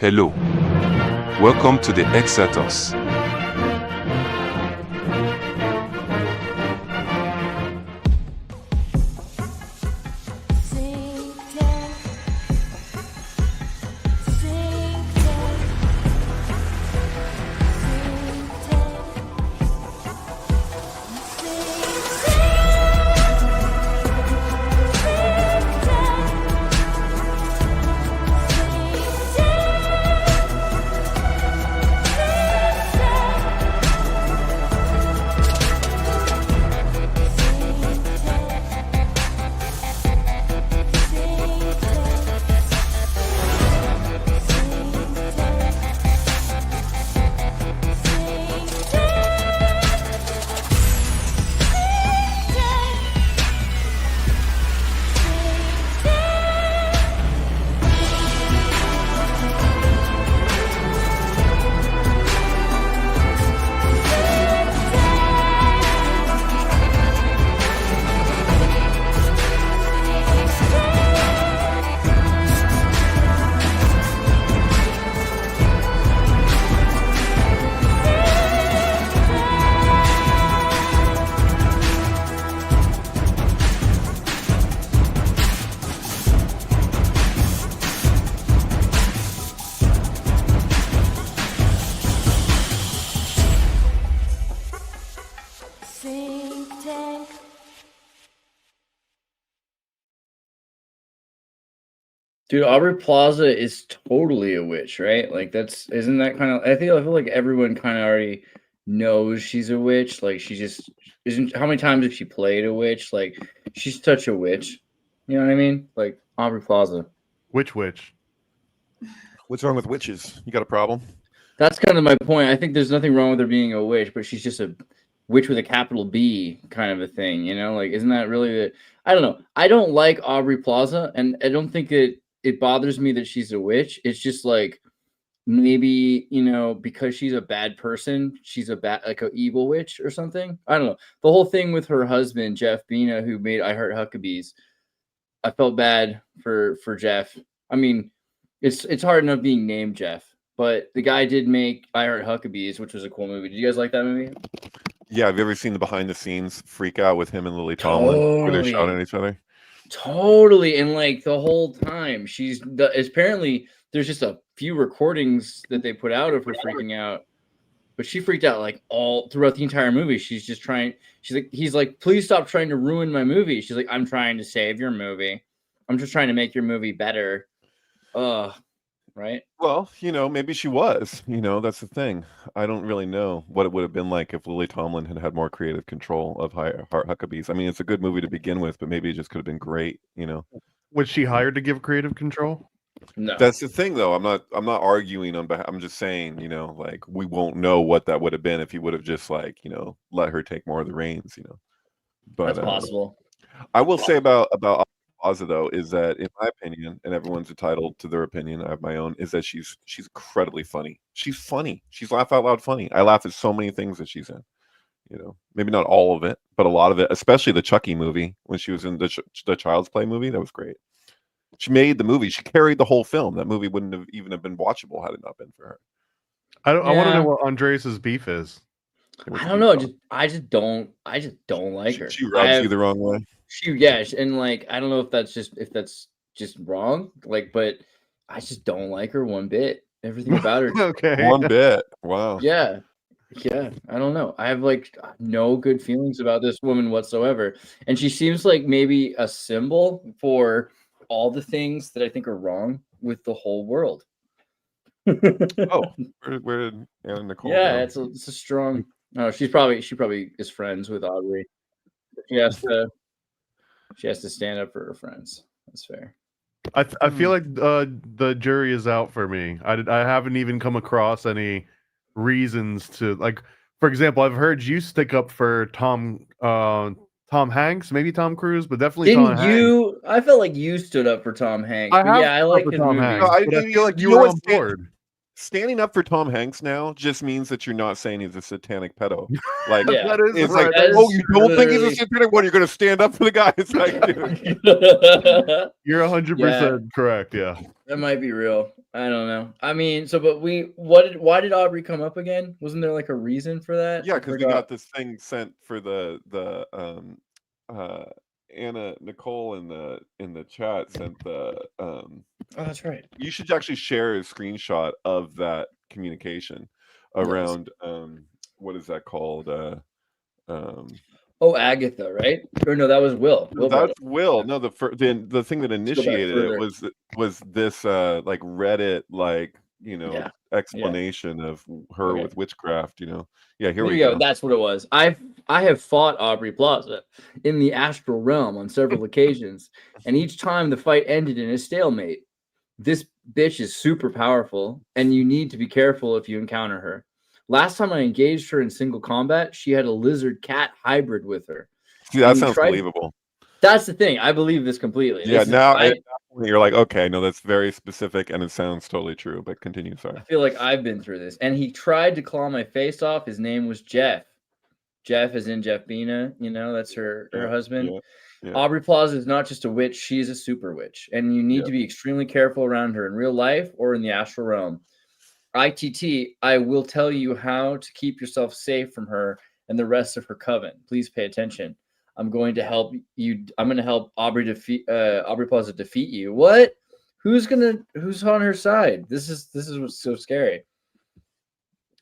Hello. Welcome to the Xirtus. Synctank. Dude, Aubrey Plaza is totally a witch, right? Like isn't that kind of I feel like everyone kind of already knows she's a witch. Like she just isn't how many times have she played a witch? Like she's such a witch. You know what I mean? Like Aubrey Plaza. Which witch? What's wrong with witches? You got a problem? That's kind of my point. I think there's nothing wrong with her being a witch, but she's just a witch with a capital B kind of a thing, you know? Like isn't that really the I don't know. I don't like Aubrey Plaza, and I don't think it bothers me that she's a witch. It's just like maybe, you know, because she's a bad person, she's a bad like an evil witch or something. I don't know. The whole thing with her husband, Jeff Bina, who made I Heart Huckabees. I felt bad for Jeff. I mean, it's hard enough being named Jeff, but the guy did make I Heart Huckabees, which was a cool movie. Did you guys like that movie? Yeah, have you ever seen the behind the scenes freak out with him and Lily Tomlin where they're shouting at each other? Totally, and like the whole time apparently there's just a few recordings that they put out of her freaking out, but she freaked out like all throughout the entire movie. He's like, please stop trying to ruin my movie. She's like, I'm trying to save your movie. I'm just trying to make your movie better. Right? Well, you know, maybe she was. You know, that's the thing. I don't really know what it would have been like if Lily Tomlin had more creative control of Heart Huckabees. I mean, it's a good movie to begin with, but maybe it just could have been great. You know, Was she hired to give creative control? No, that's the thing, though. I'm not arguing on behalf. I'm just saying, you know, like we won't know what that would have been if he would have just like, you know, let her take more of the reins. You know, but that's possible. I will say about Plaza though is that in my opinion, and everyone's entitled to their opinion, I have my own, is that she's incredibly funny. She's funny. She's laugh out loud funny. I laugh at so many things that she's in. You know, maybe not all of it, but a lot of it, especially the Chucky movie when she was in the Child's Play movie. That was great. She made the movie. She carried the whole film. That movie wouldn't have even been watchable had it not been for her. I want to know what Andreas's beef is. I don't know. I just don't like her. She rubs you the wrong way. And like I don't know if that's just wrong. Like, but I just don't like her one bit. Everything about her. Okay. One bit. Wow. Yeah. I don't know. I have like no good feelings about this woman whatsoever, and she seems like maybe a symbol for all the things that I think are wrong with the whole world. Oh, where did Anna Nicole Yeah, go? it's a strong. No, she probably is friends with Aubrey. She has to stand up for her friends. That's fair. I feel like the jury is out for me. I haven't even come across any reasons to like. For example, I've heard you stick up for Tom Hanks, maybe Tom Cruise, but definitely Tom Hanks. I felt like you stood up for Tom Hanks. I like his Tom movie. Hanks, No, but I feel like you know were what's on board. standing up for Tom Hanks now just means that you're not saying he's a satanic pedo. Like, Yeah. That is it's right. like, That oh, is you don't think he's a really- satanic one? You're going to stand up for the guy. It's like, dude. You're 100% correct. Yeah. That might be real. I don't know. I mean, so but why did Aubrey come up again? Wasn't there like a reason for that? Yeah, I because we forgot. got this thing sent for the Anna Nicole in the chat sent the Oh, that's right. you should actually share a screenshot of that communication around what is that called? Oh, Agatha, right? Or no, that was Will. No, brought it that's Will. No, the thing that Let's go back initiated it further. was this like Reddit Yeah. explanation of her Okay. with witchcraft. Yeah, here There we you go. go. That's what it was. I have fought Aubrey Plaza in the astral realm on several occasions, and each time the fight ended in a stalemate. This bitch is super powerful, and you need to be careful if you encounter her. Last time I engaged her in single combat, she had a lizard cat hybrid with her. See, that And sounds believable. That's the thing. I believe this completely. Yeah, This is- now I you're like, okay, no, that's very specific, and it sounds totally true. But continue, sorry. feel like I've been through this. And he tried to claw my face off. His name was Jeff. Jeff is in Jeff Bina. That's her husband. Yeah. Aubrey Plaza is not just a witch. She's a super witch. And you need to be extremely careful around her in real life or in the astral realm. ITT, I will tell you how to keep yourself safe from her and the rest of her coven. Please pay attention. I'm going to help you. I'm going to help Aubrey Plaza defeat you. What? Who's on her side? This is what's so scary.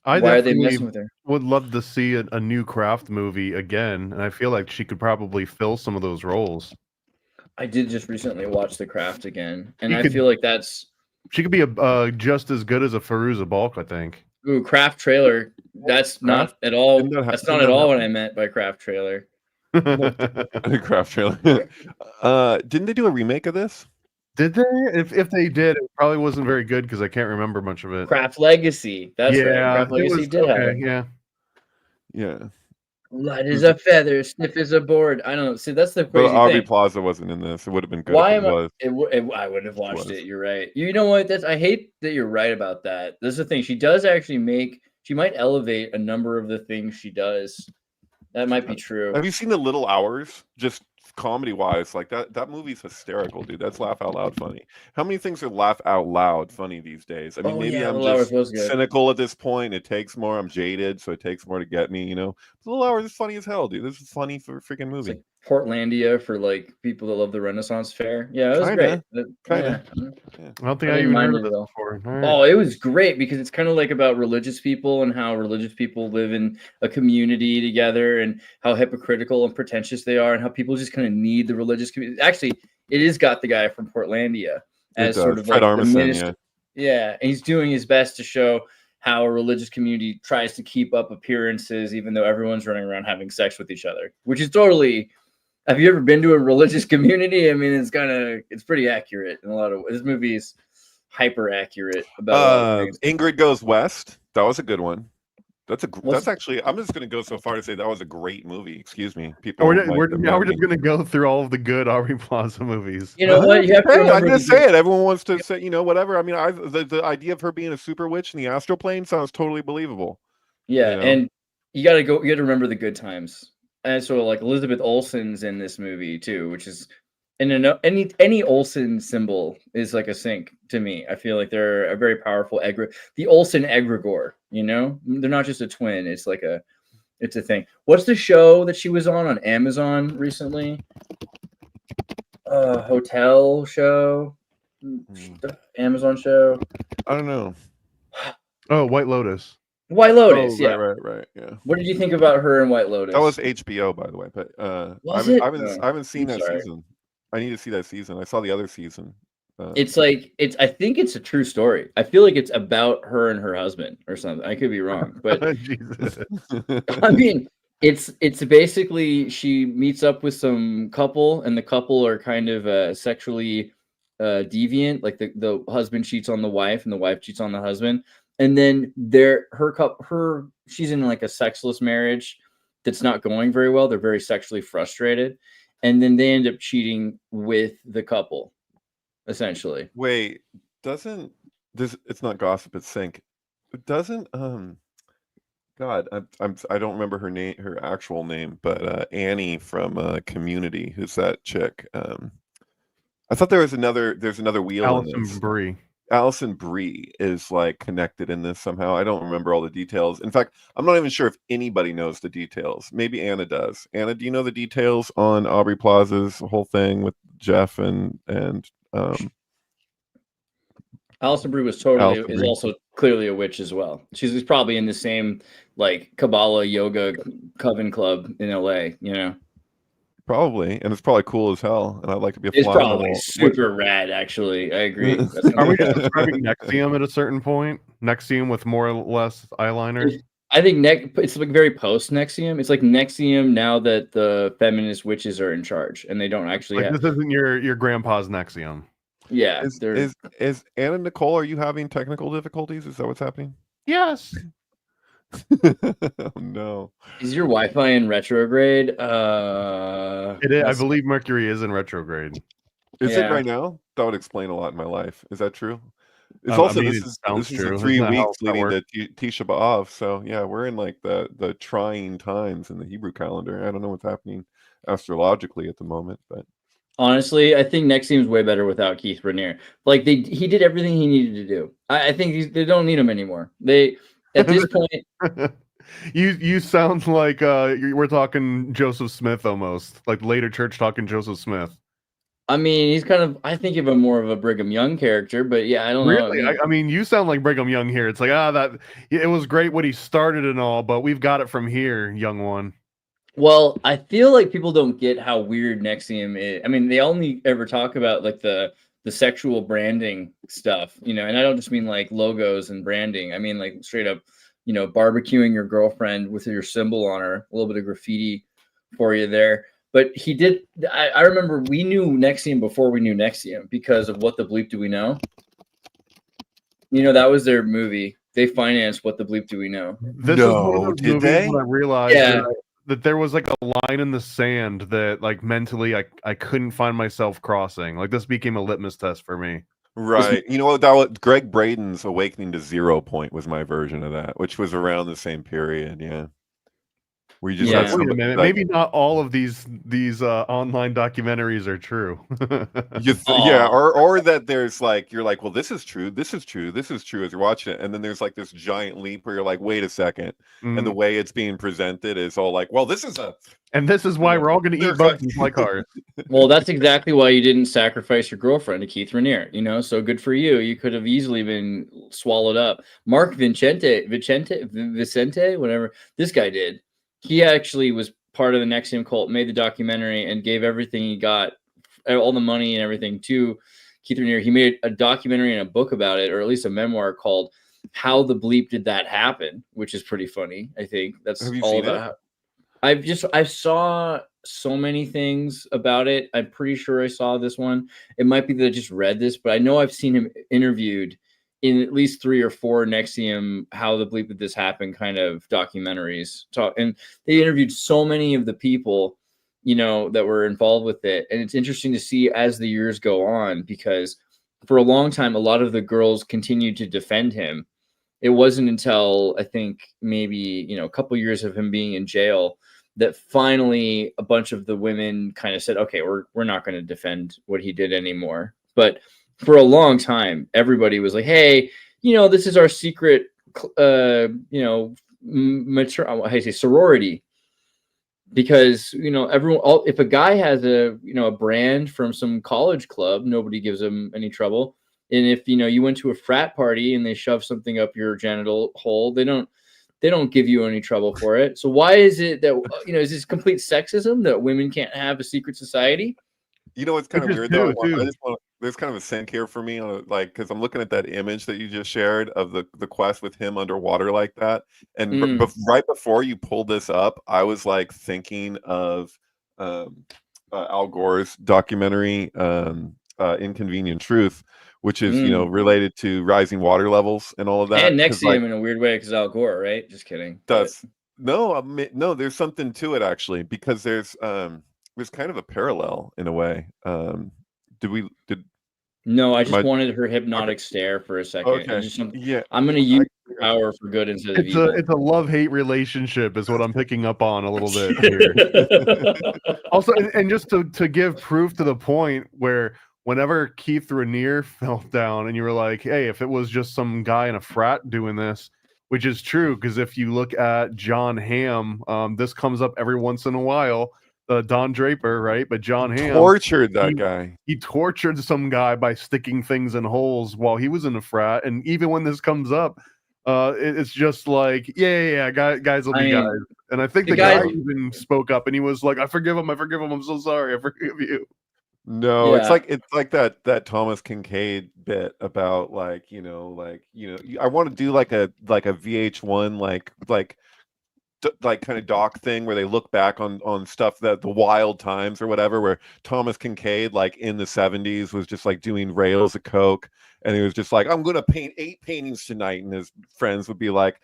I Why are they definitely messing with her? would love to see a new Craft movie again, and I feel like she could probably fill some of those roles. I did just recently watch The Craft again, and She I could- feel like She could be just as good as a Firuza Balk, I think. ooh, Craft trailer. That's not at all. That's not at all what I meant by Craft trailer. Craft trailer. Didn't they do a remake of this? Did they? If they did, it probably wasn't very good because I can't remember much of it. Craft Legacy. That's right. Yeah, Craft it Legacy was did have okay. it. Yeah. Yeah. Light as a feather, stiff as a board. I don't know. See, that's the But crazy Aubrey thing. Plaza wasn't in this. It would have been good. Why if am it was. I would have watched was. it. You're right. You know what? I hate that you're right about that. This is the thing. She does actually she might elevate a number of the things she does. That might be true. Have you seen The Little Hours? Just comedy wise, like that movie's hysterical, dude. That's laugh out loud funny. How many things are laugh out loud funny these days? I mean, maybe I'm Little Hours just was good. cynical at this point. It takes more. I'm jaded, so it takes more to get me. Little Hours is funny as hell, dude. This is funny for a freaking movie. It's like Portlandia for like people that love the Renaissance Fair. Yeah, it was Kinda. great. Kinda. Yeah. I don't think I I didn't even mind heard it of this at all. before. All right. Oh, it was great because it's kind of like about religious people and how religious people live in a community together and how hypocritical and pretentious they are and how people just kind of need the religious community. Actually, it has got the guy from Portlandia as sort of Fred like the Armisen, minister. Yeah, and he's doing his best to show how a religious community tries to keep up appearances even though everyone's running around having sex with each other, which is totally. Have you ever been to a religious community? I mean, it's pretty accurate in a lot of ways. This movie is hyper accurate about a lot of things. Ingrid Goes West. That was a good one. That's actually. I'm just gonna go so far to say that was a great movie. Excuse me, people. We're just gonna go through all of the good Aubrey Plaza movies. You know what? You have to Hey, remember I'm gonna say it. Everyone wants to say, whatever. I mean, the idea of her being a super witch in the astral plane sounds totally believable. Yeah, and you got to remember the good times. And so like Elizabeth Olsen's in this movie too, which is any Olsen symbol is like a sync to me. I feel like they're a very powerful the Olsen egregore, They're not just a twin, it's a thing. What's the show that she was on Amazon recently? Hotel show. Amazon show. I don't know. Oh, White Lotus. White Lotus, yeah. Right, yeah. What did you think about her in White Lotus? That was HBO, by the way, but I haven't seen that season. I need to see that season. I saw the other season. I think it's a true story. I feel like it's about her and her husband or something. I could be wrong, but Jesus. I mean, it's basically she meets up with some couple, and the couple are kind of sexually deviant. Like the husband cheats on the wife, and the wife cheats on the husband. And then she's in like a sexless marriage that's not going very well. They're very sexually frustrated. And then they end up cheating with the couple, essentially. Wait, it's not gossip, it's sync. Doesn't God, I don't remember her name, her actual name, but Annie from Community, who's that chick? I thought there's another wheel in Alison this. Brie. Alison Brie is like connected in this somehow. I don't remember all the details. In fact, I'm not even sure if anybody knows the details. Maybe Anna does. Anna, do you know the details on Aubrey Plaza's whole thing with Jeff and Alison Brie is Alison Brie? also clearly a witch as well. She's probably in the same like Kabbalah yoga coven club in LA, you know. Probably, and it's probably cool as hell. And I'd like to be a It's fly on the probably wall. super rad, actually. I agree. That's Are we just describing NXIVM at a certain point? NXIVM with more or less eyeliner? I think it's like very post NXIVM. It's like NXIVM now that the feminist witches are in charge and they don't actually Like have. this isn't your grandpa's NXIVM. Yeah, Is Anna Nicole? Are you having technical difficulties? Is that what's happening? Yes. Oh, no. Is your Wi-Fi in retrograde? It is. I believe Mercury is in retrograde. Is it Yeah. right now? That would explain a lot in my life. Is that true? It's I also mean, this it is sounds true. in Isn't 3 that how weeks that leading works? to Tisha B'Av. So yeah, we're in like the trying times in the Hebrew calendar. I don't know what's happening astrologically at the moment, but Honestly, I think NXIVM's way better without Keith Raniere. Like he did everything he needed to do. I think they don't need him anymore. They at this point. You sound like we're talking Joseph Smith almost, like later church talking Joseph Smith. I mean, he's kind of. I think of him more of a Brigham Young character, but yeah, I don't know. Really, I mean, you sound like Brigham Young here. It's like that it was great what he started and all, but we've got it from here, young one. Well, I feel like people don't get how weird NXIVM is. I mean, they only ever talk about like the sexual branding stuff, you know, and I don't just mean like logos and branding. I mean like straight up, you know, barbecuing your girlfriend with your symbol on her, a little bit of graffiti for you there. But he did. I remember we knew NXIVM before we knew NXIVM because of What the Bleep Do We Know? You know, that was their movie. They financed What the Bleep Do We Know? This is one of those did movies they? when I realized Yeah. that there was like a line in the sand that like mentally I couldn't find myself crossing. Like this became a litmus test for me. Right. You know what? That was Greg Braden's Awakening to Zero Point was my version of that, which was around the same period. Yeah. Where you just Yeah. had Wait a somebody minute, like, maybe not all of these online documentaries are true. yeah, or that there's like you're like, well, this is true, this is true, this is true as you're watching it, and then there's like this giant leap where you're like, wait a second, and the way it's being presented is all like, well, this is and this is why we're all going to eat bugs and fly cars. Well, that's exactly why you didn't sacrifice your girlfriend to Keith Raniere, you know? So good for you. You could have easily been swallowed up. Mark Vicente, whatever this guy did. He actually was part of the NXIVM cult, made the documentary, and gave everything he got, all the money and everything to Keith Raniere. He made a documentary and a book about it, or at least a memoir called "How the Bleep Did That Happen," which is pretty funny. I think that's Have you all seen about. it? I saw so many things about it. I'm pretty sure I saw this one. It might be that I just read this, but I know I've seen him interviewed in at least 3 or 4 NXIVM How the Bleep Did This Happen kind of documentaries. And they interviewed so many of the people, you know, that were involved with it. And it's interesting to see as the years go on, because for a long time, a lot of the girls continued to defend him. It wasn't until I think maybe, you know, a couple years of him being in jail that finally a bunch of the women kind of said, okay, we're not going to defend what he did anymore. But for a long time, everybody was like, hey, you know, this is our secret, you know, sorority. Because, you know, if a guy has a, you know, a brand from some college club, nobody gives him any trouble. And if, you know, you went to a frat party and they shove something up your genital hole, they don't give you any trouble for it. So why is it that, you know, is this complete sexism that women can't have a secret society? You know, it's kind of weird do, though. I just want there's kind of a sync here for me on like because I'm looking at that image that you just shared of the quest with him underwater like that, and right before you pulled this up, I was like thinking of Al Gore's documentary Inconvenient Truth, which is you know related to rising water levels and all of that. And NXIVM in a weird way because Al Gore, right? Just kidding. No, there's something to it actually because there's kind of a parallel in a way. No, I just wanted her hypnotic stare for a second. Okay. Yeah. I'm gonna use power for good instead of evil. It's a love-hate relationship is what I'm picking up on a little bit here. Also, and just to give proof to the point where whenever Keith Raniere fell down and you were like, hey, if it was just some guy in a frat doing this, which is true, because if you look at John Hamm, this comes up every once in a while, Don Draper, right? But John Hamm tortured that guy. He tortured some guy by sticking things in holes while he was in a frat. And even when this comes up, it's just like, yeah, guys will be guys. And I think the guy even spoke up and he was like, I forgive him. I'm so sorry. I forgive you. No, it's like that Thomas Kincaid bit about I want to do like a VH1 like kind of doc thing where they look back on stuff that the wild times or whatever, where Thomas Kincaid like in the 70s was just like doing rails of coke, and he was just like, I'm gonna paint 8 paintings tonight, and his friends would be like,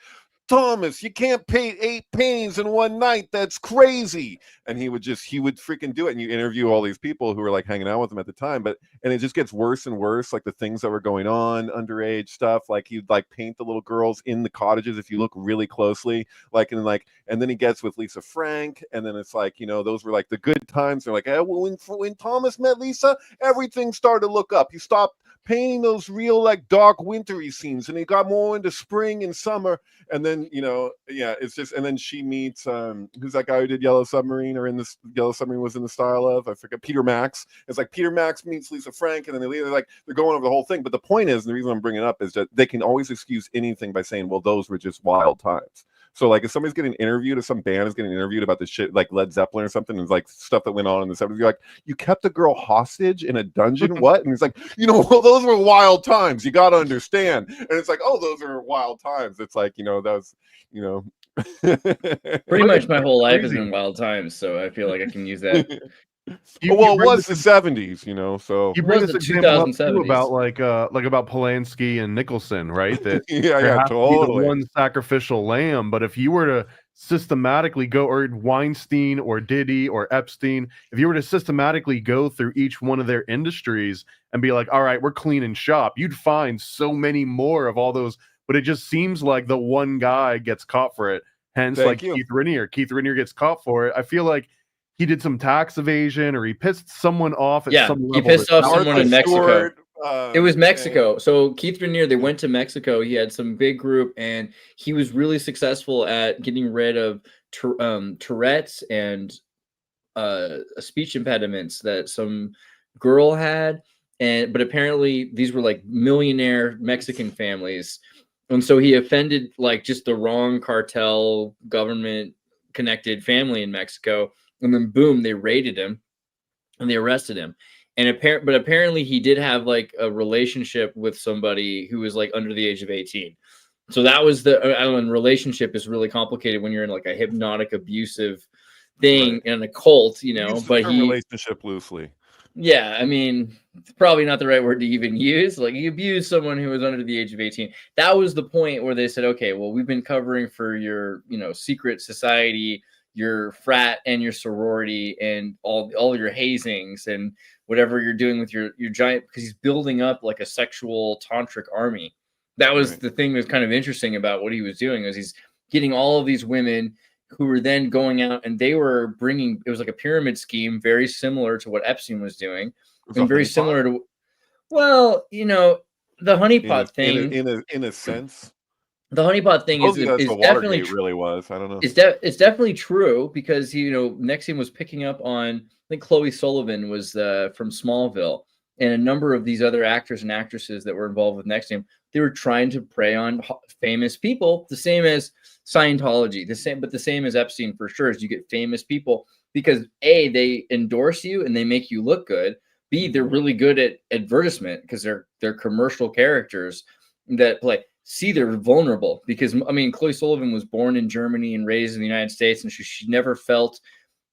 Thomas, you can't paint 8 paintings in one night. That's crazy. And he would freaking do it. And you interview all these people who were like hanging out with him at the time. And it just gets worse and worse. Like the things that were going on, underage stuff. Like he'd like paint the little girls in the cottages if you look really closely. And then he gets with Lisa Frank. And then it's like, those were like the good times. They're like, when Thomas met Lisa, everything started to look up. He stopped painting those real like dark wintry scenes and he got more into spring and summer. And then it's just, and then she meets who's that guy who did Yellow Submarine, or in this Yellow Submarine was in the style of, I forget, Peter Max. It's like Peter Max meets Lisa Frank, and then they're going over the whole thing. But the point is, and the reason I'm bringing it up is that they can always excuse anything by saying, well, those were just wild times. So like if somebody's getting interviewed, if some band is getting interviewed about this shit, like Led Zeppelin or something, and like stuff that went on in the 70s, you're like, you kept a girl hostage in a dungeon? What? And he's like, well, those were wild times. You got to understand. And it's like, oh, those are wild times. It's like, that was, Pretty much my whole life has been wild times. So I feel like I can use that. It was the 70s, so you bring this example up too about about Polanski and Nicholson, right? That totally one sacrificial lamb. But if you were to systematically go, or Weinstein or Diddy or Epstein, if you were to systematically go through each one of their industries and be like, all right, we're cleaning shop, you'd find so many more of all those. But it just seems like the one guy gets caught for it. Hence, Keith Raniere. Keith Raniere gets caught for it. I feel like he did some tax evasion, or he pissed someone off at some level. He pissed off someone in Mexico. It was Mexico. So Keith Raniere, they went to Mexico. He had some big group, and he was really successful at getting rid of Tourette's and speech impediments that some girl had. But apparently these were like millionaire Mexican families. And so he offended like just the wrong cartel government connected family in Mexico. And then boom, they raided him and they arrested him. And apparently he did have like a relationship with somebody who was like under the age of 18. So that was relationship is really complicated when you're in like a hypnotic abusive thing in a cult, but relationship loosely. Yeah, I mean, it's probably not the right word to even use. Like, he abused someone who was under the age of 18. That was the point where they said, okay, well, we've been covering for your, secret society, your frat and your sorority, and all your hazings and whatever you're doing with your giant, because he's building up like a sexual tantric army. That was the thing that's kind of interesting about what he was doing, was he's getting all of these women who were then going out, and they were bringing, it was like a pyramid scheme, very similar to what Epstein was doing, and very similar to, well, the honeypot thing. In a sense, the honeypot thing is definitely really was. I don't know. It's definitely true, because NXIVM was picking up on, I think Chloe Sullivan was from Smallville, and a number of these other actors and actresses that were involved with NXIVM. They were trying to prey on famous people, the same as Scientology, the same as Epstein for sure. Is you get famous people because A, they endorse you and they make you look good. B, they're really good at advertisement because they're commercial characters that play. C, they're vulnerable because Chloe Sullivan was born in Germany and raised in the United States, and she never felt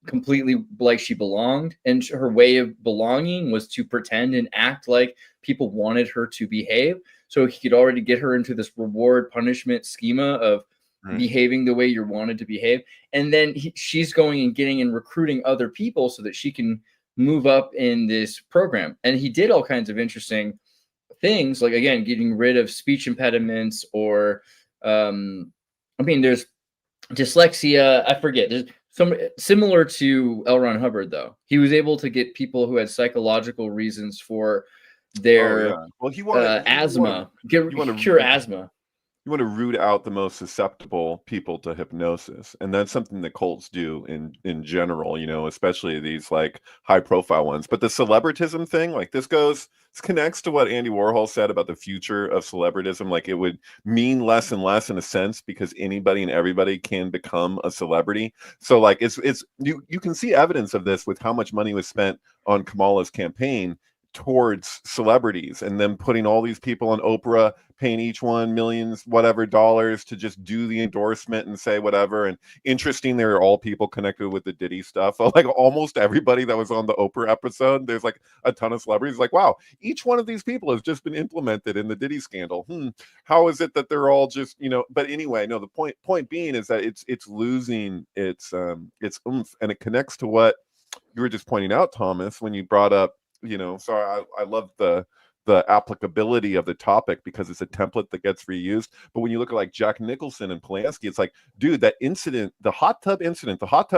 completely like she belonged, and her way of belonging was to pretend and act like people wanted her to behave, so he could already get her into this reward punishment schema of behaving the way you wanted to behave. And then she's going and getting and recruiting other people so that she can move up in this program. And he did all kinds of interesting things, like, again, getting rid of speech impediments or I mean, there's dyslexia. I forget. There's some similar to L. Ron Hubbard, though. He was able to get people who had psychological reasons for their Well, he wanted asthma, you want to cure asthma. you want to root out the most susceptible people to hypnosis, and that's something that cults do in general, you know, especially these like high profile ones. But the celebritism thing, like this connects to what Andy Warhol said about the future of celebritism. Like it would mean less and less in a sense because anybody and everybody can become a celebrity. So like it's you can see evidence of this with how much money was spent on Kamala's campaign towards celebrities, and then putting all these people on Oprah, paying each one millions whatever dollars to just do the endorsement and say whatever. And interesting, they're all people connected with the Diddy stuff. Like almost everybody that was on the Oprah episode, there's like a ton of celebrities. Like, wow, each one of these people has just been implemented in the Diddy scandal. How is it that they're all just, you know? But anyway, no, the point being is that it's losing its oomph, and it connects to what you were just pointing out, Thomas, when you brought up, you know, so I love the applicability of the topic because it's a template that gets reused. But when you look at like Jack Nicholson and Polanski, it's like, dude, that incident, the hot tub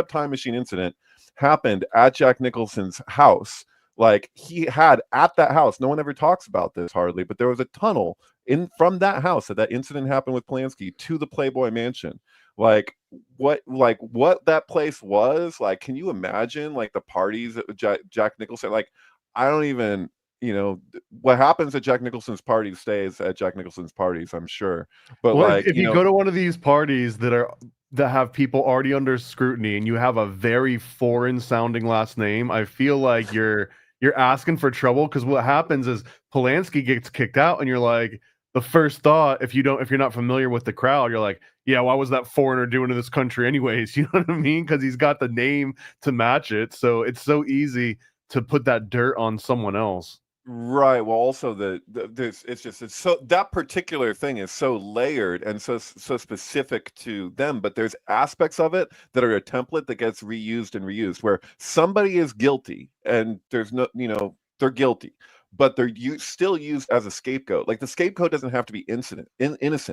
time machine incident happened at Jack Nicholson's house. Like he had at that house, no one ever talks about this hardly, but there was a tunnel in from that house that incident happened with Polanski to the Playboy Mansion. Like what that place was like. Can you imagine like the parties that Jack Nicholson, like I don't even, you know, what happens at Jack Nicholson's parties stays at Jack Nicholson's parties, I'm sure. But well, like if you know, go to one of these parties that have people already under scrutiny and you have a very foreign sounding last name, I feel like you're asking for trouble, because what happens is Polanski gets kicked out and you're like, the first thought, if you're not familiar with the crowd, you're like, yeah, why was that foreigner doing in this country anyways? You know what I mean? Because he's got the name to match it. So it's so easy to put that dirt on someone else. Right. Well, also it's so that particular thing is so layered and so specific to them, but there's aspects of it that are a template that gets reused and reused, where somebody is guilty and there's no, you know, they're guilty, but they're still used as a scapegoat. Like the scapegoat doesn't have to be innocent.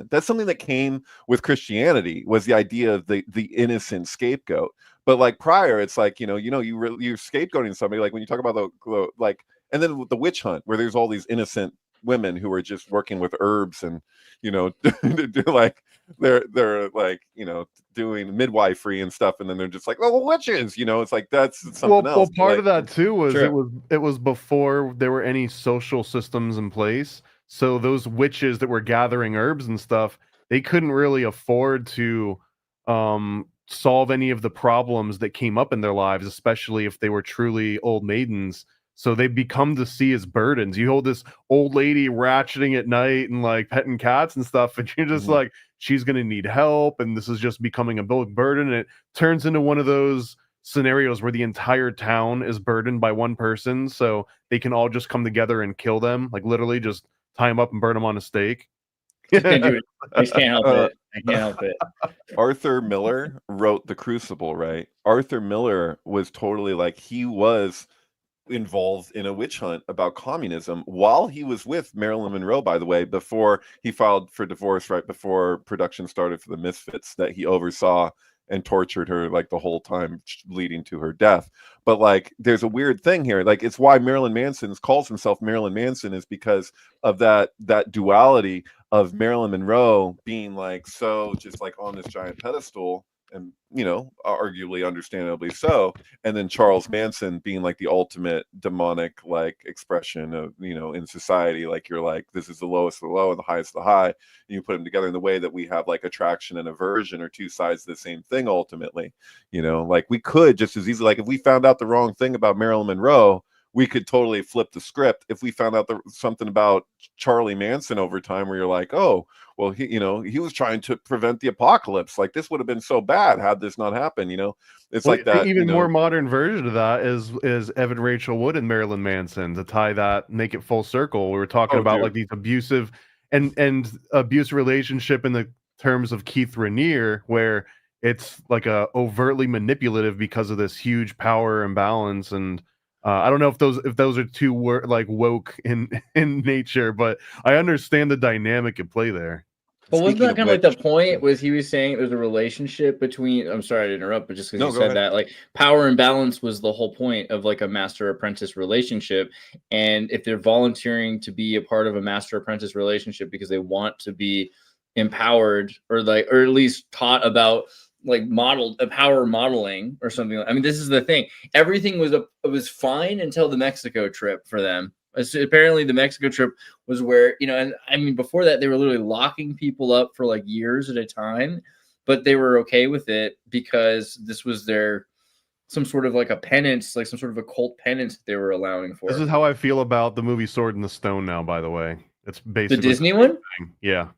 That's something that came with Christianity, was the idea of the innocent scapegoat. But like prior, it's like, you're scapegoating somebody. Like when you talk about the like, and then with the witch hunt, where there's all these innocent women who are just working with herbs and, you know, like they're like, you know, doing midwifery and stuff, and then they're just like, oh, witches, you know. It's like that's something else. Well, part like, of that too was sure. it was before there were any social systems in place. So those witches that were gathering herbs and stuff, they couldn't really afford to solve any of the problems that came up in their lives, especially if they were truly old maidens. So they become to see as burdens. You hold this old lady ratcheting at night and like petting cats and stuff, and you're just like, she's going to need help, and this is just becoming a big burden. And it turns into one of those scenarios where the entire town is burdened by one person, so they can all just come together and kill them, like literally just tie them up and burn them on a stake. Can't do it. I can't help it. I can't help it. Arthur Miller wrote The Crucible, right? Arthur Miller was totally like, he was involved in a witch hunt about communism while he was with Marilyn Monroe, by the way, before he filed for divorce, right before production started for The Misfits, that he oversaw and tortured her like the whole time leading to her death. But like there's a weird thing here, like it's why Marilyn Manson calls himself Marilyn Manson, is because of that duality of Marilyn Monroe being like so just like on this giant pedestal, and you know, arguably understandably so, and then Charles Manson being like the ultimate demonic like expression of, you know, in society, like you're like, this is the lowest of the low and the highest of the high, and you put them together in the way that we have like attraction and aversion are two sides of the same thing ultimately. You know, like we could just as easily, like if we found out the wrong thing about Marilyn Monroe, we could totally flip the script. If we found out something about Charlie Manson over time, where you're like, oh, well, he was trying to prevent the apocalypse. Like this would have been so bad had this not happened. You know, it's like that. Even more modern version of that is Evan Rachel Wood and Marilyn Manson, to tie that, make it full circle. We were talking about like these abusive and abusive relationship in the terms of Keith Raniere, where it's like a overtly manipulative because of this huge power imbalance. And I don't know if those are too like woke in nature, but I understand the dynamic at play there. But wasn't Speaking that of kind of like which, the point? Was he was saying there's a relationship between? I'm sorry to interrupt, but just because you no, go said ahead. that, like power and balance was the whole point of like a master apprentice relationship. And if they're volunteering to be a part of a master apprentice relationship because they want to be empowered or like, or at least taught about like modeled power modeling or something. I mean, this is the thing. Everything was fine until the Mexico trip for them. Apparently, the Mexico trip was where, and I mean, before that, they were literally locking people up for like years at a time, but they were okay with it because this was their some sort of like a penance, like some sort of occult penance that they were allowing for. This is how I feel about the movie Sword in the Stone now, by the way. It's The basically Disney same one? thing. Yeah.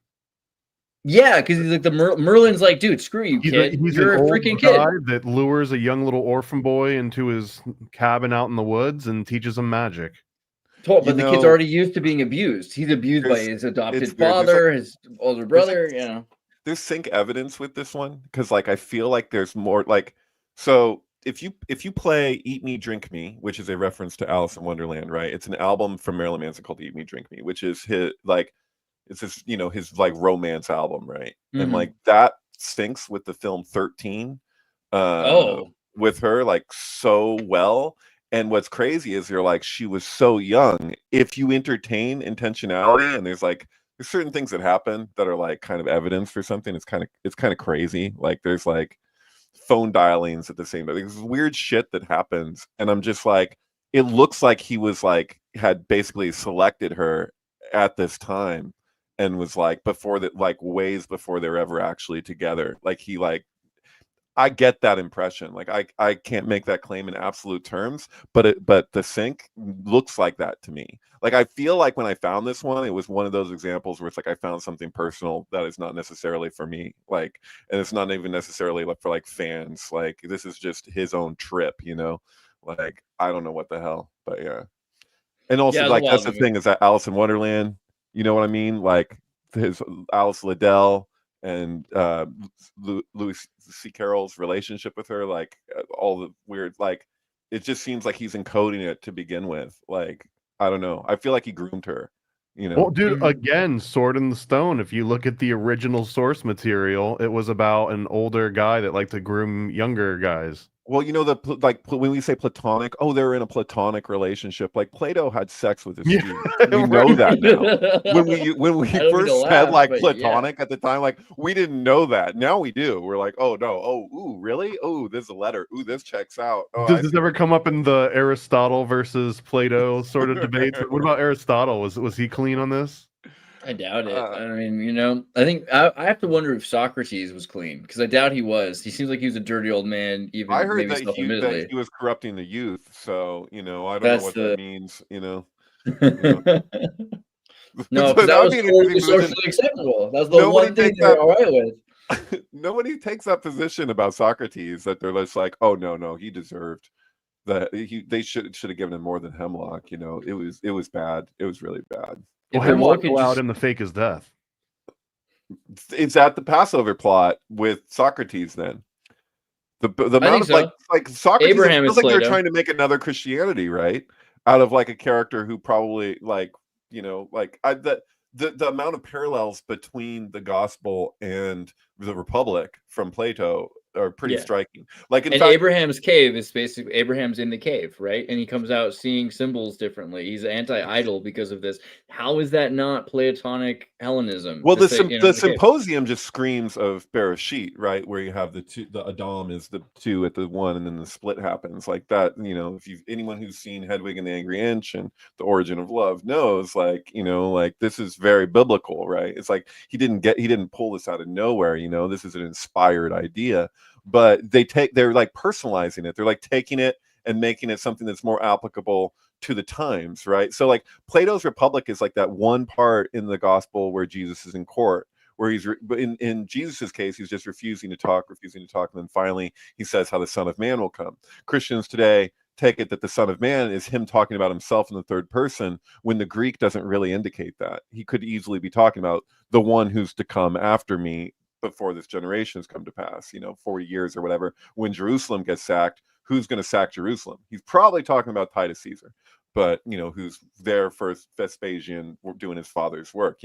Yeah, because he's like Merlin's like, dude, screw you, kid. He's You're an a old freaking guy kid. that lures a young little orphan boy into his cabin out in the woods and teaches him magic. But You the kid's know, already used to being abused. He's abused by there's his it's adopted weird. father, his older There's brother. there's sync evidence with this one because like I feel like there's more like so if you play Eat Me Drink Me, which is a reference to Alice in Wonderland, right? It's an album from Marilyn Manson called Eat Me Drink Me, which is his like it's his his like romance album, right? And Mhm. like that syncs with the film 13 Oh, with her like so well. And what's crazy is you're like she was so young. If you entertain intentionality and there's certain things that happen that are like kind of evidence for something, it's kind of crazy. Like there's like phone dialings at the same time. There's weird shit that happens, and I'm just like, it looks like he was like had basically selected her at this time, and was like before that, like ways before they're ever actually together. Like he like I get that impression. Like I can't make that claim in absolute terms, but the sync looks like that to me. Like I feel like when I found this one, it was one of those examples where it's like I found something personal that is not necessarily for me. Like, and it's not even necessarily like for like fans. Like this is just his own trip, you know? Like I don't know what the hell, but yeah. And also yeah, it was a like that's wild the movie. thing is that Alice in Wonderland, you know what I mean? Like his Alice Liddell and Louis C. Carroll's relationship with her, like all the weird, like it just seems like he's encoding it to begin with. Like I don't know. I feel like he groomed her. You Well, know. dude, Mhm. again, Sword in the Stone. If you look at the original source material, it was about an older guy that liked to groom younger guys. Well, you know when we say platonic, oh, they're in a platonic relationship. Like Plato had sex with his Yeah, students. We know that now. When we I don't mean to first said laugh, like but yeah. platonic at the time, like we didn't know that. Now we do. We're like, oh no, oh ooh, really? Oh, there's a letter. Ooh, this checks out. Oh, Does I this see. ever come up in the Aristotle versus Plato sort of debates? What about Aristotle? Was he clean on this? I doubt it. Uh, I mean, I think I have to wonder if Socrates was clean because I doubt he was. He seems like he was a dirty old man, I even heard maybe that self-admittedly. he was corrupting the youth. So I don't know That's what that the means. You know. no, So because that that would was be an totally interesting position. socially acceptable. That's the Nobody one thing takes they were that all right with. nobody takes that position about Socrates that they're just like, oh no, he deserved that. They should have given him more than hemlock. It was bad. It was really bad. Well, If the Hemlock woke had allowed just him to fake his death. It's at the Passover plot with Socrates. Then the I amount think of like so. Socrates, it Abraham feels is like they're Plato. trying to make another Christianity, right? Out of like a character who probably like like the amount of parallels between the Gospel and the Republic from Plato are pretty Yeah. striking. Like in And fact, Abraham's cave is basically Abraham's in the cave, right? And he comes out seeing symbols differently. He's anti-idol because of this. How is that not Platonic Hellenism well, to say, the the cave? symposium just screams of Bereshit, right? Where you have the Adam is the two at the one, and then the split happens like that. If anyone who's seen Hedwig and the Angry Inch and The Origin of Love knows, like like this is very biblical, right? It's like he didn't pull this out of nowhere. This is an inspired idea, but they're like personalizing it. They're like taking it and making it something that's more applicable to the times, right? So like Plato's Republic is like that one part in the gospel where Jesus is in court, where but in Jesus's case, he's just refusing to talk, and then finally he says how the Son of Man will come. Christians today take it that the Son of Man is him talking about himself in the third person, when the Greek doesn't really indicate that. He could easily be talking about the one who's to come after me before this generation has come to pass, 40 years or whatever. When Jerusalem gets sacked, who's going to sack Jerusalem? He's probably talking about Titus Caesar, but who's there for Vespasian doing his father's work,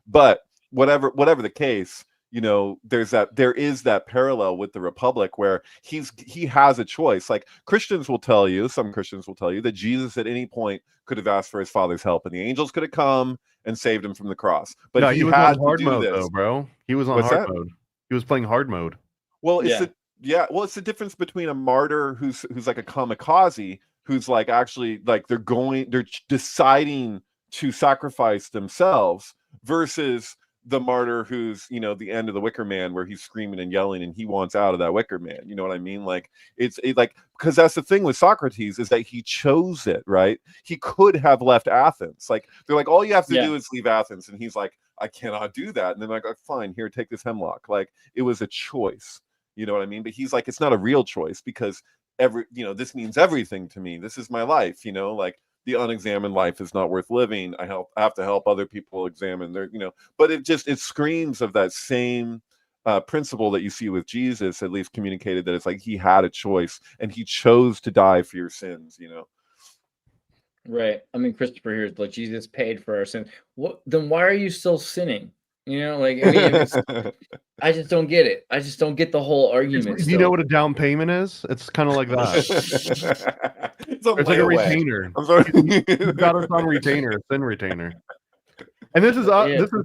but whatever the case, you know, there is that parallel with the Republic where he has a choice. Like some Christians will tell you that Jesus at any point could have asked for his Father's help, and the angels could have come and saved him from the cross. But No, he was had on hard to do mode this. though, bro. He was on What's hard that? mode. He was playing hard mode. Well, it's the difference between a martyr who's like a kamikaze, who's like actually like they're deciding to sacrifice themselves, versus the martyr who's, you know, the end of the Wicker Man, where he's screaming and yelling and he wants out of that Wicker Man. You know what I mean? Like it's like, because that's the thing with Socrates, is that he chose it, right? He could have left Athens. Like they're like, all you have to do is leave Athens, and he's like, I cannot do that. And then like, oh, fine, here, take this hemlock. Like it was a choice. You know what I mean? But he's like, it's not a real choice, because this means everything to me. This is my life, you know, like the unexamined life is not worth living. I have to help other people examine their, you know, but it screams of that same principle that you see with Jesus, at least communicated, that it's like he had a choice and he chose to die for your sins, you know? Right. I mean, Christopher here is like, Jesus paid for our sins. Then why are you still sinning? You know, like, I mean, I just don't get it. I just don't get the whole argument. Do you know what a down payment is? It's kind of like that. It's like a retainer. I'm sorry. You got us on retainer, a sin retainer. And this is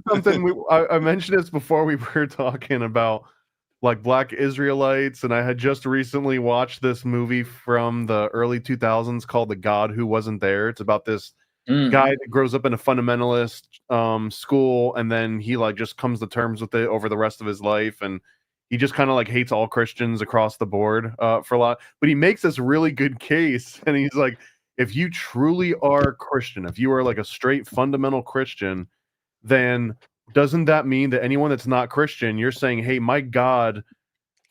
something I mentioned this before. We were talking about like Black Israelites, and I had just recently watched this movie from the early 2000s called The God Who Wasn't There. It's about this guy that grows up in a fundamentalist school, and then he like just comes to terms with it over the rest of his life, and he just kind of like hates all Christians across the board for a lot. But he makes this really good case, and he's like, if you truly are Christian, if you are like a straight fundamental Christian, then doesn't that mean that anyone that's not Christian, you're saying, hey, my God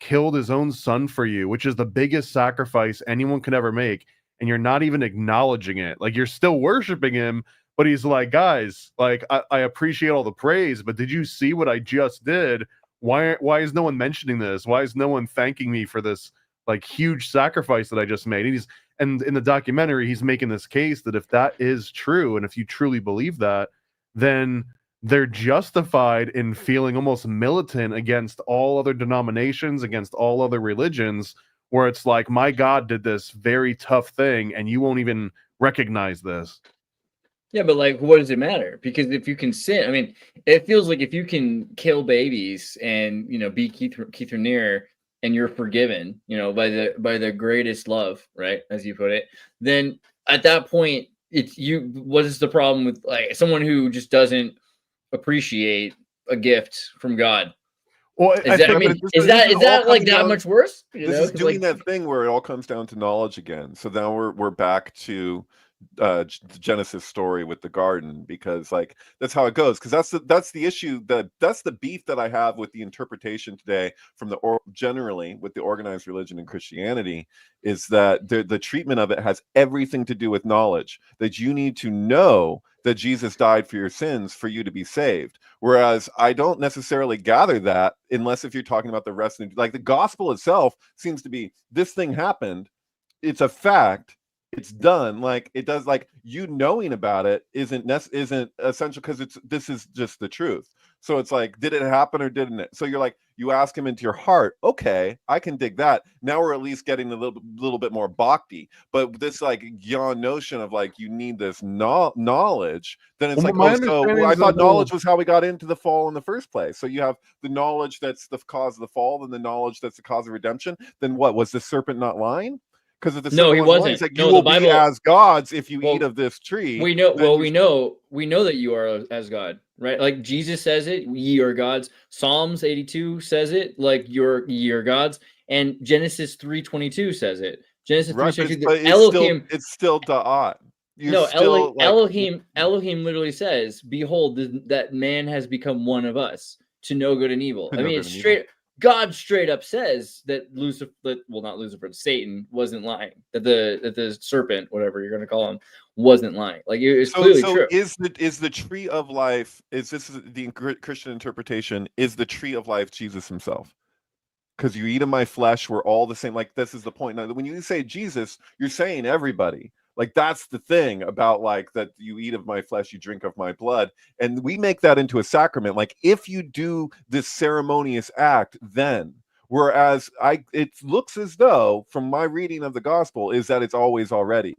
killed his own son for you, which is the biggest sacrifice anyone could ever make, and you're not even acknowledging it. Like, you're still worshiping him, but he's like, guys, like, I appreciate all the praise, but did you see what I just did? Why is no one mentioning this? Why is no one thanking me for this like huge sacrifice that I just made? And in the documentary, he's making this case that if that is true, and if you truly believe that, then they're justified in feeling almost militant against all other denominations, against all other religions, where it's like, my God did this very tough thing, and you won't even recognize this. Yeah, but like, what does it matter? Because if you can sin, I mean, it feels like if you can kill babies and, you know, be Keith Raniere, and you're forgiven, you know, by the greatest love, right, as you put it, then at that point, it's you. What is the problem with like someone who just doesn't appreciate a gift from God? Well, is that like that much worse? This is doing that thing where it all comes down to knowledge again. So now we're back to the Genesis story with the garden, because like that's how it goes, because that's the issue, that's the beef that I have with the interpretation today from generally with the organized religion and Christianity, is that the treatment of it has everything to do with knowledge, that you need to know that Jesus died for your sins for you to be saved. Whereas I don't necessarily gather that, unless if you're talking about the rest of like the gospel itself seems to be, this thing happened, it's a fact, it's done. Like it does, like you knowing about it isn't essential, because this is just the truth. So it's like, did it happen or didn't it? So you're like, you ask him into your heart, okay, I can dig that. Now we're at least getting a little bit more bhakti. But this like yon notion of like you need this knowledge, then it's like, oh, so I thought knowledge was how we got into the fall in the first place. So you have the knowledge that's the cause of the fall, and the knowledge that's the cause of redemption. Then what, was the serpent not lying? Because if the no, he wasn't. Like, you will be as gods if you eat of this tree. We know. Well, we know that you are as God, right? Like Jesus says it, ye are gods. Psalms 82 says it, like ye are gods, and Genesis 3:22 says it. Genesis 3:22. Elohim. It's still da'at. Elohim literally says, "Behold, that man has become one of us to know good and evil." I mean, it's straight. God straight up says that Satan wasn't lying. That the serpent, whatever you're going to call him, wasn't lying. Like it's clearly true. Is the tree of life? Is this the Christian interpretation? Is the tree of life Jesus himself? Because you eat of my flesh, we're all the same. Like this is the point. Now, when you say Jesus, you're saying everybody. Like that's the thing about like that you eat of my flesh, you drink of my blood. And we make that into a sacrament. Like if you do this ceremonious act, then whereas it looks as though from my reading of the gospel is that it's always already.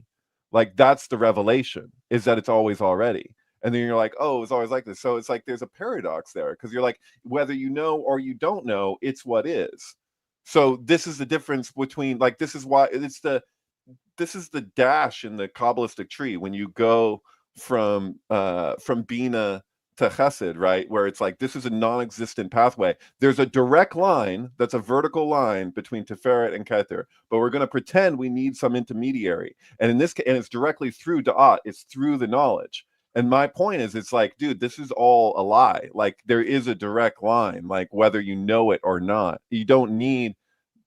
Like that's the revelation, is that it's always already. And then you're like, oh, it's always like this. So it's like there's a paradox there because you're like, whether you know or you don't know, it's what is. So this is the difference between like this is why this is the dash in the Kabbalistic tree when you go from Bina to Chesed, right? Where it's like this is a non-existent pathway. There's a direct line that's a vertical line between Tiferet and Keter, but we're going to pretend we need some intermediary. And in this case, and it's directly through Da'at, it's through the knowledge. And my point is, it's like, dude, this is all a lie. Like there is a direct line, like whether you know it or not. You don't need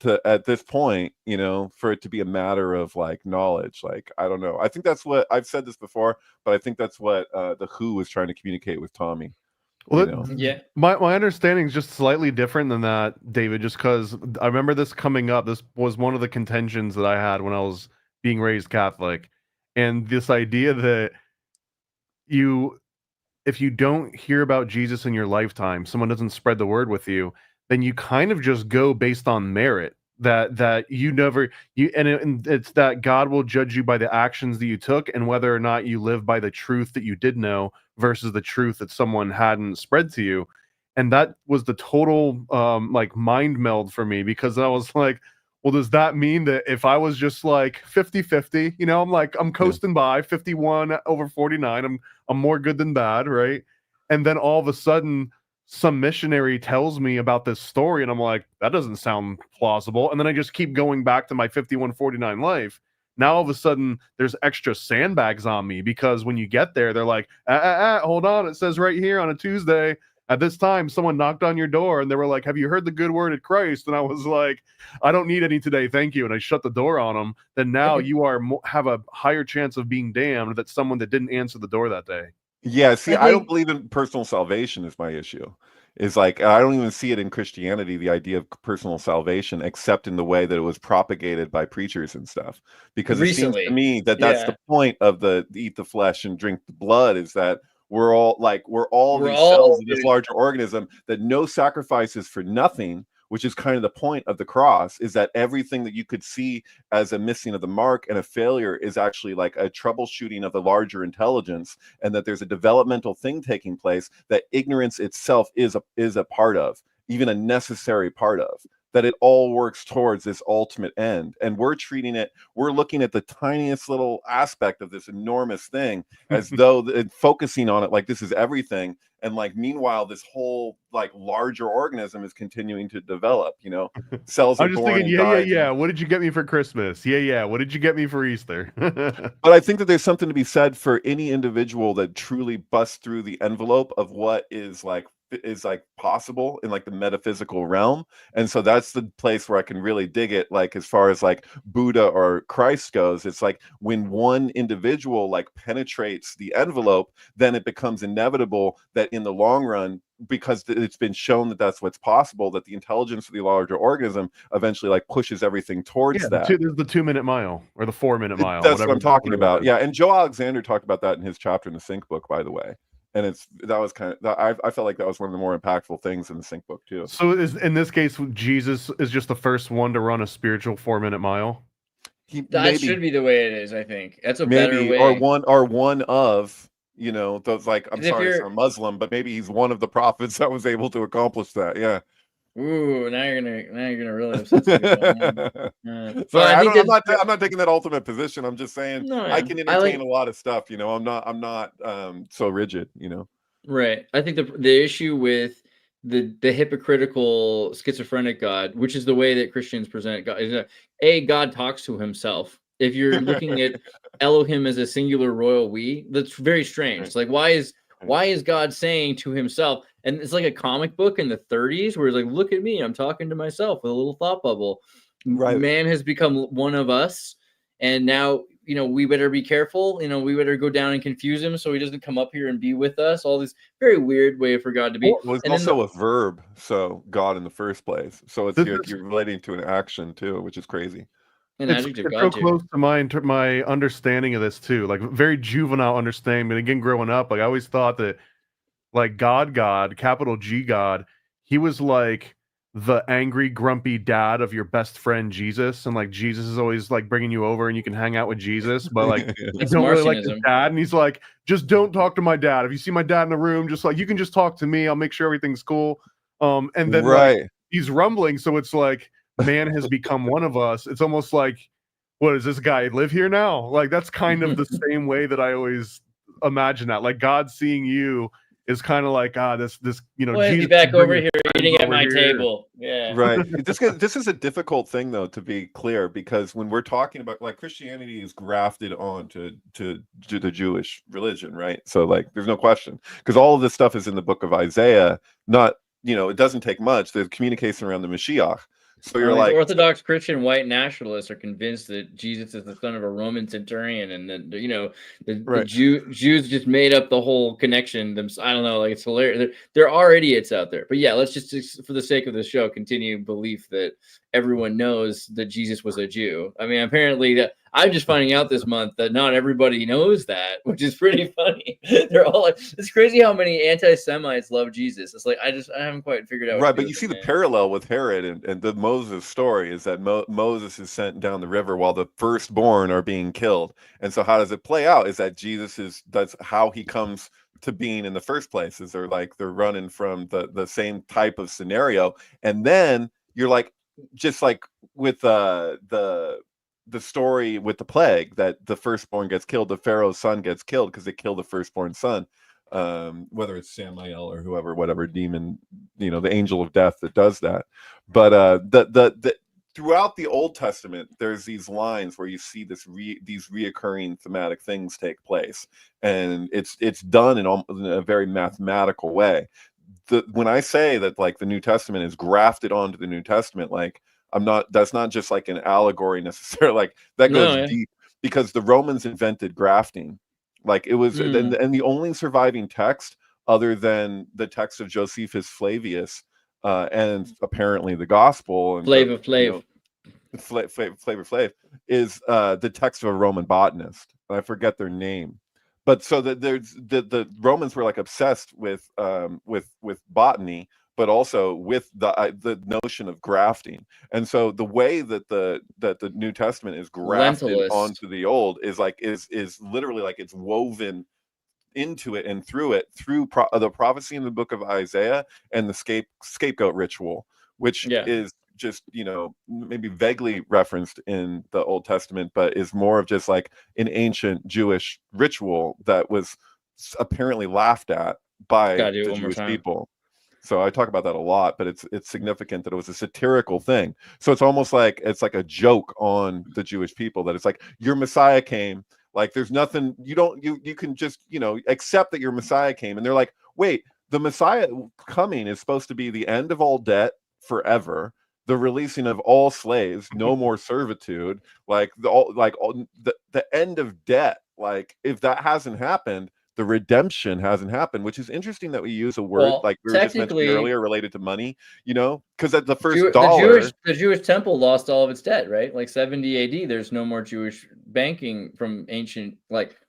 to at this point, you know, for it to be a matter of like knowledge. Like I don't know, I think that's what I've said this before, but I think that's what the Who was trying to communicate with Tommy. Well, yeah, my understanding is just slightly different than that, David, just because I remember this coming up. This was one of the contentions that I had when I was being raised Catholic, and this idea that if you don't hear about Jesus in your lifetime, someone doesn't spread the word with you, then you kind of just go based on merit. That you never it's that God will judge you by the actions that you took and whether or not you live by the truth that you did know versus the truth that someone hadn't spread to you. And that was the total like mind meld for me, because I was like, well, does that mean that if I was just like 50-50, you know, I'm coasting by 51/49, I'm more good than bad, right? And then all of a sudden some missionary tells me about this story and I'm like, that doesn't sound plausible. And then I just keep going back to my 51/49 life. Now all of a sudden there's extra sandbags on me, because when you get there, they're like, hold on, it says right here on a Tuesday at this time, someone knocked on your door and they were like, have you heard the good word of Christ? And I was like, I don't need any today, thank you. And I shut the door on them. Then now you have a higher chance of being damned than someone that didn't answer the door that day. Yeah, see, I don't believe in personal salvation is my issue. Is like I don't even see it in Christianity, the idea of personal salvation, except in the way that it was propagated by preachers and stuff. Because recently, it seems to me that that's the point of the eat the flesh and drink the blood, is that we're all these cells in this larger organism, that no sacrifices for nothing, which is kind of the point of the cross, is that everything that you could see as a missing of the mark and a failure is actually like a troubleshooting of the larger intelligence, and that there's a developmental thing taking place that ignorance itself is a part of, even a necessary part of, that it all works towards this ultimate end. And we're looking at the tiniest little aspect of this enormous thing as though focusing on it like this is everything. And like, meanwhile, this whole like larger organism is continuing to develop, you know, cells I'm just thinking, yeah. What did you get me for Christmas? Yeah. What did you get me for Easter? But I think that there's something to be said for any individual that truly busts through the envelope of what is like possible in like the metaphysical realm. And so that's the place where I can really dig it, like as far as like Buddha or Christ goes. It's like when one individual like penetrates the envelope, then it becomes inevitable that in the long run, because it's been shown that that's what's possible, that the intelligence of the larger organism eventually like pushes everything towards that. There's the 2-minute mile or the 4-minute mile. That's what I'm talking about. Yeah, and Joe Alexander talked about that in his chapter in the Sync book, by the way. And I felt like that was one of the more impactful things in the Sync book too. So in this case, Jesus is just the first one to run a spiritual 4-minute mile. That should be the way it is. I think that's a better way. Or one of, you know, those like, I'm sorry, it's a Muslim, but maybe he's one of the prophets that was able to accomplish that. Yeah. Ooh, now you're gonna really upset some people. So I'm not taking that ultimate position. I'm just saying I can entertain a lot of stuff. You know, I'm not so rigid. You know, right? I think the issue with the hypocritical schizophrenic God, which is the way that Christians present God, is that God talks to himself. If you're looking at Elohim as a singular royal we, that's very strange. It's like, why is God saying to himself? And it's like a comic book in the 30s where it's like, look at me, I'm talking to myself with a little thought bubble. Right. Man has become one of us. And now, you know, we better be careful. You know, we better go down and confuse him so he doesn't come up here and be with us. All this very weird way for God to be. Well, it's also a verb. So God in the first place. So it's you're relating to an action too, which is crazy. an adjective. It's God so tier. close to my understanding of this too, like very juvenile understanding. But again, growing up, like I always thought that like God, capital G God, he was like the angry, grumpy dad of your best friend Jesus, and like Jesus is always like bringing you over and you can hang out with Jesus, but like you That's don't really like your Marcionism. dad, and he's like, just don't talk to my dad. If you see my dad in the room, just like you can just talk to me. I'll make sure everything's cool. And then like Right. he's rumbling, so it's like man has become one of us. It's almost like, what does this guy live here now? Like that's kind of the same way that I always imagine that. Like God seeing you is kind of like this Well, he'd be Jesus back is bringing over here friends eating at over my here. table. Yeah. Right. This is a difficult thing, though, to be clear, because when we're talking about like Christianity is grafted on to the Jewish religion, right? So like, there's no question, because all of this stuff is in the book of Isaiah. Not, it doesn't take much. There's communication around the Mashiach. So you're These like, Orthodox Christian white nationalists are convinced that Jesus is the son of a Roman centurion, and that the Right. Jews just made up the whole connection. I don't know, like it's hilarious. There are idiots out there, but yeah, let's just for the sake of the show continue belief that everyone knows that Jesus was a Jew. I mean, apparently that I'm just finding out this month that not everybody knows that, which is pretty funny. They're all like, it's crazy how many anti-Semites love Jesus. It's like I haven't quite figured out. right, but you see the parallel with Herod and the Moses story is that Moses is sent down the river while the firstborn are being killed. And so how does it play out? Is that that's how he comes to being in the first place, is they're running from the same type of scenario. And then you're like, just like with the story with the plague, that the firstborn gets killed, the Pharaoh's son gets killed because they kill the firstborn son. Whether it's Samael or whatever demon, the angel of death that does that. But the throughout the Old Testament, there's these lines where you see these reoccurring thematic things take place, and it's done in a very mathematical way. When I say that like the New Testament is grafted onto the New Testament, like that's not just like an allegory necessarily, like that goes deep, because the Romans invented grafting. Like it was, and the only surviving text other than the text of Josephus Flavius, and apparently the Gospel and Flavor Flav is the text of a Roman botanist. I forget their name, but so that there's the Romans were like obsessed with botany, but also with the notion of grafting. And so the way that the New Testament is grafted onto the Old is literally like it's woven into it and through the prophecy in the book of Isaiah and the scapegoat ritual, which is just maybe vaguely referenced in the Old Testament, but is more of just like an ancient Jewish ritual that was apparently laughed at by the Jewish people. So I talk about that a lot, but it's significant that it was a satirical thing. So it's almost like it's like a joke on the Jewish people, that it's like your Messiah came, like there's nothing you can just accept that your Messiah came, and they're like, wait, the Messiah coming is supposed to be the end of all debt forever, the releasing of all slaves, no more servitude, like the end of debt. Like if that hasn't happened, the redemption hasn't happened, which is interesting that we use a word like we were just mentioning earlier related to money, because at the first dollar, the Jewish temple lost all of its debt, right? Like 70 AD, there's no more Jewish banking from ancient,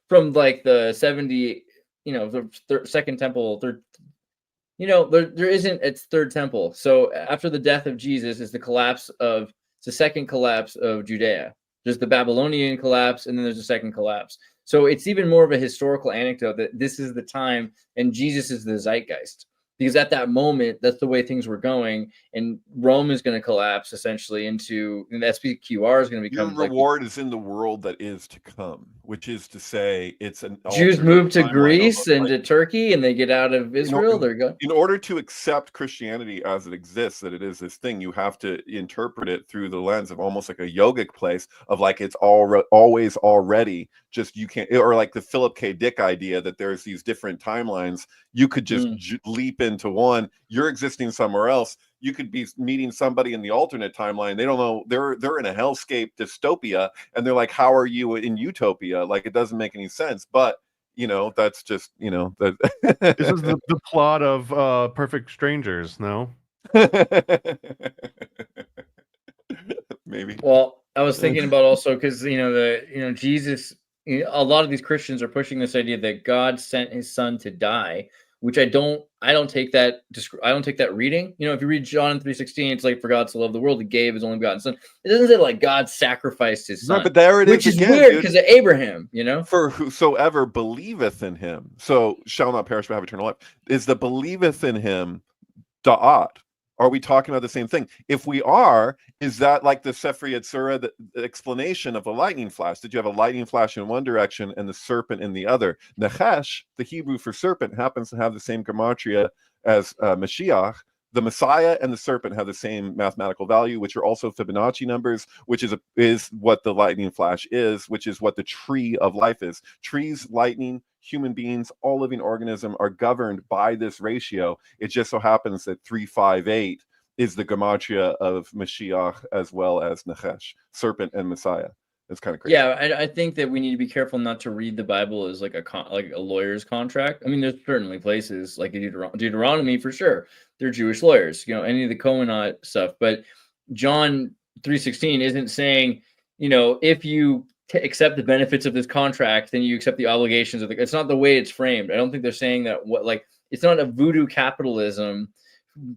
from the 70, the second temple, third, there isn't its third temple. So after the death of Jesus is the second collapse of Judea. There's the Babylonian collapse, and then there's a second collapse. So it's even more of a historical anecdote that this is the time, and Jesus is the zeitgeist. Because at that moment, that's the way things were going, and Rome is going to collapse essentially and the SPQR is going to become. Your reward is in the world that is to come, which is to say, it's an Jews move to Greece and to Turkey, and they get out of Israel. They're going. In order to accept Christianity as it exists, that it is this thing, you have to interpret it through the lens of almost like a yogic place of like it's always already. Just you can't, or like the Philip K. Dick idea that there's these different timelines. You could just leap into one. You're existing somewhere else. You could be meeting somebody in the alternate timeline. They don't know, they're in a hellscape dystopia, and they're like, "How are you in utopia?" Like it doesn't make any sense. But that's just that. This is the plot of Perfect Strangers. No. Maybe. Well, I was thinking about also because Jesus. A lot of these Christians are pushing this idea that God sent His Son to die, which I don't take that. I don't take that reading. If you read John 3:16, it's like, for God so loved the world, He gave His only begotten Son. It doesn't say like God sacrificed His Son, Right, but there it is which is again, weird dude. because of Abraham. For whosoever believeth in Him, so shall not perish but have eternal life. Is the believeth in Him da'at? Are we talking about the same thing? If we are, is that like the Sefer Yetzirah, the explanation of the lightning flash? Did you have a lightning flash in one direction and the serpent in the other? Nechesh, the Hebrew for serpent, happens to have the same gematria as Mashiach. The Messiah and the serpent have the same mathematical value, which are also Fibonacci numbers, which is what the lightning flash is, which is what the tree of life is. Trees, lightning, human beings, all living organism are governed by this ratio. It just so happens that 358 is the gematria of Mashiach as well as Nechesh, serpent and Messiah. It's kind of crazy. Yeah, I think that we need to be careful not to read the Bible as like a lawyer's contract. I mean, there's certainly places like Deuteronomy for sure. They're Jewish lawyers, any of the Cohenite stuff. But John 3:16 isn't saying, if you accept the benefits of this contract, then you accept the obligations of it's not the way it's framed. I don't think they're saying that it's not a voodoo capitalism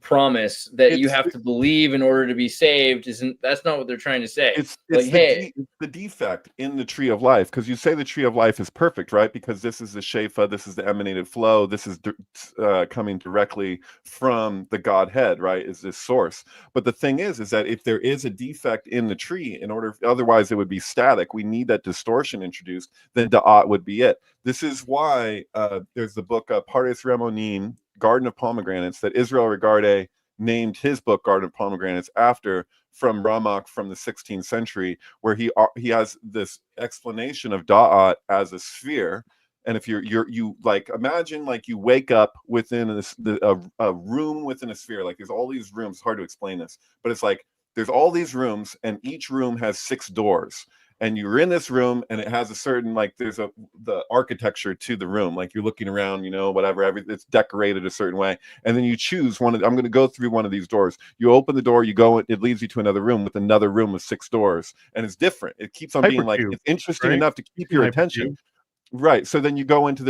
promise that you have to believe in order to be saved. That's not what they're trying to say. It's the defect in the tree of life, because you say the tree of life is perfect, right? Because this is the shefa, this is the emanated flow, this is coming directly from the Godhead, right? Is this source? But the thing is that if there is a defect in the tree, otherwise it would be static. We need that distortion introduced. Then da'at would be it. This is why there's the book Pardes Remonim, Garden of Pomegranates, that Israel Regarde named his book Garden of Pomegranates after, from Ramak from the 16th century, where he has this explanation of da'at as a sphere. And if you like, imagine like you wake up within a room within a sphere, like there's all these rooms. It's hard to explain this, but it's like there's all these rooms and each room has 6 doors. And you're in this room and it has a certain, like, there's the architecture to the room. Like you're looking around, whatever, it's decorated a certain way. And then you choose I'm going to go through one of these doors. You open the door, you go, it leads you to another room with another room with 6 doors. And it's different. It keeps on being like, it's interesting enough to keep your attention. Right. So then you go into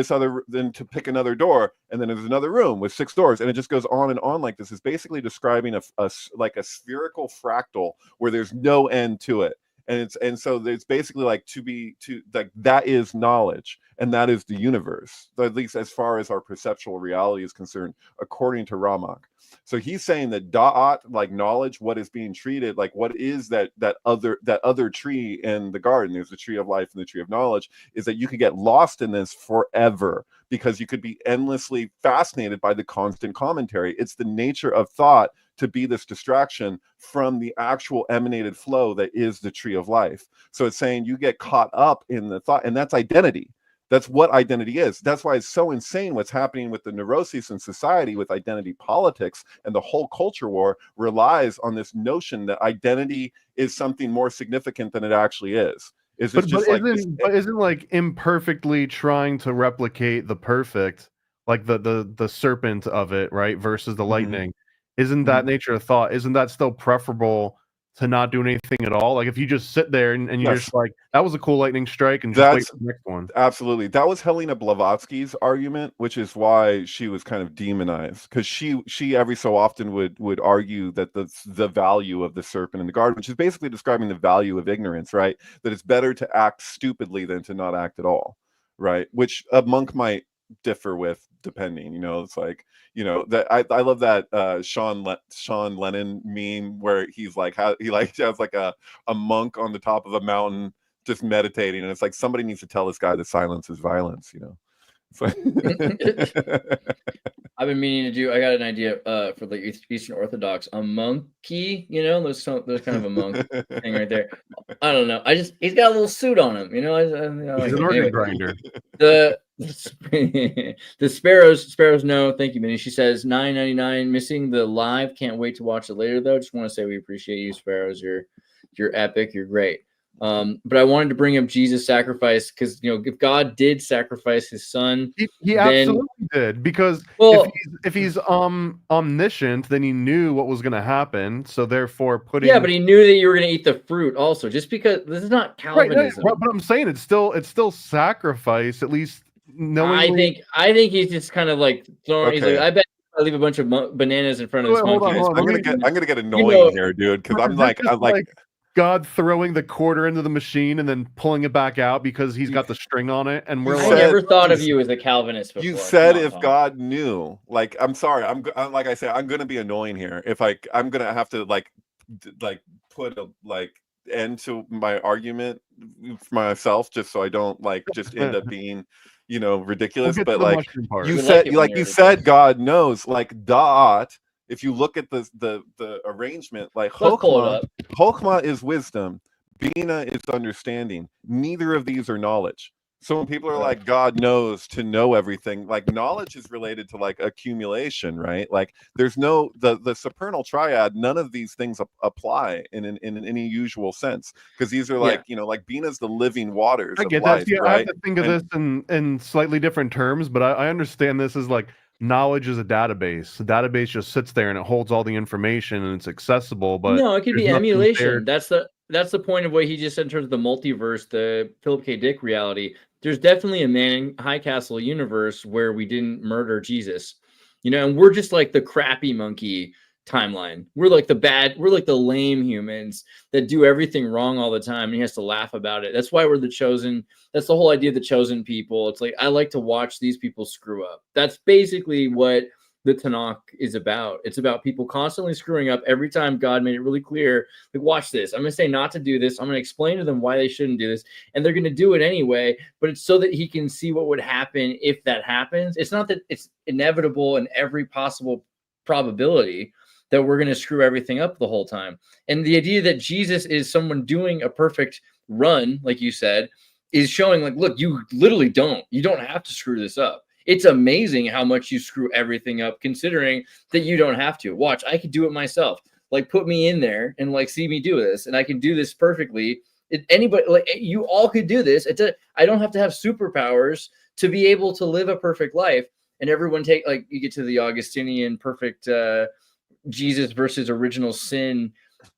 then to pick another door, and then there's another room with 6 doors, and it just goes on and on like this. It's basically describing a spherical fractal where there's no end to it. And so it's basically like that is knowledge, and that is the universe, at least as far as our perceptual reality is concerned, according to Ramak. So he's saying that da'at, like knowledge, what is being treated, like what is that other tree in the garden? There's the tree of life and the tree of knowledge. Is that you could get lost in this forever because you could be endlessly fascinated by the constant commentary. It's the nature of thought to be this distraction from the actual emanated flow that is the tree of life. So it's saying you get caught up in the thought, and that's identity. That's what identity is. That's why it's so insane what's happening with the neuroses in society, with identity politics, and the whole culture war relies on this notion that identity is something more significant than it actually is. Isn't like imperfectly trying to replicate the perfect, like the serpent of it, right, versus the lightning? Isn't that nature of thought? Isn't that still preferable to not doing anything at all? Like if you just sit there and you're just like, that was a cool lightning strike, and just wait for the next one. Absolutely. That was Helena Blavatsky's argument, which is why she was kind of demonized, because she every so often would argue that the value of the serpent in the garden, which is basically describing the value of ignorance, right? That it's better to act stupidly than to not act at all, right? Which a monk might differ with, depending, it's like, that I love that Sean Lennon meme where he's like, he has like a monk on the top of a mountain just meditating, and it's like, somebody needs to tell this guy that silence is violence. It's like I've been meaning to do. I got an idea for the Eastern Orthodox, a monkey. There's kind of a monk thing right there. I don't know. He's got a little suit on him. He's an organ grinder. The sparrows know. Thank you, Minnie. She says $9.99. Missing the live. Can't wait to watch it later though. Just want to say we appreciate you, sparrows. You're epic. You're great. But I wanted to bring up Jesus' sacrifice because if God did sacrifice his son, he then absolutely did, because well, if he's omniscient, then he knew what was going to happen. So therefore, putting yeah, but he knew that you were going to eat the fruit also. Just because this is not right, Calvinism. but I'm saying it's still sacrifice, at least knowingly. I think he's just kind of like throwing. He's like, Okay. I bet I leave a bunch of bananas in front of this Hold monkey. on. I'm gonna get annoying here, dude, because I'm like God throwing the quarter into the machine and then pulling it back out because he's got the string on it, and we're I like, never thought of you as a Calvinist before. you said Come on, if Tom. God knew. Like, I'm sorry, like I said, I'm gonna be annoying here. If I'm gonna have to like put a end to my argument for myself, just so I don't just end up being ridiculous. We'll get But to the like mushroom part. you We said, like it when you you're said, God knows. Dot. If you look at the arrangement, Let's pull it up. Chokmah is wisdom, Bina is understanding. Neither of these are knowledge. So when people are like, God knows to know everything, knowledge is related to accumulation, right? There's no the supernal triad. None of these things apply in any usual sense, because these are Bina's the living waters I of get life, that. Yeah, right? I have to think of this in slightly different terms, but I understand this as knowledge is a database. The database just sits there and it holds all the information and it's accessible. But no, it could be there's nothing emulation. there. That's the point of what he just said in terms of the multiverse, the Philip K. Dick reality. There's definitely a Man in High Castle universe where we didn't murder Jesus, and we're just like the crappy monkey timeline. We're like the lame humans that do everything wrong all the time, and he has to laugh about it. That's why we're the chosen. That's the whole idea of the chosen people. It's like, I like to watch these people screw up. That's basically what the Tanakh is about. It's about people constantly screwing up every time God made it really clear. Watch this. I'm going to say not to do this. I'm going to explain to them why they shouldn't do this. And they're going to do it anyway, but it's so that he can see what would happen if that happens. It's not that it's inevitable in every possible probability that we're going to screw everything up the whole time. And the idea that Jesus is someone doing a perfect run, like you said, is showing look, you literally don't have to screw this up. It's amazing how much you screw everything up, considering that you don't have to. Watch, I could do it myself. Put me in there and see me do this, and I can do this perfectly. Anybody, you all could do this. I don't have to have superpowers to be able to live a perfect life. And everyone you get to the Augustinian perfect Jesus versus original sin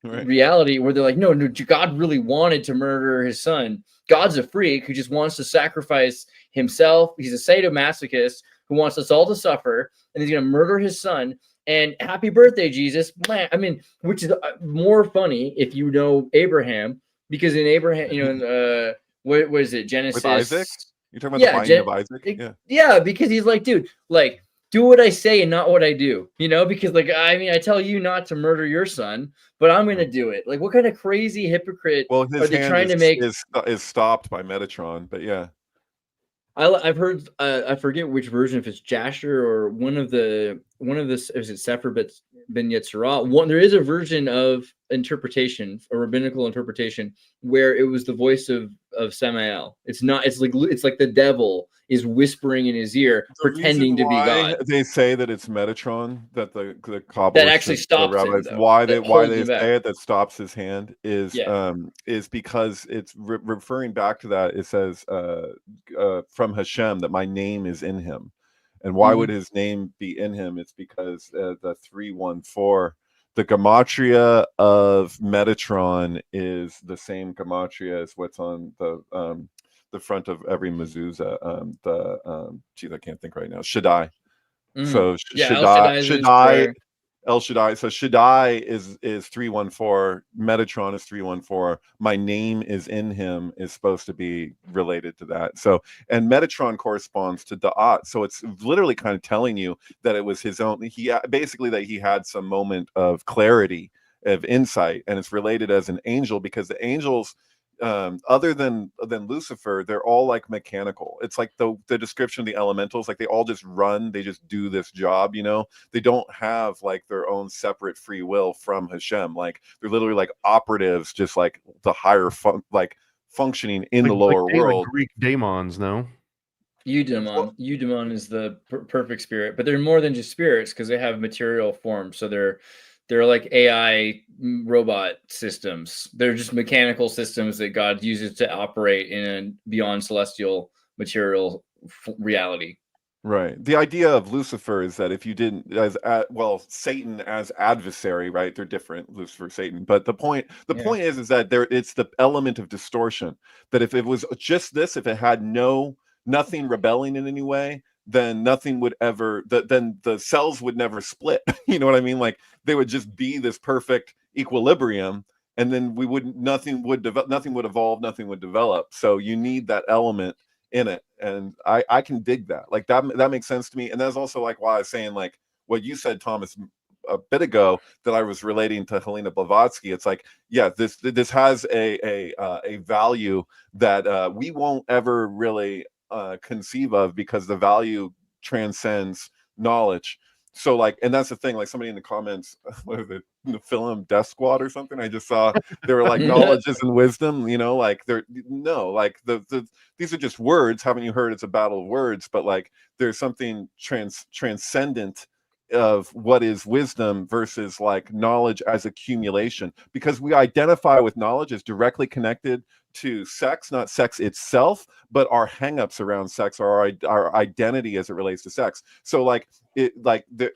reality, where they're like, no, God really wanted to murder his son. God's a freak who just wants to sacrifice himself. He's a sadomasochist who wants us all to suffer, and he's going to murder his son. And happy birthday, Jesus. I mean, which is more funny if you know Abraham, because in Abraham, what is it, Genesis? With Isaac? You're talking about the binding of Isaac? Yeah, because he's like, dude, do what I say and not what I do, because I tell you not to murder your son, but I'm going to do it. What kind of crazy hypocrite are they trying to make? Is stopped by Metatron, but yeah. I've heard, I forget which version, if it's Jasher or one of the is it Sefer Ben Yetzirah? There is a version of interpretation, a rabbinical interpretation, where it was the voice of Samael. It's not. It's like the devil is whispering in his ear, pretending to be God. They say that it's Metatron, that the Kabbalists, that actually stops the rabbis, him, why they say it, that stops his hand is because it's referring back to that. It says from Hashem that my name is in him. And why would his name be in him? It's because the 314, the gematria of Metatron is the same gematria as what's on the front of every mezuzah. I can't think right now. Shaddai. So Shaddai, El Shaddai. So Shaddai is 314. Metatron is 314. My name is in him is supposed to be related to that. So, and Metatron corresponds to Da'at. So it's literally kind of telling you that it was his own. Basically that he had some moment of clarity, of insight, and it's related as an angel, because the angels, other than Lucifer, they're all mechanical. It's like the description of the elementals, they all just run, they just do this job, they don't have their own separate free will from Hashem. They're literally operatives, just the higher functioning in the lower world. Greek daemons, no? Eudaimon is the perfect spirit, but they're more than just spirits, because they have material form. So they're They're like AI robot systems. They're just mechanical systems that God uses to operate in a beyond celestial material reality. Right. The idea of Lucifer is that if you didn't, well, Satan as adversary, right? They're different, Lucifer, Satan. But the point is that it's the element of distortion. That if it was just this, if it had nothing rebelling in any way, then nothing would ever. Then the cells would never split. You know what I mean? Like they would just be this perfect equilibrium, and then nothing would evolve, nothing would develop. So you need that element in it, and I can dig that. Like that makes sense to me. And that's also like why I was saying like what you said, Thomas, a bit ago, that I was relating to Helena Blavatsky. It's like, yeah, this has a value that we won't ever really conceive of, because the value transcends knowledge. So like, and that's the thing, like somebody in the comments, what is it, the film Death Squad or something, I just saw they were like knowledge and wisdom, you know, like these are just words. Haven't you heard it's a battle of words? But like there's something transcendent of what is wisdom versus like knowledge as accumulation, because we identify with knowledge as directly connected to sex, not sex itself, but our hangups around sex, or our identity as it relates to sex. So like it's the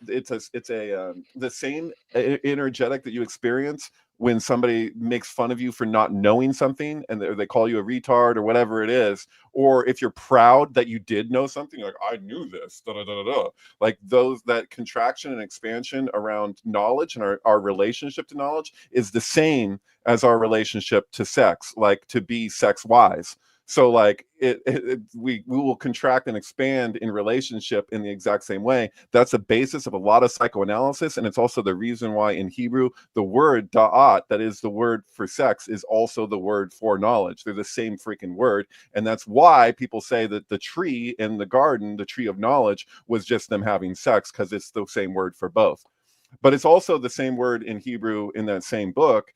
same energetic that you experience when somebody makes fun of you for not knowing something, and they call you a retard or whatever it is, or if you're proud that you did know something, like I knew this, da da da da. Like that contraction and expansion around knowledge and our relationship to knowledge is the same as our relationship to sex, like to be sex wise. So like we will contract and expand in relationship in the exact same way. That's the basis of a lot of psychoanalysis, and it's also the reason why in Hebrew the word da'at, that is the word for sex, is also the word for knowledge. They're the same freaking word, and that's why people say that the tree in the garden, the tree of knowledge, was just them having sex, because it's the same word for both. But it's also the same word in Hebrew in that same book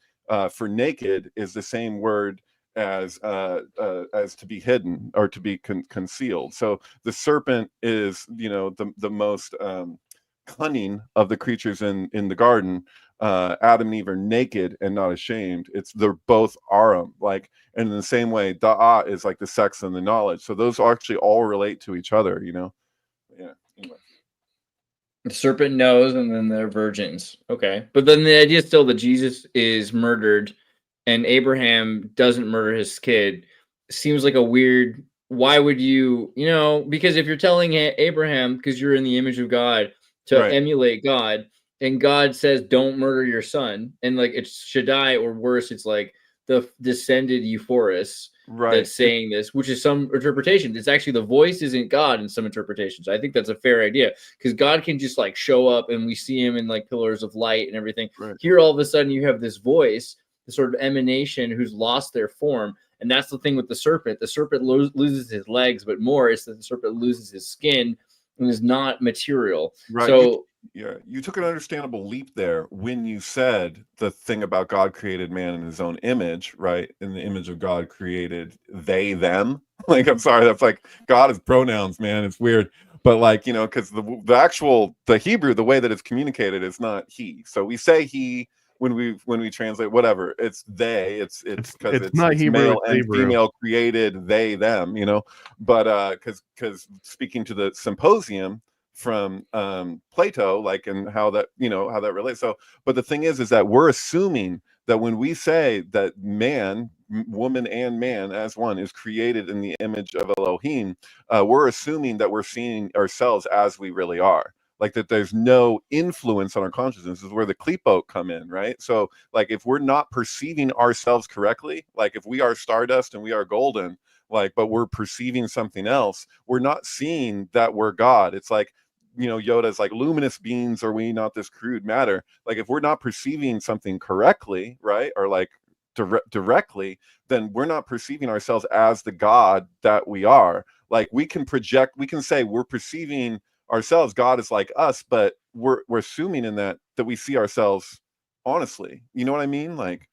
for naked is the same word as to be hidden or to be concealed. So the serpent is, you know, the most cunning of the creatures in the garden. Adam and Eve are naked and not ashamed. They're both arum, like, and in the same way, da'at is like the sex and the knowledge. So those actually all relate to each other, you know. Yeah. Anyway. The serpent knows, and then they're virgins. Okay, but then the idea is still that Jesus is murdered and Abraham doesn't murder his kid seems like a weird. Why would you, because if you're telling Abraham, because you're in the image of God, to emulate God, and God says don't murder your son, and like it's Shaddai, or worse, it's like the descended Euphorus that's saying this, which is some interpretation. It's actually the voice isn't God in some interpretations. I think that's a fair idea, because God can just like show up and we see him in like pillars of light and everything. Here all of a sudden you have this voice, this sort of emanation who's lost their form. And that's the thing with the serpent. The serpent loses his legs, but more is that the serpent loses his skin and is not material. So you took an understandable leap there when you said the thing about God created man in his own image, right? In the image of God created they, them. Like, I'm sorry, that's like God is pronouns, man. It's weird. But like, because the Hebrew, the way that it's communicated is not he. So we say he when we translate whatever, it's they, it's because it's not Hebrew, male and female created they, them, but because speaking to the Symposium from Plato, like, and how that relates. So, but the thing is that we're assuming that when we say that man, woman and man as one is created in the image of Elohim, we're assuming that we're seeing ourselves as we really are. Like that there's no influence on our consciousness. This is where the Klipot come in, right? So like if we're not perceiving ourselves correctly, like if we are stardust and we are golden, like, but we're perceiving something else, we're not seeing that we're God. It's like, Yoda's like, luminous beings, are we not this crude matter? Like if we're not perceiving something correctly, right? Or like directly, then we're not perceiving ourselves as the God that we are. Like we can project, we can say we're perceiving ourselves, God is like us, but we're assuming in that we see ourselves honestly. You know what I mean? Like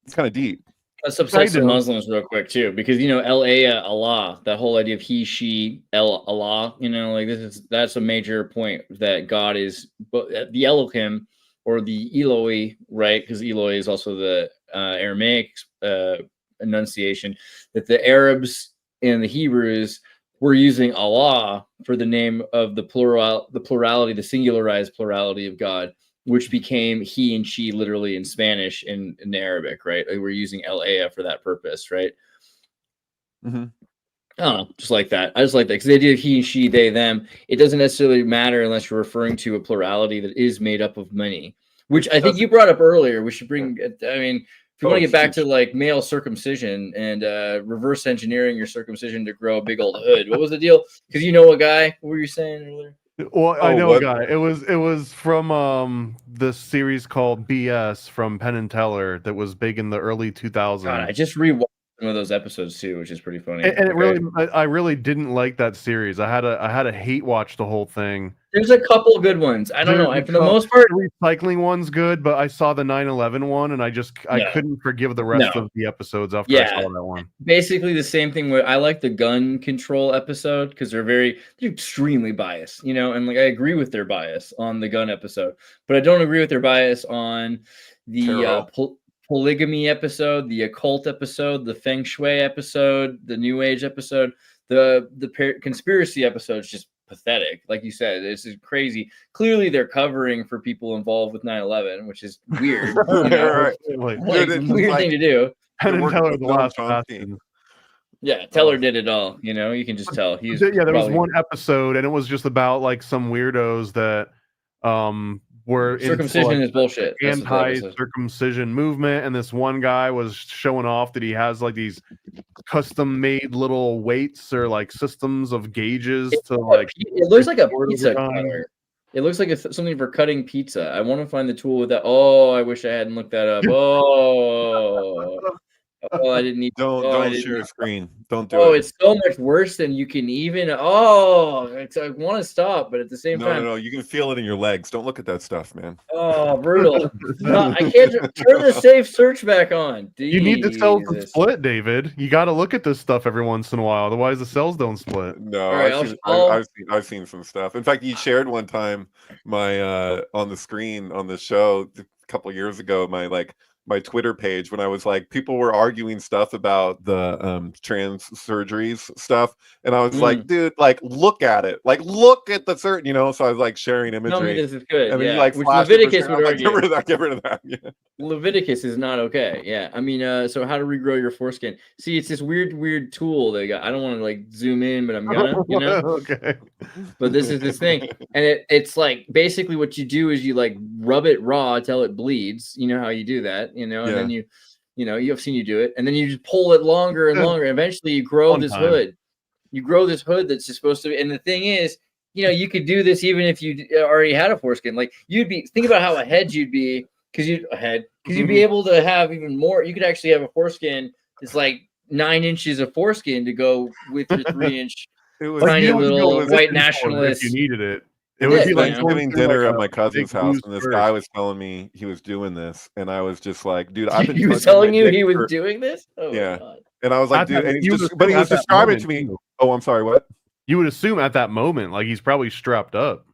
it's kind of deep. Let's upset some Muslims real quick too, because El-Aya, Allah, that whole idea of he, she, Allah, like that's a major point, that God is the Elohim, or the Eloi, right? Because Eloi is also the Aramaic enunciation, that the Arabs and the Hebrews were using Allah for the name of the plurality, the singularized plurality of God, which became he and she literally in Spanish and in Arabic, right? Like we're using El-Ea for that purpose, right? Mm-hmm. I don't know, just like that. I just like that because the idea of he, she, they, them, it doesn't necessarily matter unless you're referring to a plurality that is made up of many, which I think you brought up earlier. We should bring, I mean, if you want to get back to like male circumcision and reverse engineering your circumcision to grow a big old hood, what was the deal? Because you know a guy, what were you saying earlier? Well, I know a guy. It was from this series called BS from Penn and Teller that was big in the early 2000s. God, I just rewatched some of those episodes too, which is pretty funny. And it really, I really didn't like that series. I had to hate watch the whole thing. There's a couple of good ones. I don't know. For the most part, the recycling one's good, but I saw the 9/11 one, and I couldn't forgive the rest of the episodes after I saw that one. Basically, the same thing. I like the gun control episode because they're extremely biased, you know. And like I agree with their bias on the gun episode, but I don't agree with their bias on the polygamy episode, the occult episode, the feng shui episode, the new age episode, the conspiracy episode is just pathetic. Like you said, this is crazy. Clearly they're covering for people involved with 9/11, which is weird. Weird thing to do. Penn and Teller, the last Yeah, Teller did it all. You know, you can just tell. There was one episode, and it was just about like some weirdos that were circumcision is bullshit. Anti-circumcision movement, and this one guy was showing off that he has like these custom-made little weights or like systems of gauges to like. It looks like a pizza cutter. It looks like something for cutting pizza. I want to find the tool with that. Oh, I wish I hadn't looked that up. Oh, I didn't need. Don't share your screen. Don't do it. Oh, it's so much worse than you can even. Oh, I want to stop, but at the same time, no. You can feel it in your legs. Don't look at that stuff, man. Oh, brutal. No, I can't turn the safe search back on. You need the cells to split, David. You got to look at this stuff every once in a while, otherwise the cells don't split. No, I've seen some stuff. In fact, you shared one time my on the screen on the show a couple years ago my Twitter page when I was like, people were arguing stuff about the trans surgeries stuff, and I was like, dude, like look at it, like look at the certain, you know. So I was like sharing imagery. Tell me this is good. And then like which Leviticus would argue. Get rid of that. Yeah. Leviticus is not okay. Yeah, I mean, so how to regrow your foreskin? See, it's this weird tool they got. I don't want to like zoom in, but I'm gonna, you know. Okay. But this is this thing, and it's like basically what you do is you like rub it raw till it bleeds. You know how you do that. You know, and then I've seen you do it, and then you just pull it longer and longer. And eventually, you grow hood. You grow this hood that's supposed to be. And the thing is, you know, you could do this even if you already had a foreskin. Like think about how ahead you'd be because you'd be able to have even more. You could actually have a foreskin that's like 9 inches of foreskin to go with your 3-inch tiny little white nationalist. If you needed it. It would be like giving dinner at my cousin's house, and this guy was telling me he was doing this, and I was just like, "Dude, I've been." He was telling you he was doing this? Oh, yeah, and I was like, "Dude," and he was describing it to me. Oh, I'm sorry, what? You would assume at that moment, like he's probably strapped up.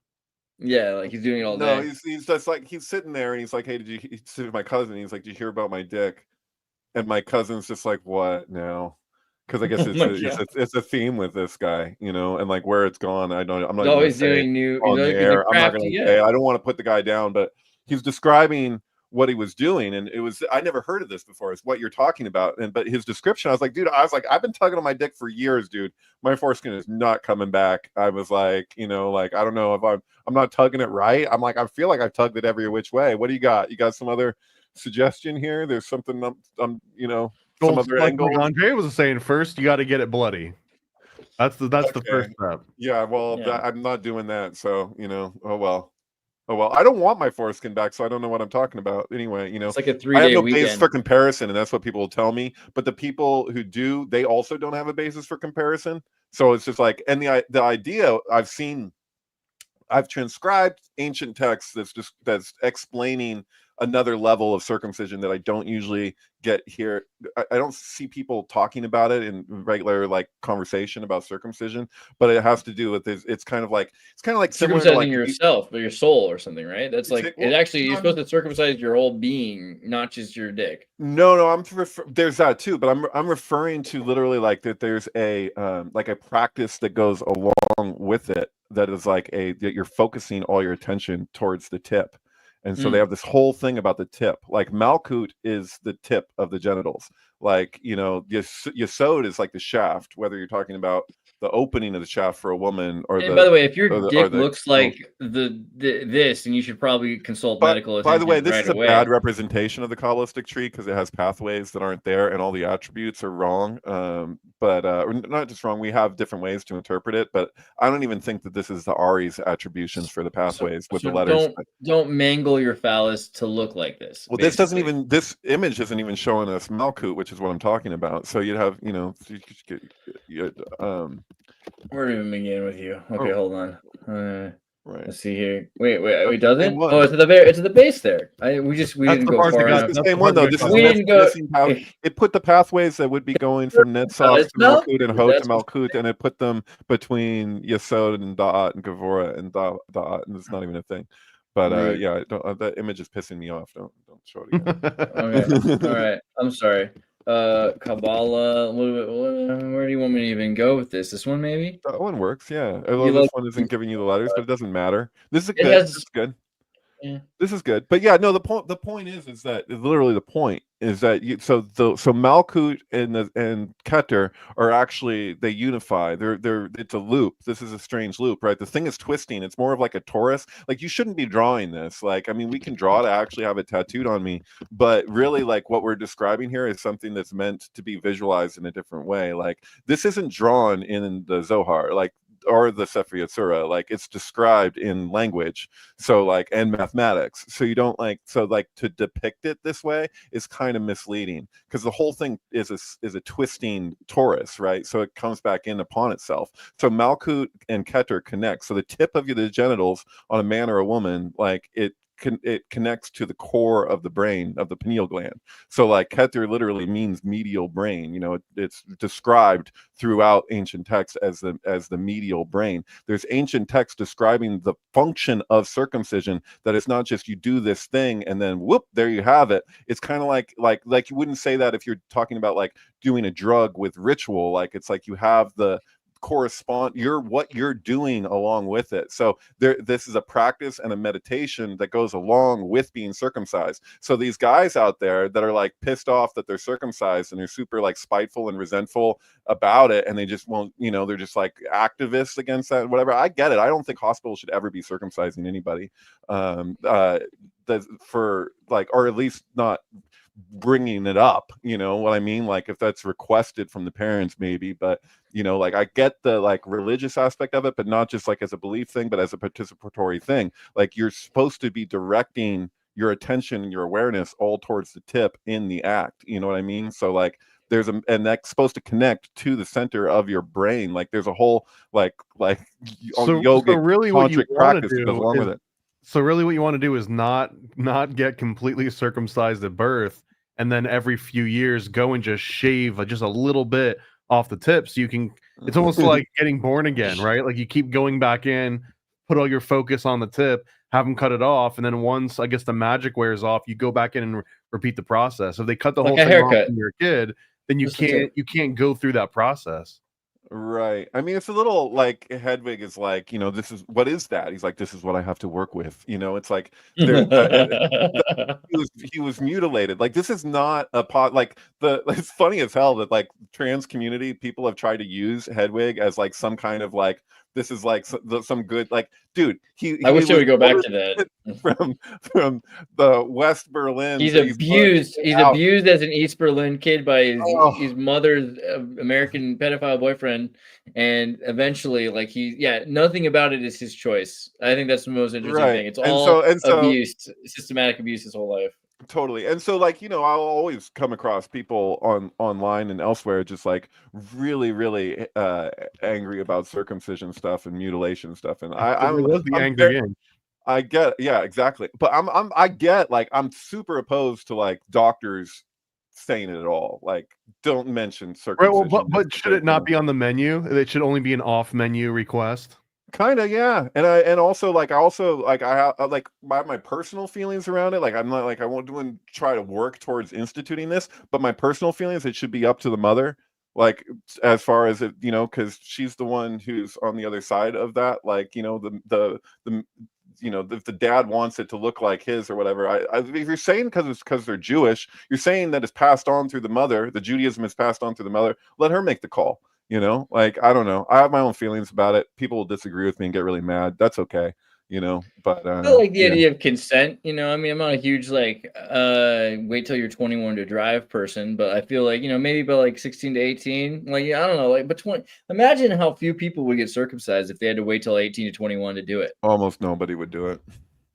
Yeah, like he's doing it all day. No, he's just like he's sitting there, and he's like, "Hey, he's sitting with my cousin. He's like, did you hear about my dick?" And my cousin's just like, "What now?" Because I guess it's a theme with this guy, you know, and like where it's gone. I'm not always doing new on the air. I'm not going to say. I don't want to put the guy down, but he's describing what he was doing, and I never heard of this before. It's what you're talking about, but his description, I was like, dude, I've been tugging on my dick for years, dude. My foreskin is not coming back. I was like, you know, like I don't know if I'm not tugging it right. I'm like, I feel like I've tugged it every which way. What do you got? You got some other suggestion here? There's something you know. Like Andre was saying, first you got to get it bloody. That's the first step. Yeah, well, I'm not doing that, so you know. Oh well. I don't want my foreskin back, so I don't know what I'm talking about. Anyway, you know, it's like a 3-day I have no weekend. basis for comparison, and that's what people will tell me. But the people who do, they also don't have a basis for comparison. So it's just like, and the idea I've transcribed ancient texts that's explaining another level of circumcision that I don't usually get here. I don't see people talking about it in regular like conversation about circumcision, but it has to do with this. It's kind of like similar to circumcising like yourself or your soul or something, right? That's like well, it actually you're supposed to circumcise your whole being, not just your dick. No, there's that too, but I'm referring to literally like that. There's a practice that goes along with it that is like that you're focusing all your attention towards the tip, and so they have this whole thing about the tip. Like Malkut is the tip of the genitals. Like Yesod is like the shaft. Whether you're talking about the opening of the shaft for a woman or and by the way, if your dick the, looks like this, then you should probably consult medical attention. By the way, this right is a away. bad representation of the Kabbalistic tree because it has pathways that aren't there and all the attributes are wrong. But not just wrong, we have different ways to interpret it, but I don't even think that this is the Ari's attributions for the pathways with the letters. Don't mangle your phallus to look like this. Well, basically. this image isn't even showing us Malkut, which is what I'm talking about. So you'd have, Where do we begin with you? Okay, hold on. Right. Let's see here. Wait, does it? One. Oh, it's at the base there. We didn't go far enough. It's the same one though. This is it put the pathways that would be going from Netzach to Malkut and Hod to Malkut, and it put them between Yesod and Da'at and Gevurah and Da'at, and it's not even a thing. But that image is pissing me off. Don't show it again. Okay. All right. I'm sorry. Kabbalah. Where do you want me to even go with this? This one maybe? That one works, yeah. Although this one isn't giving you the letters, but it doesn't matter. This is good. This is good. Yeah. This is good. But yeah, no, the point is that literally the point is that so Malkut and Keter are actually, they unify. It's a loop. This is a strange loop, right? The thing is twisting. It's more of like a torus. Like you shouldn't be drawing this. Like, I mean, we can draw it. I actually have it tattooed on me, but really like what we're describing here is something that's meant to be visualized in a different way. Like this isn't drawn in the Zohar. Like or the Sefer Yetzirah, like it's described in language, so like and mathematics. So you don't to depict it this way is kind of misleading because the whole thing is a twisting torus, right? So it comes back in upon itself. So Malkut and Keter connect. So the tip of the genitals on a man or a woman, like it connects to the core of the brain of the pineal gland. So like Keter literally means medial brain. It's described throughout ancient texts as the medial brain. There's ancient texts describing the function of circumcision, that it's not just you do this thing and then whoop, there you have it. It's kind of like you wouldn't say that if you're talking about like doing a drug with ritual. Like it's like you have the correspond what you're doing along with it. So this is a practice and a meditation that goes along with being circumcised. So these guys out there that are like pissed off that they're circumcised and they're super like spiteful and resentful about it, and they just won't, they're just like activists against that, whatever. I get it. I don't think hospitals should ever be circumcising anybody, for like, or at least not bringing it up, what I mean? Like if that's requested from the parents, maybe, but like I get the like religious aspect of it, but not just like as a belief thing, but as a participatory thing. Like you're supposed to be directing your attention and your awareness all towards the tip in the act. You know what I mean? So like and that's supposed to connect to the center of your brain. Like there's a whole yogic really tantric practice that goes along with it. So really what you want to do is not get completely circumcised at birth and then every few years go and just shave just a little bit off the tip, so you can, it's almost like getting born again, right? Like you keep going back in, put all your focus on the tip, have them cut it off, and then once I guess the magic wears off, you go back in and repeat the process. If they cut the whole thing off when you're a kid, then you can't go through that process. Right. I mean, it's a little like Hedwig is like, this is, what is that? He's like, this is what I have to work with. It's like he was mutilated. Like this is not a pot. Like it's funny as hell that like trans community people have tried to use Hedwig as like some kind of like, this is like some good, like, dude, I wish I would go back to that. From the West Berlin. He's abused. He's abused as an East Berlin kid by his mother's American pedophile boyfriend, and eventually, like nothing about it is his choice. I think that's the most interesting thing. It's all abuse, systematic abuse his whole life. Totally. And so like, I'll always come across people online and elsewhere just like really, really angry about circumcision stuff and mutilation stuff. And I'm I get, yeah, exactly. But I get, like, I'm super opposed to like doctors saying it at all. Like, don't mention Right, well, circumcision. but should it not be on the menu? It should only be an off-menu request. Kind of, yeah. And also like I like my personal feelings around it. Like, I'm not like I won't try to work towards instituting this, but my personal feelings, it should be up to the mother. Like, as far as it, because she's the one who's on the other side of that. Like, the if the dad wants it to look like his or whatever. If you're saying because they're Jewish, you're saying that it's passed on through the mother. The Judaism is passed on through the mother. Let her make the call. Like, I don't know. I have my own feelings about it. People will disagree with me and get really mad. That's okay. But I like the idea of consent. I mean, I'm not a huge like wait till you're 21 to drive person, but I feel like maybe by like 16 to 18, like I don't know, like but 20. Imagine how few people would get circumcised if they had to wait till 18 to 21 to do it. Almost nobody would do it.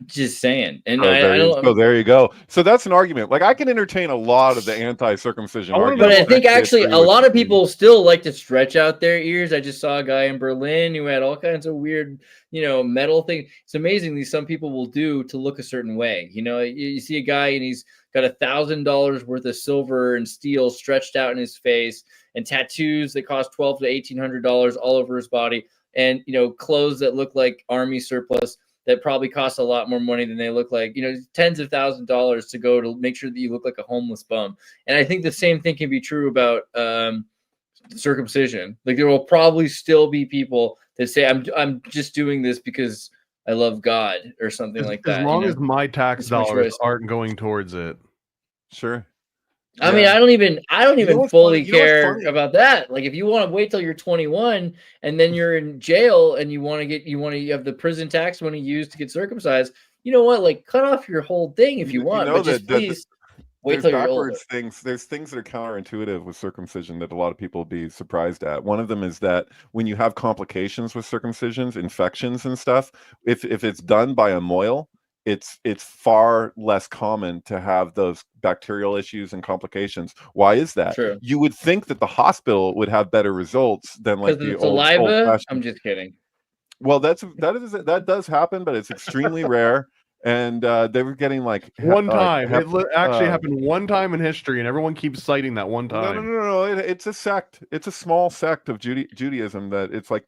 Just saying. And there you go. So that's an argument. Like, I can entertain a lot of the anti-circumcision argument. But I think actually a lot of people still like to stretch out their ears. I just saw a guy in Berlin who had all kinds of weird, metal thing. It's amazing some people will do to look a certain way. You see a guy and he's got $1,000 worth of silver and steel stretched out in his face, and tattoos that cost $1,200 to $1,800 all over his body, and clothes that look like army surplus that probably cost a lot more money than they look like, tens of thousands of dollars to go to make sure that you look like a homeless bum. And I think the same thing can be true about circumcision. Like, there will probably still be people that say, I'm just doing this because I love God or something like that. As long as my tax dollars aren't going towards it. Sure. I mean, I don't even fully care about that. Like, if you want to wait till you're 21 and then you're in jail and you have the prison tax money used to get circumcised, you know what? Like, cut off your whole thing if you want, but just please wait till you're older. There's things that are counterintuitive with circumcision that a lot of people will be surprised at. One of them is that when you have complications with circumcisions, infections and stuff, if it's done by a mohel, it's far less common to have those bacterial issues and complications. Why is that? True. You would think that the hospital would have better results than like the saliva. I'm just kidding. Well, that does happen, but it's extremely rare. And they were getting like one time. It actually happened one time in history, and everyone keeps citing that one time. No. It's a sect. It's a small sect of Judaism that it's like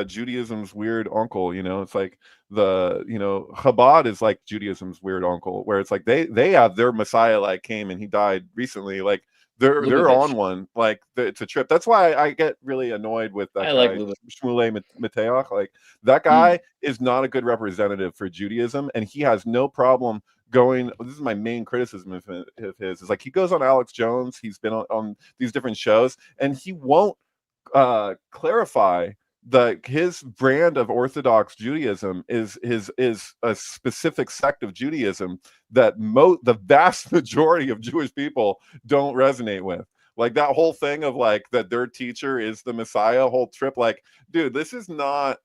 Judaism's weird uncle. It's like Chabad is like Judaism's weird uncle, where it's like they have their Messiah like came and he died recently. Like they're on one. Like it's a trip. That's why I get really annoyed with that guy, like Shmuley Mateach. Like, that guy is not a good representative for Judaism, and he has no problem going. This is my main criticism of his. Is like, he goes on Alex Jones. He's been on these different shows, and he won't clarify that his brand of Orthodox Judaism is a specific sect of Judaism that the vast majority of Jewish people don't resonate with. Like, that whole thing of like that their teacher is the Messiah, whole trip. Like, dude, this is not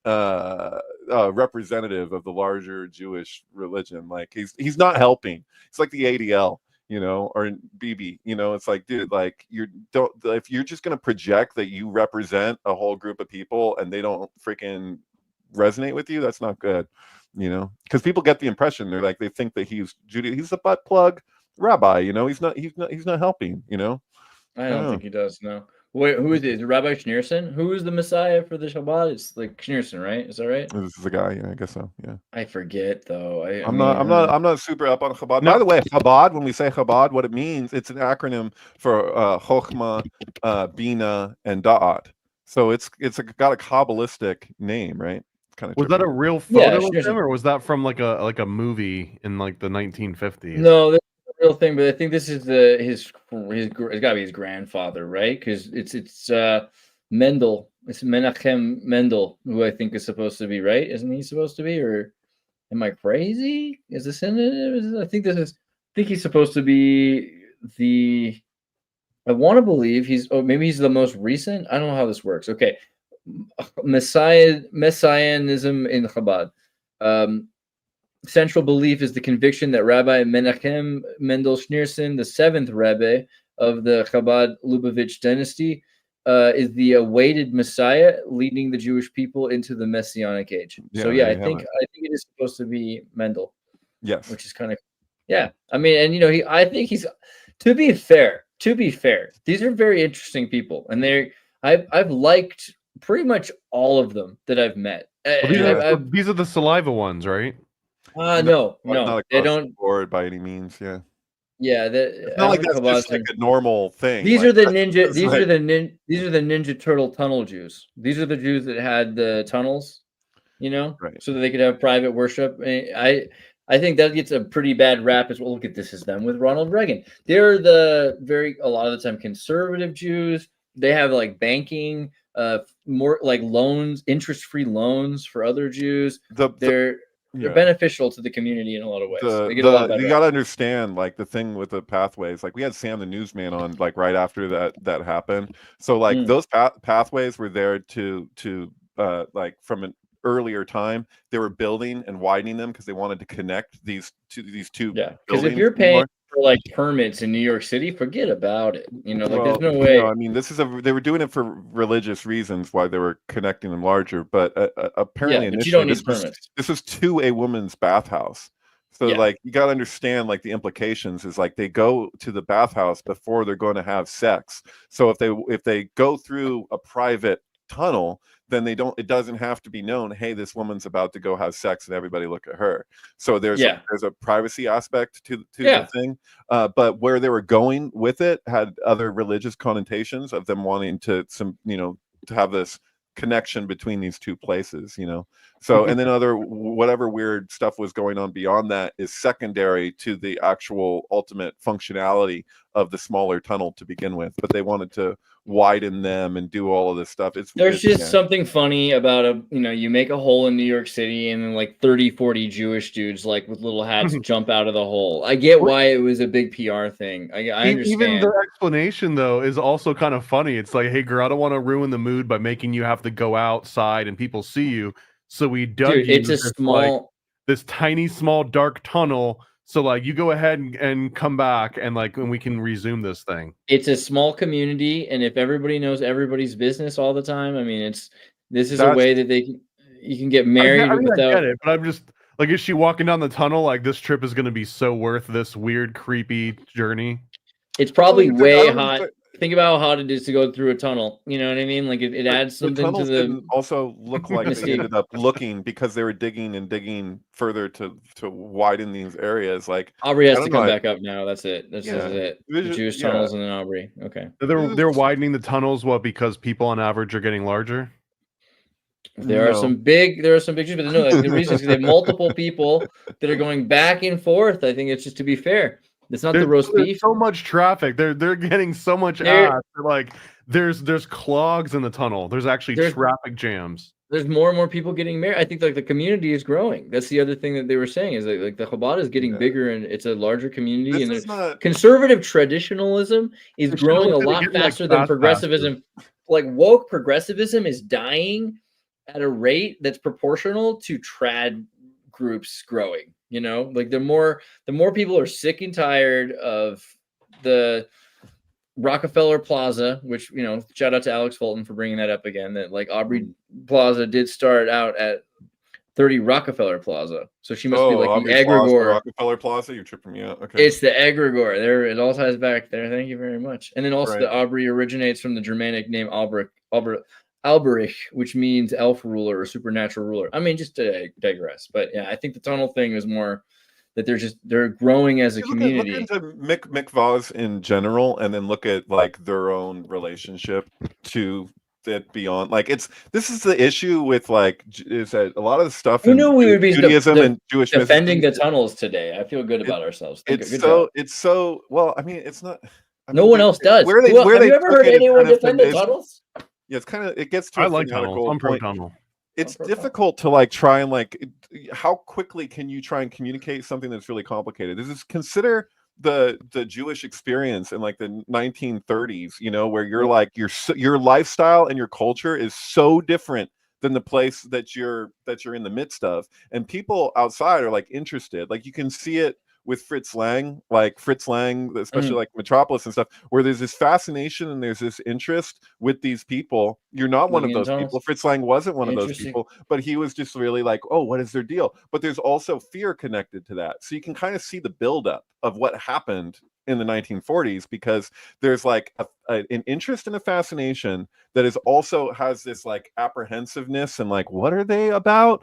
representative of the larger Jewish religion. Like, he's not helping. It's like the ADL, or BB. It's like, dude, like, if you're just gonna project that you represent a whole group of people and they don't freaking resonate with you, that's not good. Because people get the impression they think that he's a butt plug rabbi. He's not helping. I don't think he does. No. Wait, who is it? Is it Rabbi Schneerson? Who is the Messiah for the Shabbat? It's like Schneerson, right? Is that right? This is the guy. Yeah, I guess so. Yeah. I forget though. I'm not super up on Chabad. No. By the way, Chabad. When we say Chabad, what it means, it's an acronym for Chokhmah, Bina, and Da'at. So it's got a Kabbalistic name, right? Kind of. Was that a real photo of him, or was that from like a movie in like the 1950s? No, that's a real thing. But I think this is his. It's got to be his grandfather, right? Because it's Mendel. It's Menachem Mendel, who I think is supposed to be, right? Isn't he supposed to be? Or am I crazy? Is this in it? I think he's supposed to be the. I want to believe maybe he's the most recent. I don't know how this works. Okay. Messianism in Chabad. Central belief is the conviction that Rabbi Menachem Mendel Schneerson, the seventh Rebbe of the Chabad Lubavitch dynasty, is the awaited Messiah leading the Jewish people into the Messianic age. So yeah, I think it is supposed to be Mendel. Yes, which is kind of I mean, and I think he's to be fair, these are very interesting people, and I've liked pretty much all of them that I've met. Well, these are the saliva ones, right? No, not they across don't. the board by any means. Yeah. Yeah, It's not like that's just like a normal thing. These like, are the ninja. These are the Ninja Turtle tunnel Jews. These are the Jews that had the tunnels, right. so that they could have private worship. I think that gets a pretty bad rap as well. Look at this is them with Ronald Reagan. They're a lot of the time conservative Jews. They have like banking, more like loans, interest-free loans for other Jews. They're beneficial to the community in a lot of ways. They get a lot better. You got to understand, like, the thing with the pathways. Like, we had Sam the Newsman on, like, right after that happened. So, like, those pathways were there to like, from an earlier time, they were building and widening them because they wanted to connect these two. Yeah, because if you're paying for like permits in New York City, forget about it. There's no way. I mean, they were doing it for religious reasons why they were connecting them larger, but apparently but you don't need permits. This was to a woman's bathhouse. So like, you got to understand, like, the implications is like they go to the bathhouse before they're going to have sex. So if they go through a private tunnel, then it doesn't have to be known, hey, this woman's about to go have sex and everybody look at her. So there's a privacy aspect to the thing, but where they were going with it had other religious connotations of them wanting to have this connection between these two places, so and then whatever weird stuff was going on beyond that is secondary to the actual ultimate functionality of the smaller tunnel to begin with, but they wanted to widen them and do all of this stuff. There's just something funny about you make a hole in New York City and then like 30-40 Jewish dudes like with little hats jump out of the hole. I get why it was a big PR thing. I understand. Even the explanation though is also kind of funny. It's like, hey girl, I don't want to ruin the mood by making you have to go outside and people see you, so we dug you it's a small this tiny small dark tunnel. So like, you go ahead and come back and like, when we can resume this thing. It's a small community, and if everybody knows everybody's business all the time, I mean, this is a way that you can get married without. I get it, but I'm just like, is she walking down the tunnel like this trip is going to be so worth this weird, creepy journey? It's probably way hot. Think about how hot it is to go through a tunnel. You know what I mean? Like it adds something to the. Didn't also look like they ended up looking because they were digging further to widen these areas. Like, Aubrey has to come back up now. That's it. This is it. The Jewish tunnels and then Aubrey. Okay. They're widening the tunnels. What? Because people on average are getting larger. There are some big Jews, but no, like, the reason is because they have multiple people that are going back and forth. I think it's just to be fair. It's not the roast beef. So much traffic. They're getting so much ass. Like there's clogs in the tunnel. There's actually traffic jams. There's more and more people getting married. I think like the community is growing. That's the other thing that they were saying is like the Chabad is getting bigger and it's a larger community. Conservative traditionalism is growing a lot faster than progressivism. Like woke progressivism is dying at a rate that's proportional to trad groups growing. Like the more people are sick and tired of the Rockefeller Plaza, which, shout out to Alex Fulton for bringing that up again, that like Aubrey Plaza did start out at 30 Rockefeller Plaza. So she must be like Aubrey the egregore. Rockefeller Plaza, you're tripping me out. Okay. It's the egregore. There, it all ties back there. Thank you very much. And then also the Aubrey originates from the Germanic name Alberich, which means elf ruler or supernatural ruler. I mean, just to digress, but yeah, I think the tunnel thing is more that they're growing as a community. Look into mikvahs in general, and then look at like their own relationship to it beyond. Like this is the issue with like is that a lot of the stuff in we would be Judaism and Jewish defending the tunnels today. I feel good about ourselves. It's so well. I mean, it's not. No one else does. Have you ever heard anyone defend the tunnels? Yeah, it gets to. I like tunnels. I'm pro tunnel. It's difficult to like try and like how quickly can you try and communicate something that's really complicated? Consider the Jewish experience in like the 1930s, where you're like your lifestyle and your culture is so different than the place that you're in the midst of, and people outside are like interested. Like you can see it with Fritz Lang, especially like Metropolis and stuff, where there's this fascination and there's this interest with these people. You're not one of those people. Fritz Lang wasn't one of those people, but he was just really like, oh, what is their deal? But there's also fear connected to that. So you can kind of see the buildup of what happened in the 1940s, because there's like an interest and a fascination that is also has this like apprehensiveness and like, what are they about,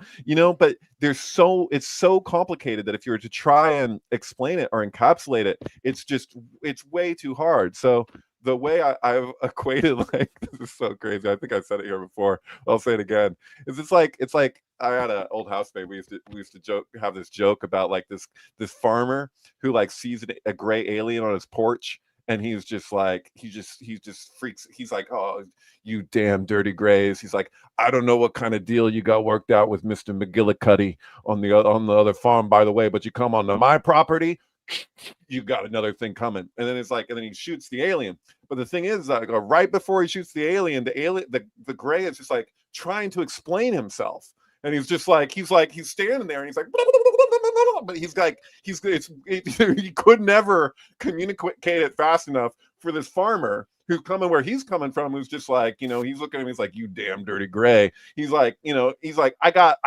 but it's so complicated that if you were to try and explain it or encapsulate it, it's way too hard. So the way I've equated, like, this is so crazy, I think I said it here before, I'll say it again, is it's like I had an old housemate. We used to have this joke about like this farmer who like sees a gray alien on his porch, and he's just like he just freaks. He's like, oh, you damn dirty grays. He's like, I don't know what kind of deal you got worked out with Mr. McGillicuddy on the other farm, by the way, but you come onto my property, you got another thing coming. And then it's like, and then he shoots the alien. But the thing is, like, right before he shoots the alien, the gray is just like trying to explain himself. And he's just like, he's standing there and he's like, but he's like, he could never communicate it fast enough for this farmer who's coming where he's coming from, who's just like, he's looking at him, he's like, you damn dirty gray. He's like, I got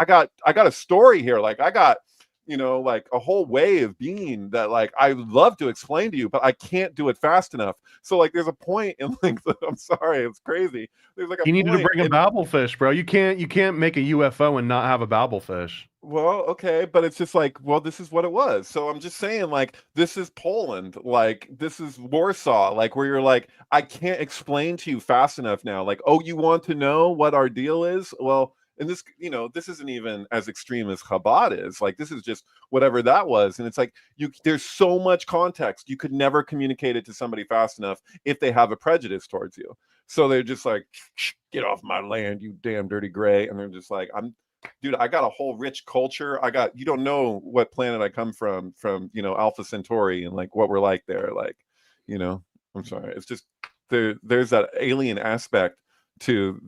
a story here. Like, I got, like a whole way of being that like I love to explain to you, but I can't do it fast enough. So like there's a point in like I'm sorry, it's crazy. There's like you need to bring a babblefish, bro. You can't make a UFO and not have a babblefish. Well, okay, but it's just like, well, this is what it was. So I'm just saying, like, this is Poland, like this is Warsaw, like where you're like, I can't explain to you fast enough now. Like, oh, you want to know what our deal is? Well, and this, this isn't even as extreme as Chabad is. Like, this is just whatever that was. And it's like, there's so much context. You could never communicate it to somebody fast enough if they have a prejudice towards you. So they're just like, get off my land, you damn dirty gray. And they're just like, dude, I got a whole rich culture. You don't know what planet I come from, Alpha Centauri, and like what we're like there. Like, I'm sorry. It's just, there's that alien aspect to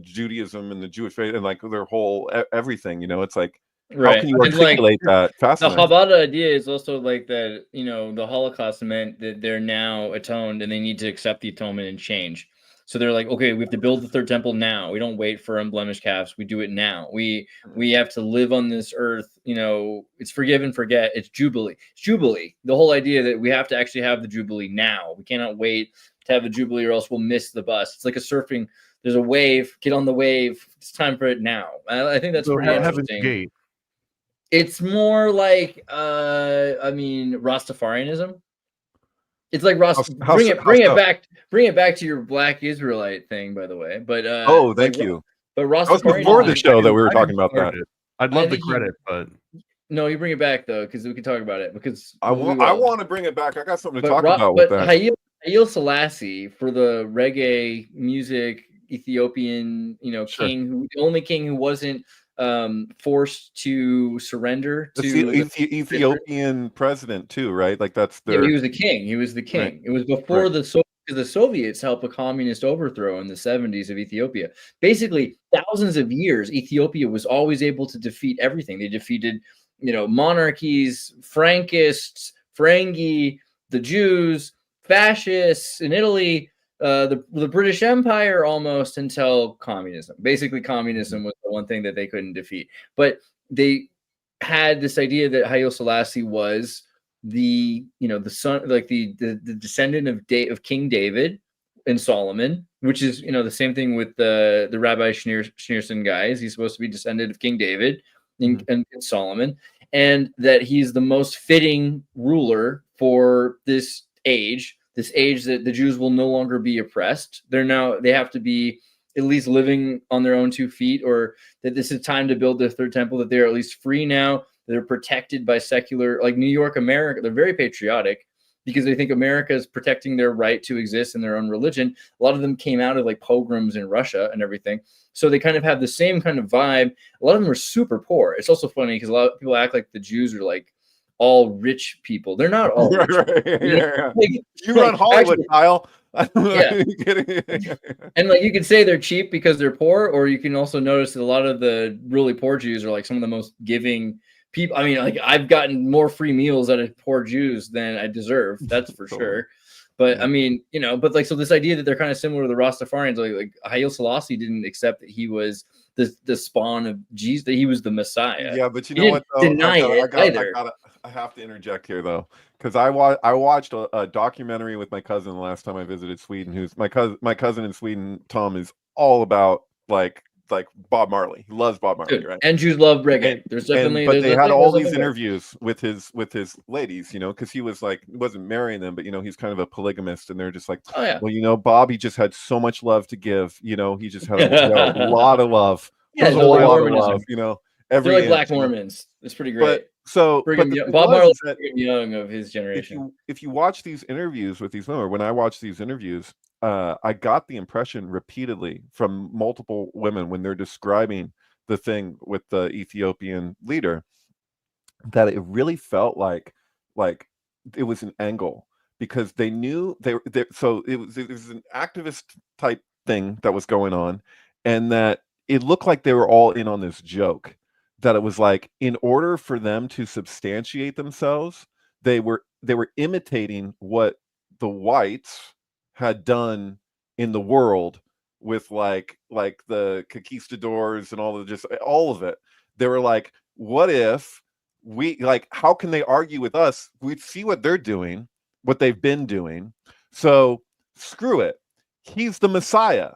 Judaism and the Jewish faith and like their whole everything, it's like, right. How can you articulate that fast enough? The Chabad idea is also like that, the Holocaust meant that they're now atoned and they need to accept the atonement and change. So they're like, okay, we have to build the third temple now. We don't wait for unblemished calves. We do it now. We have to live on this earth. It's forgive and forget. It's Jubilee. It's Jubilee. The whole idea that we have to actually have the Jubilee now. We cannot wait to have a Jubilee or else we'll miss the bus. It's like a surfing. There's a wave. Get on the wave. It's time for it now. I think that's pretty interesting. Gate. It's more like, Rastafarianism. It's like bring it back to your Black Israelite thing, by the way. But thank you. But Rastafarianism, that was before the show that we were talking about that. I'd love the credit, but no, you bring it back though, because we can talk about it. Because I want to bring it back. I got something to talk about with that. Haile Selassie, for the reggae music Ethiopian, king, the only king who wasn't forced to surrender to the Ethiopian president too, right? Like that's he was the king. Right. It was before the Soviets helped a communist overthrow in the 70s of Ethiopia. Basically, thousands of years, Ethiopia was always able to defeat everything. They defeated, monarchies, Frankists, Ferengi, the Jews, fascists in Italy, the British Empire, almost until communism. Basically, communism was the one thing that they couldn't defeat. But they had this idea that Haile Selassie was the son, like the descendant of King David and Solomon, which is the same thing with the Rabbi Schneerson guys. He's supposed to be descendant of King David and Solomon, and that he's the most fitting ruler for this age that the Jews will no longer be oppressed. They have to be at least living on their own 2 feet, or that this is time to build their third temple, that they're at least free now. They're protected by secular, like New York, America. They're very patriotic because they think America is protecting their right to exist in their own religion. A lot of them came out of like pogroms in Russia and everything. So they kind of have the same kind of vibe. A lot of them are super poor. It's also funny because a lot of people act like the Jews are like all rich people. They're not all rich. Yeah. You run Hollywood, Kyle. Yeah. And like you could say they're cheap because they're poor, or you can also notice that a lot of the really poor Jews are like some of the most giving people. I mean, like I've gotten more free meals out of poor Jews than I deserve. That's for Totally. sure. But Yeah. I mean, but like, so this idea that they're kind of similar to the Rastafarians, like Haile Selassie didn't accept that he was the spawn of Jesus, that he was the Messiah. Yeah, but you He know what? didn't Though? deny it either. I have to interject here though, because I watched a documentary with my cousin the last time I visited Sweden. Who's my cousin in Sweden, Tom, is all about like Bob Marley. He loves Bob Marley, Dude, right? and Jews love reggae. There's definitely, but they had all these there. interviews with his ladies, because he was like, he wasn't marrying them, but he's kind of a polygamist, and they're just like, Oh yeah. well, Bob, he just had so much love to give. He just had a lot of love. Yeah, There's a they're like lot of Mormonism. love. They're like inch, Black Mormons. It's pretty great. But Brigham the Young, thing Bob was Marley, is that Brigham Young of his generation. if you watch these interviews with these women, or when I watch these interviews, I got the impression repeatedly from multiple women when they're describing the thing with the Ethiopian leader, that it really felt like it was an angle, because they knew so it was an activist type thing that was going on, and that it looked like they were all in on this joke, that it was like, in order for them to substantiate themselves, they were imitating what the whites had done in the world with like the conquistadors and all of it. They were like, what if we, like, how can they argue with us? We see what they're doing, what they've been doing. So screw it. He's the Messiah.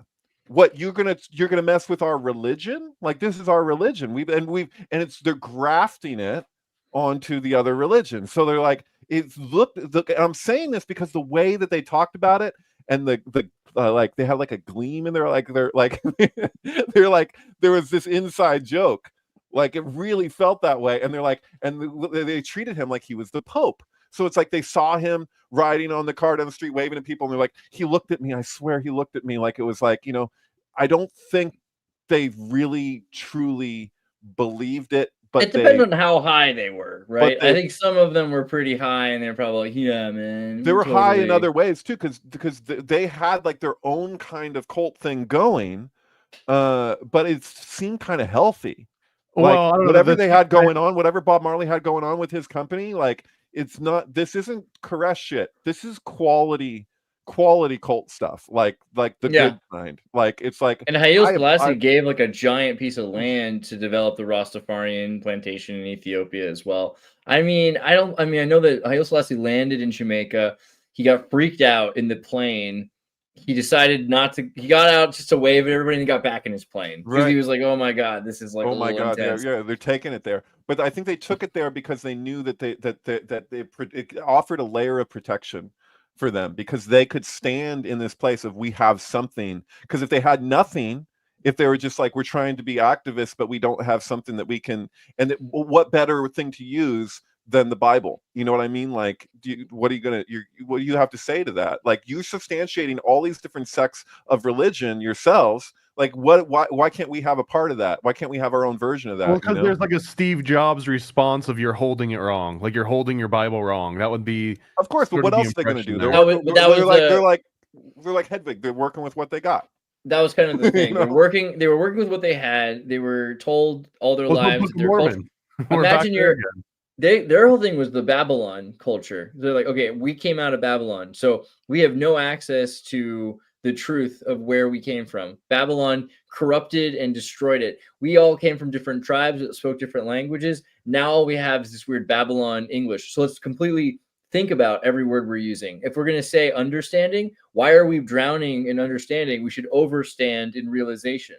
What, you're gonna mess with our religion? Like, this is our religion. They're grafting it onto the other religion. So they're like, I'm saying this because the way that they talked about it, and like they have like a gleam in their they're like they're like, there was this inside joke. Like, it really felt that way. And they're like, and they treated him like he was the Pope. So it's like they saw him riding on the car down the street, waving at people, and they're like, he looked at me. I swear he looked at me. Like, it was like, I don't think they really truly believed it. But it depends on how high they were, right? I think some of them were pretty high, and they're probably like, yeah, man. They were high in other ways too, because they had like their own kind of cult thing going, but it seemed kind of healthy. Like, well, whatever they had going on, whatever Bob Marley had going on with his company, like, this isn't Koresh shit. This is quality cult stuff, like the good kind. Like, it's like, and Haile Selassie gave like a giant piece of land to develop the Rastafarian plantation in Ethiopia as well. I know that Haile Selassie landed in Jamaica. He got freaked out in the plane. He decided not to. He got out just to wave at everybody, and he got back in his plane because he was like, "Oh my god, this is like, oh my god, they're taking it there." But I think they took it there because they knew that it offered a layer of protection for them, because they could stand in this place of, we have something. Because if they had nothing, if they were just like, we're trying to be activists, but we don't have something that we can, what better thing to use than the Bible? You know what I mean? Like, what do you have to say to that? Like, you're substantiating all these different sects of religion yourselves. Like, why can't we have a part of that? Why can't we have our own version of that? Well, because there's like a Steve Jobs response of, you're holding it wrong. Like, you're holding your Bible wrong. That would be, of course, but what else are they going to do? They're like Hedwig. They're working with what they got. That was kind of the thing. They were working with what they had. They were told all their lives. Imagine their whole thing was the Babylon culture. They're like, okay, we came out of Babylon, so we have no access to the truth of where we came from. Babylon corrupted and destroyed it. We all came from different tribes that spoke different languages. Now all we have is this weird Babylon English. So let's completely think about every word we're using. If we're going to say understanding, why are we drowning in understanding? We should overstand in realization.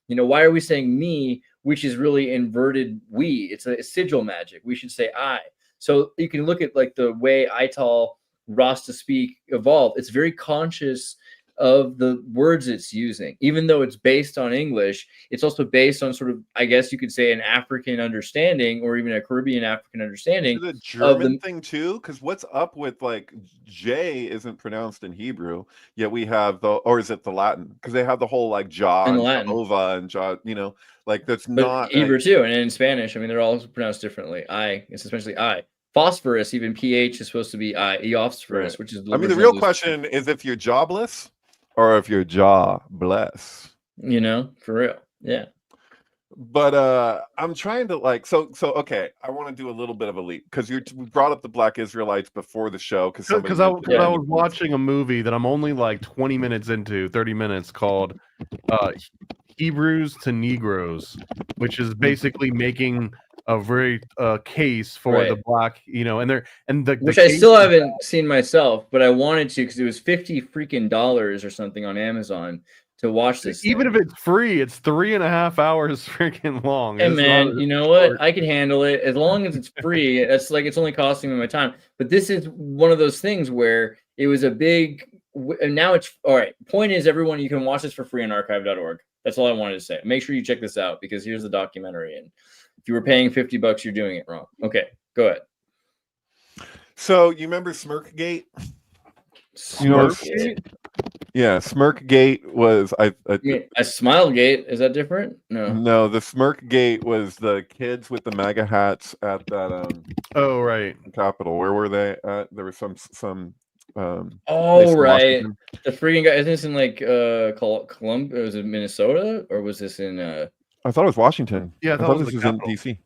Why are we saying me, which is really inverted we? It's a sigil magic. We should say I. So you can look at like the way Ital Rasta speak evolved. It's very conscious of the words it's using. Even though it's based on English, it's also based on sort of, I guess you could say, an African understanding, or even a Caribbean African understanding. Is it a German thing too? Because what's up with, like, J isn't pronounced in Hebrew, yet we have or is it the Latin? Because they have the whole like Jah and Jehovah and Jah, like, that's not Hebrew too, and in Spanish, I mean, they're all pronounced differently. It's especially I. Phosphorus, even PH is supposed to be I. Eophosphorus, which is. I mean, the real question is if you're jobless or if you're jobless. For real. Yeah. But I'm trying to like okay. I want to do a little bit of a leap because we brought up the Black Israelites before the show because somebody I mentioned it. was watching a movie that I'm only like 20 minutes into, 30 minutes, called Hebrews to Negroes, which is basically making a very case for the black, and which I still haven't seen myself, but I wanted to because it was $50 or something on Amazon to watch this. Even if it's free, it's 3.5 hours freaking long. Hey man, you know what? I can handle it as long as it's free. It's like it's only costing me my time. But this is one of those things where it was a big, and now it's all right. Point is, everyone, you can watch this for free on archive.org. That's all I wanted to say. Make sure you check this out because here's the documentary. And if you were paying $50, you're doing it wrong. Okay, go ahead. So you remember Smirkgate? Smirkgate? Yeah, Smirkgate was a Smilegate. Is that different? No, the Smirkgate was the kids with the MAGA hats at that oh right, Capitol. Where were they at? There was some oh right, the freaking guy. Is this in like Columbia? Was it Minnesota or was this in I thought it was Washington. Yeah, I thought this was in DC.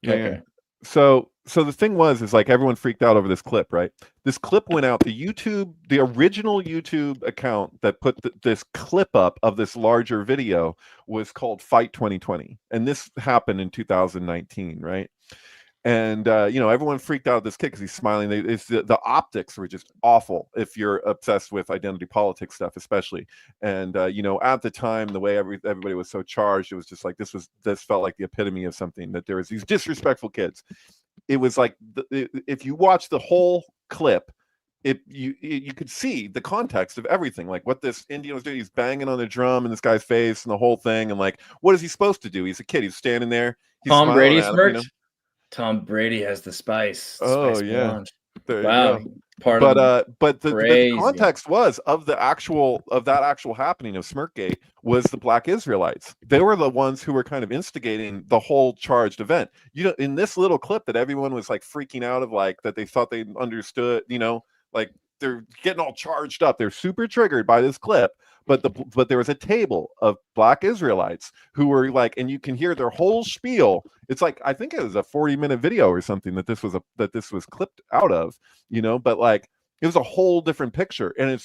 Yeah, okay. yeah. So the thing is like everyone freaked out over this clip, right? This clip went out. The original YouTube account that put this clip up of this larger video was called Fight 2020, and this happened in 2019, right? And everyone freaked out at this kid because he's smiling. The optics were just awful if you're obsessed with identity politics stuff, especially. And at the time, the way everybody was so charged, it was just like this felt like the epitome of something, that there was these disrespectful kids. It was like if you watch the whole clip, you could see the context of everything, like what this Indian was doing. He's banging on the drum in this guy's face and the whole thing, and like, what is he supposed to do? He's a kid. He's standing there. He's Tom Brady smirked. smirked. Tom Brady has the spice. Oh yeah, wow. But the context was of that actual happening of Smirkgate was the Black Israelites. They were the ones who were kind of instigating the whole charged event. In this little clip that everyone was like freaking out of, like that they thought they understood. Like they're getting all charged up. They're super triggered by this clip. But there was a table of Black Israelites who were like, and you can hear their whole spiel. It's like, I think it was a 40-minute video or something that this was clipped out of, but like it was a whole different picture. And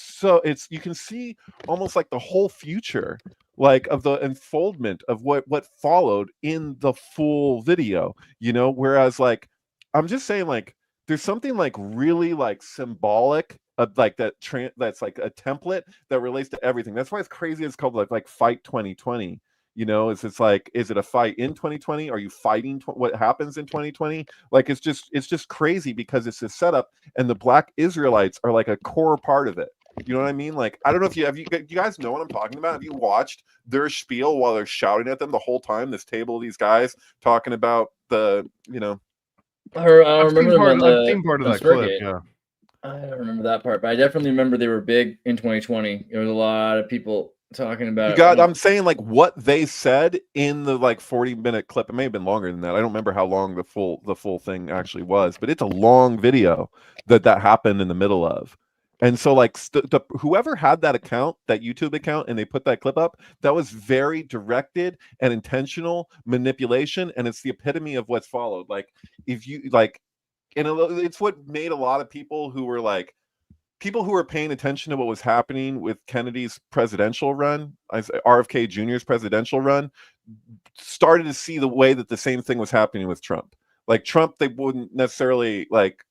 you can see almost like the whole future, like of the unfoldment of what followed in the full video, whereas like, I'm just saying, like, there's something like really like symbolic of like that's like a template that relates to everything. That's why it's crazy. It's called like Fight 2020. It's like, is it a fight in 2020? Are you fighting what happens in 2020? Like it's just crazy because it's a setup, and the Black Israelites are like a core part of it. You know what I mean? Like, I don't know if you guys know what I'm talking about. Have you watched their spiel while they're shouting at them the whole time? This table of these guys talking about the I remember I've seen part of that clip. Yeah. I don't remember that part, but I definitely remember they were big in 2020. There was a lot of people talking about I'm saying like what they said in the like 40-minute clip. It may have been longer than that. I don't remember how long the full thing actually was, but it's a long video that happened in the middle of. And so like whoever had that account, that YouTube account, and they put that clip up, that was very directed and intentional manipulation, and it's the epitome of what's followed. Like if you like, and it's what made a lot of people who were paying attention to what was happening with Kennedy's presidential run, RFK Jr.'s presidential run, started to see the way that the same thing was happening with Trump. Like Trump, they wouldn't necessarily like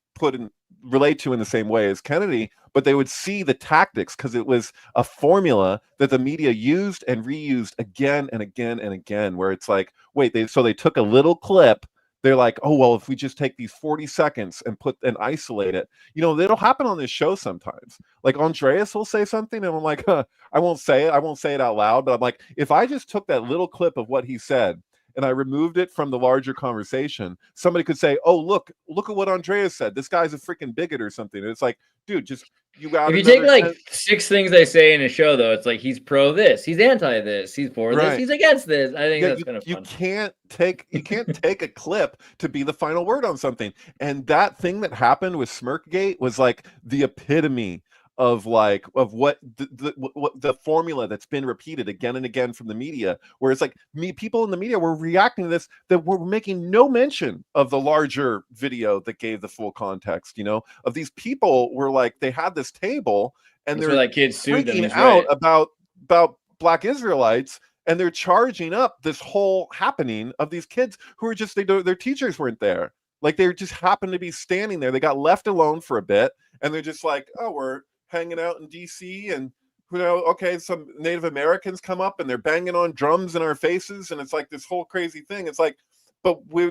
relate to in the same way as Kennedy, but they would see the tactics because it was a formula that the media used and reused again and again and again, where it's like, wait, they took a little clip. They're like, oh, well, if we just take these 40 seconds and isolate it, it'll happen on this show sometimes. Like Andreas will say something and I'm like, I won't say it out loud, but I'm like, if I just took that little clip of what he said and I removed it from the larger conversation, somebody could say, oh, look at what Andreas said. This guy's a freaking bigot or something. And it's like, dude, just if you take like 6 things they say in a show, though, it's like he's pro this, he's anti this, he's for this, he's against this. I think that's kind of fun. You can't take a clip to be the final word on something. And that thing that happened with Smirkgate was like the epitome of what the formula that's been repeated again and again from the media, where it's like people in the media were reacting to this, that were making no mention of the larger video that gave the full context, of these people were like, they had this table and That's they're why that kid sued them. freaking He's out right. about Black Israelites, and they're charging up this whole happening of these kids who are just, their teachers weren't there. Like, they just happened to be standing there. They got left alone for a bit, and they're just like, oh, we're hanging out in DC, and okay, some Native Americans come up and they're banging on drums in our faces, and it's like this whole crazy thing. It's like, but we're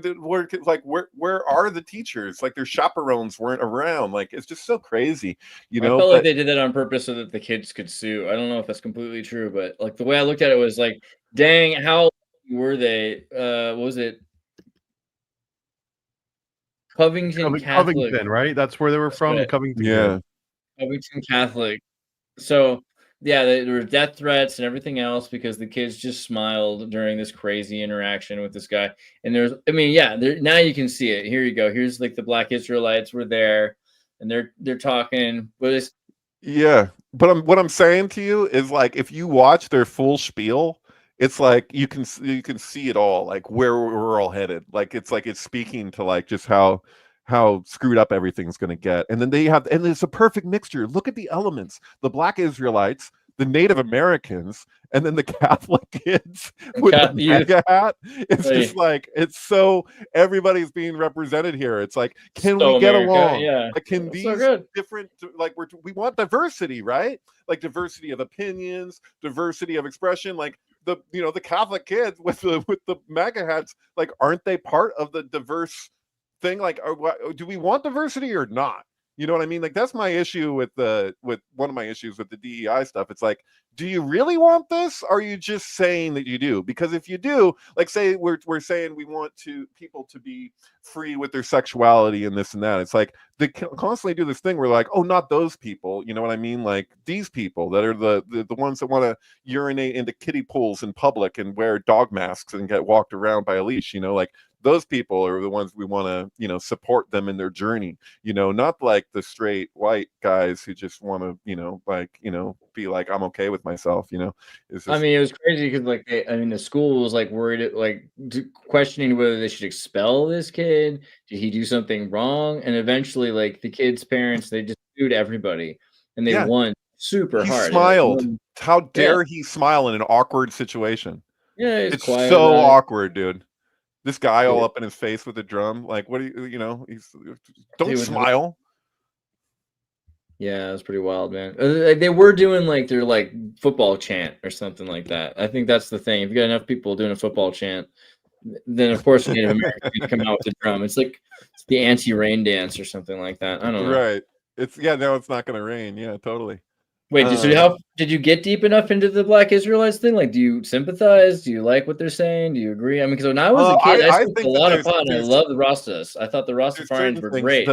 like, where are the teachers? Like, their chaperones weren't around. Like, it's just so crazy, I felt like But they did that on purpose so that the kids could sue. I don't know if that's completely true, but like the way I looked at it was like, dang, how were they? What was it? Covington Catholic. Covington, right? That's where they were from. Right. Covington. yeah. Covington Catholic. So yeah, there were death threats and everything else because the kids just smiled during this crazy interaction with this guy. And now you can see it. Here you go. Here's like the Black Israelites were there, and they're talking. But it's Yeah, but what I'm saying to you is, like, if you watch their full spiel, it's like you can see it all, like where we're all headed. Like, it's speaking to like just how screwed up everything's going to get. And then and it's a perfect mixture. Look at the elements: the Black Israelites, the Native Americans, and then the Catholic kids with the mega hat. It's just like, it's so, everybody's being represented here. It's like, can we get along? Yeah. Like, can That's these so different, like, we want diversity, right? Like, diversity of opinions, diversity of expression. Like, the Catholic kids with the MAGA hats, like, aren't they part of the diverse thing? Like, do we want diversity or not? You know what I mean? Like, that's my issue with one of my issues with the DEI stuff. It's like, do you really want this? Or are you just saying that you do? Because if you do, like, say we're saying we want people to be free with their sexuality and this and that. It's like they constantly do this thing where, like, oh, not those people. You know what I mean? Like, these people that are the ones that want to urinate into kiddie pools in public and wear dog masks and get walked around by a leash. Like, those people are the ones we want to, support them in their journey, not like the straight white guys who just want to, be like, I'm okay with myself, It's just... I mean, it was crazy because the school was like worried, like questioning whether they should expel this kid. Did he do something wrong? And eventually, like, the kid's parents, they just sued everybody, and they won super hard. He smiled. How dare he smile in an awkward situation? Yeah, it's so awkward, dude. This guy all up in his face with a drum. Like, what do don't smile. Yeah, it was pretty wild, man. They were doing like their like football chant or something like that. I think that's the thing. If you got enough people doing a football chant, then of course Native Americans come out with the drum. It's like the anti-rain dance or something like that. I don't know. Right. No, it's not gonna rain. Yeah, totally. Wait, so how did you get deep enough into the Black Israelites thing? Like, do you sympathize? Do you like what they're saying? Do you agree? I mean, because when I was a kid, I smoked a lot of pot, and I loved the Rastas. I thought the Rastafarians were great.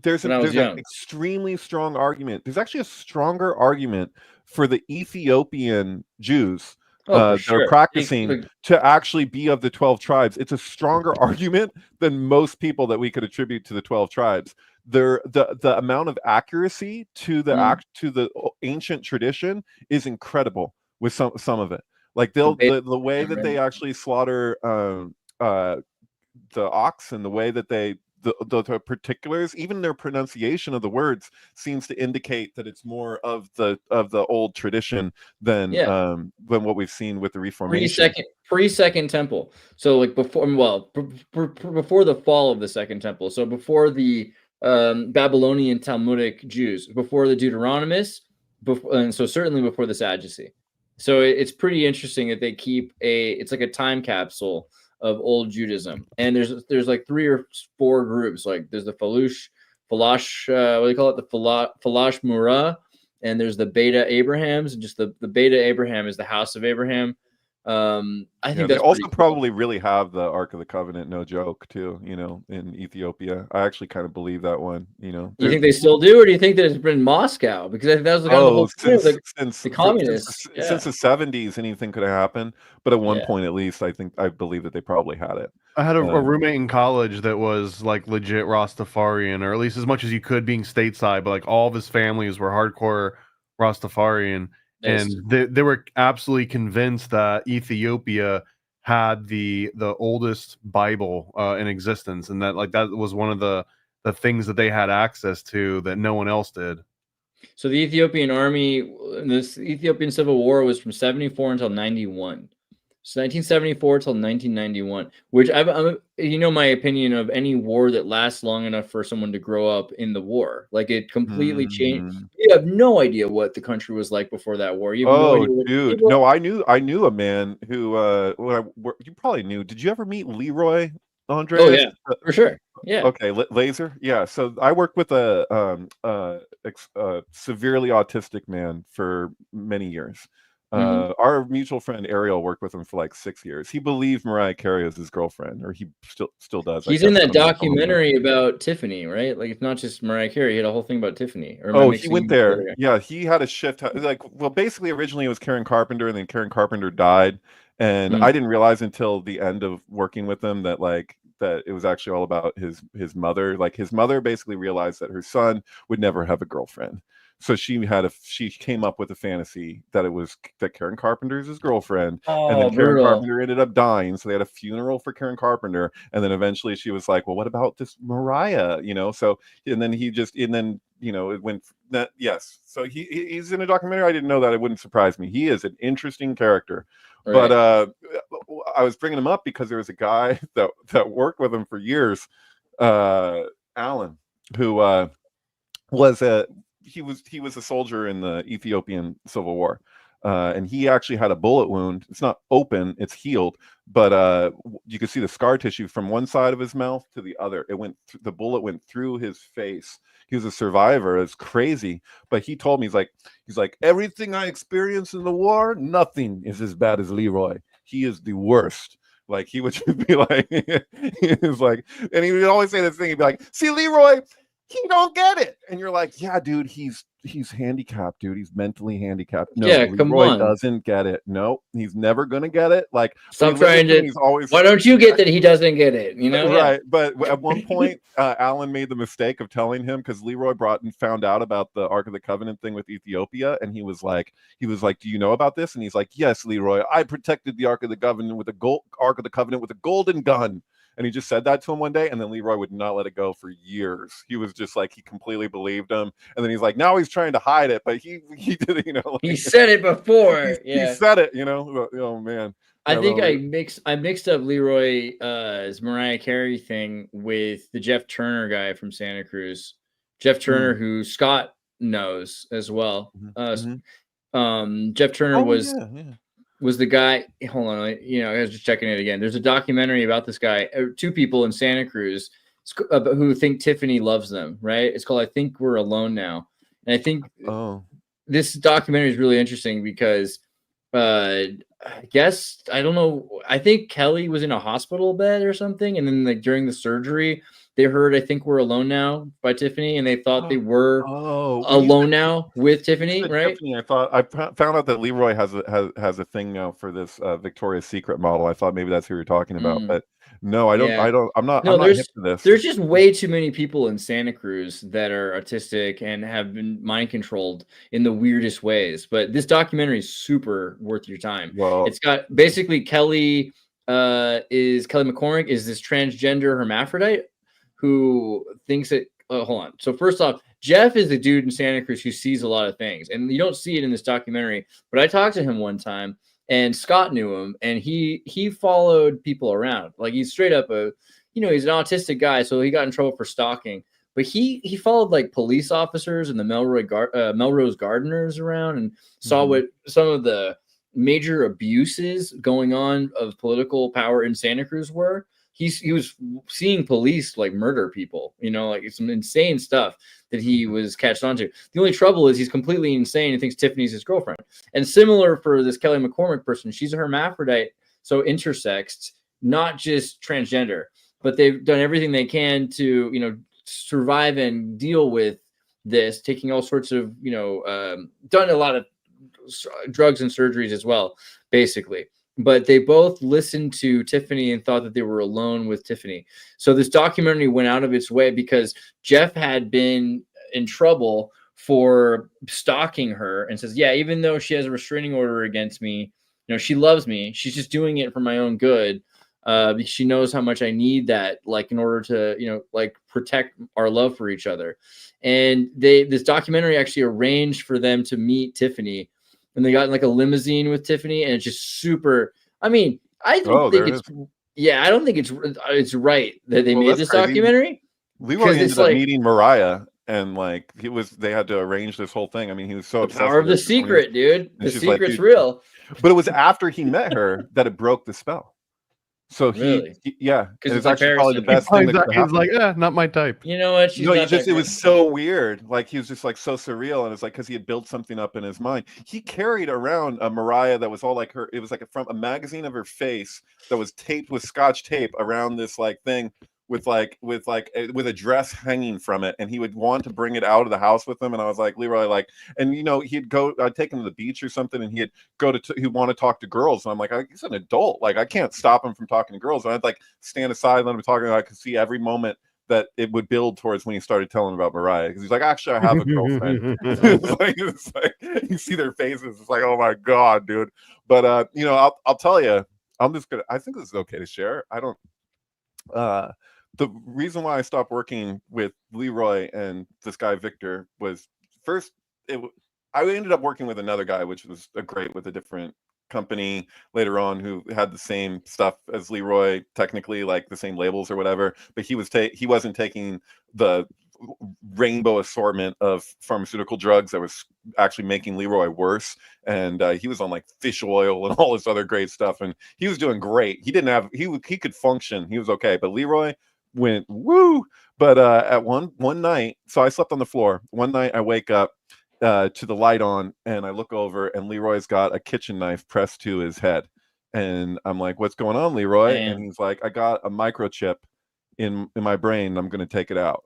There's an extremely strong argument. There's actually a stronger argument for the Ethiopian Jews that are practicing to actually be of the 12 tribes. It's a stronger argument than most people that we could attribute to the 12 tribes. The amount of accuracy to the ancient tradition is incredible with some of it. Like, the way that they actually slaughter the ox, and the way that the particulars, even their pronunciation of the words, seems to indicate that it's more of the old tradition than what we've seen with the Reformation. Pre-Second Temple. So like before the fall of the Second Temple. So before the Babylonian Talmudic Jews, before the Deuteronomists, and so certainly before the Sadducee. So it's pretty interesting that they keep it's like a time capsule of old Judaism, and there's like 3 or 4 groups. Like, there's the Falash, what do you call it? The Falash Murrah, and there's the Beta Abrahams. And just the Beta Abraham is the house of Abraham. I think they that's also pretty cool. probably really have the Ark of the Covenant, no joke, too. In Ethiopia, I actually kind of believe that one. Do you think they still do, or do you think that it's been Moscow? Because I think that was kind of the whole point of the communists. Since the 70s, anything could have happened. But at one Yeah. point, at least, I believe that they probably had it. I had a roommate in college that was like legit Rastafarian, or at least as much as you could being stateside, but like all of his families were hardcore Rastafarian. Nice. And they were absolutely convinced that Ethiopia had the oldest Bible in existence, and that like that was one of the things that they had access to that no one else did. So the Ethiopian army, this Ethiopian civil war was from 74 until 91. So 1974 till 1991, which I'm my opinion of any war that lasts long enough for someone to grow up in the war. Like it completely changed. You have no idea what the country was like before that war. You have no idea what dude. people... No, I knew a man who you probably knew. Did you ever meet Leroy Andres? Oh yeah, for sure. Yeah. Okay, Laser. Yeah. So I worked with a severely autistic man for many years. Our mutual friend Ariel worked with him for like 6 years. He believed Mariah Carey was his girlfriend, or he still does. He's in that documentary about Tiffany, right? Like it's not just Mariah Carey. He had a whole thing about Tiffany. He went there. Yeah, he had a shift. Basically, originally it was Karen Carpenter, and then Karen Carpenter died, and I didn't realize until the end of working with him that that it was actually all about his mother. Like his mother basically realized that her son would never have a girlfriend. So she came up with a fantasy that Karen Carpenter is his girlfriend, and then Karen Carpenter ended up dying. So they had a funeral for Karen Carpenter, and then eventually she was like, "Well, what about this Mariah?" So and then it went that yes. So he's in a documentary. I didn't know that. It wouldn't surprise me. He is an interesting character. Right. But I was bringing him up because there was a guy that worked with him for years, Alan, who was a soldier in the Ethiopian Civil War, and he actually had a bullet wound. It's not open; it's healed, but you could see the scar tissue from one side of his mouth to the other. The bullet went through his face. He was a survivor. It's crazy, but he told me he's like everything I experienced in the war, nothing is as bad as Leroy. He is the worst. Like he would just be like, he was like, and he would always say this thing. He'd be like, "See, Leroy, he don't get it," and you're like, "Yeah, dude, he's handicapped, dude. He's mentally handicapt. No, yeah, come Leroy on. doesn't get it. No, he's never gonna get it. Like, stop trying to. He's always. Why don't you get that he doesn't get it? Right? But at one point, Alan made the mistake of telling him because Leroy found out about the Ark of the Covenant thing with Ethiopia, and he was like, "Do you know about this?" And he's like, "Yes, Leroy. I protected the Ark of the Covenant with a golden gun." And he just said that to him one day, and then Leroy would not let it go for years. He was just like, he completely believed him. And then he's like, now he's trying to hide it, but he did it, he said it before. He said it, Oh man. I think I mixed up Leroy's Mariah Carey thing with the Jeff Turner guy from Santa Cruz. Jeff Turner, who Scott knows as well. Jeff Turner was the guy. Hold on, I was just checking it again. There's a documentary about this guy, two people in Santa Cruz who think Tiffany loves them, right? It's called I Think We're Alone Now. And I think this documentary is really interesting because I guess, I don't know, I think Kelly was in a hospital bed or something, and then during the surgery they heard I Think We're Alone Now by Tiffany, and they thought they were alone now with Tiffany, right? Tiffany, I found out that Leroy has a thing now for this Victoria's Secret model. I thought maybe that's who you're talking about, but no, I'm not hip to this. There's just way too many people in Santa Cruz that are autistic and have been mind controlled in the weirdest ways. But this documentary is super worth your time. Well, it's got basically Kelly McCormick is this transgender hermaphrodite who thinks that hold on. So first off, Jeff is the dude in Santa Cruz who sees a lot of things, and you don't see it in this documentary, but I talked to him one time, and Scott knew him, and he followed people around. Like he's straight up he's an autistic guy, so he got in trouble for stalking. But he followed like police officers and the Melrose Gardeners around and saw what some of the major abuses going on of political power in Santa Cruz were. he was seeing police like murder people, you know, like some insane stuff that he was catched onto. The only trouble is he's completely insane and thinks Tiffany's his girlfriend. And similar for this Kelly McCormick person, she's a hermaphrodite, so intersexed, not just transgender, but they've done everything they can to, you know, survive and deal with this, taking all sorts of, you know, done a lot of drugs and surgeries as well, basically. But they both listened to Tiffany and thought that they were alone with Tiffany. So this documentary went out of its way because Jeff had been in trouble for stalking her and says, yeah, even though she has a restraining order against me, you know, she loves me. She's just doing it for my own good. Because she knows how much I need that, like, in order to, you know, like, protect our love for each other. And this documentary actually arranged for them to meet Tiffany, and they got in like a limousine with Tiffany, and it's just super. I mean, I don't think it's I don't think it's right that they made this documentary. Leroy ended up meeting Mariah, and like they had to arrange this whole thing. I mean, he was so obsessed. Power of the secret, dude. The secret's real. But it was after he met her that it broke the spell. So really? Yeah, because it's actually probably the best thing that could happen. He's like, yeah, not my type. You know what? It was so weird. Like, he was just like so surreal, and it's like because he had built something up in his mind. He carried around a Mariah that was all like her. It was like from a magazine of her face that was taped with Scotch tape around this like thing with a dress hanging from it, and he would want to bring it out of the house with him. And I was like, Leroy, like, and you know, I'd take him to the beach or something, and he'd want to talk to girls, and I'm like, he's an adult, like I can't stop him from talking to girls. And I'd like stand aside, let him talk, and I could see every moment that it would build towards when he started telling about Mariah, because he's like, actually, I have a girlfriend. it's like you see their faces, it's like, oh my god, dude. But you know, I'll tell you, I think this is okay to share. I don't the reason why I stopped working with Leroy and this guy Victor was first, I ended up working with another guy, which was with a different company later on, who had the same stuff as Leroy, technically, like the same labels or whatever, but he wasn't taking the rainbow assortment of pharmaceutical drugs that was actually making Leroy worse. And he was on like fish oil and all this other great stuff, and he was doing great. He could function, he was okay, but Leroy went woo. But at one night, so I slept on the floor. One night I wake up to the light on, and I look over, and Leroy's got a kitchen knife pressed to his head, and I'm like, what's going on, Leroy? Damn. And he's like, I got a microchip in my brain, I'm gonna take it out.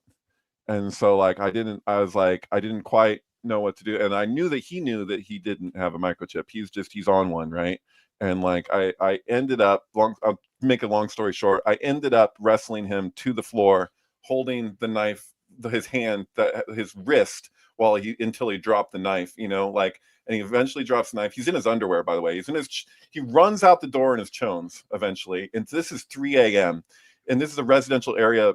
And so like I didn't quite know what to do, and I knew that he didn't have a microchip. He's on one, right? And like I ended up, I'll make a long story short, I ended up wrestling him to the floor, holding the knife, his wrist, until he dropped the knife, you know, like, and he eventually drops the knife. He's in his underwear, by the way. He runs out the door in his chones eventually. And this is 3 a.m. and this is a residential area,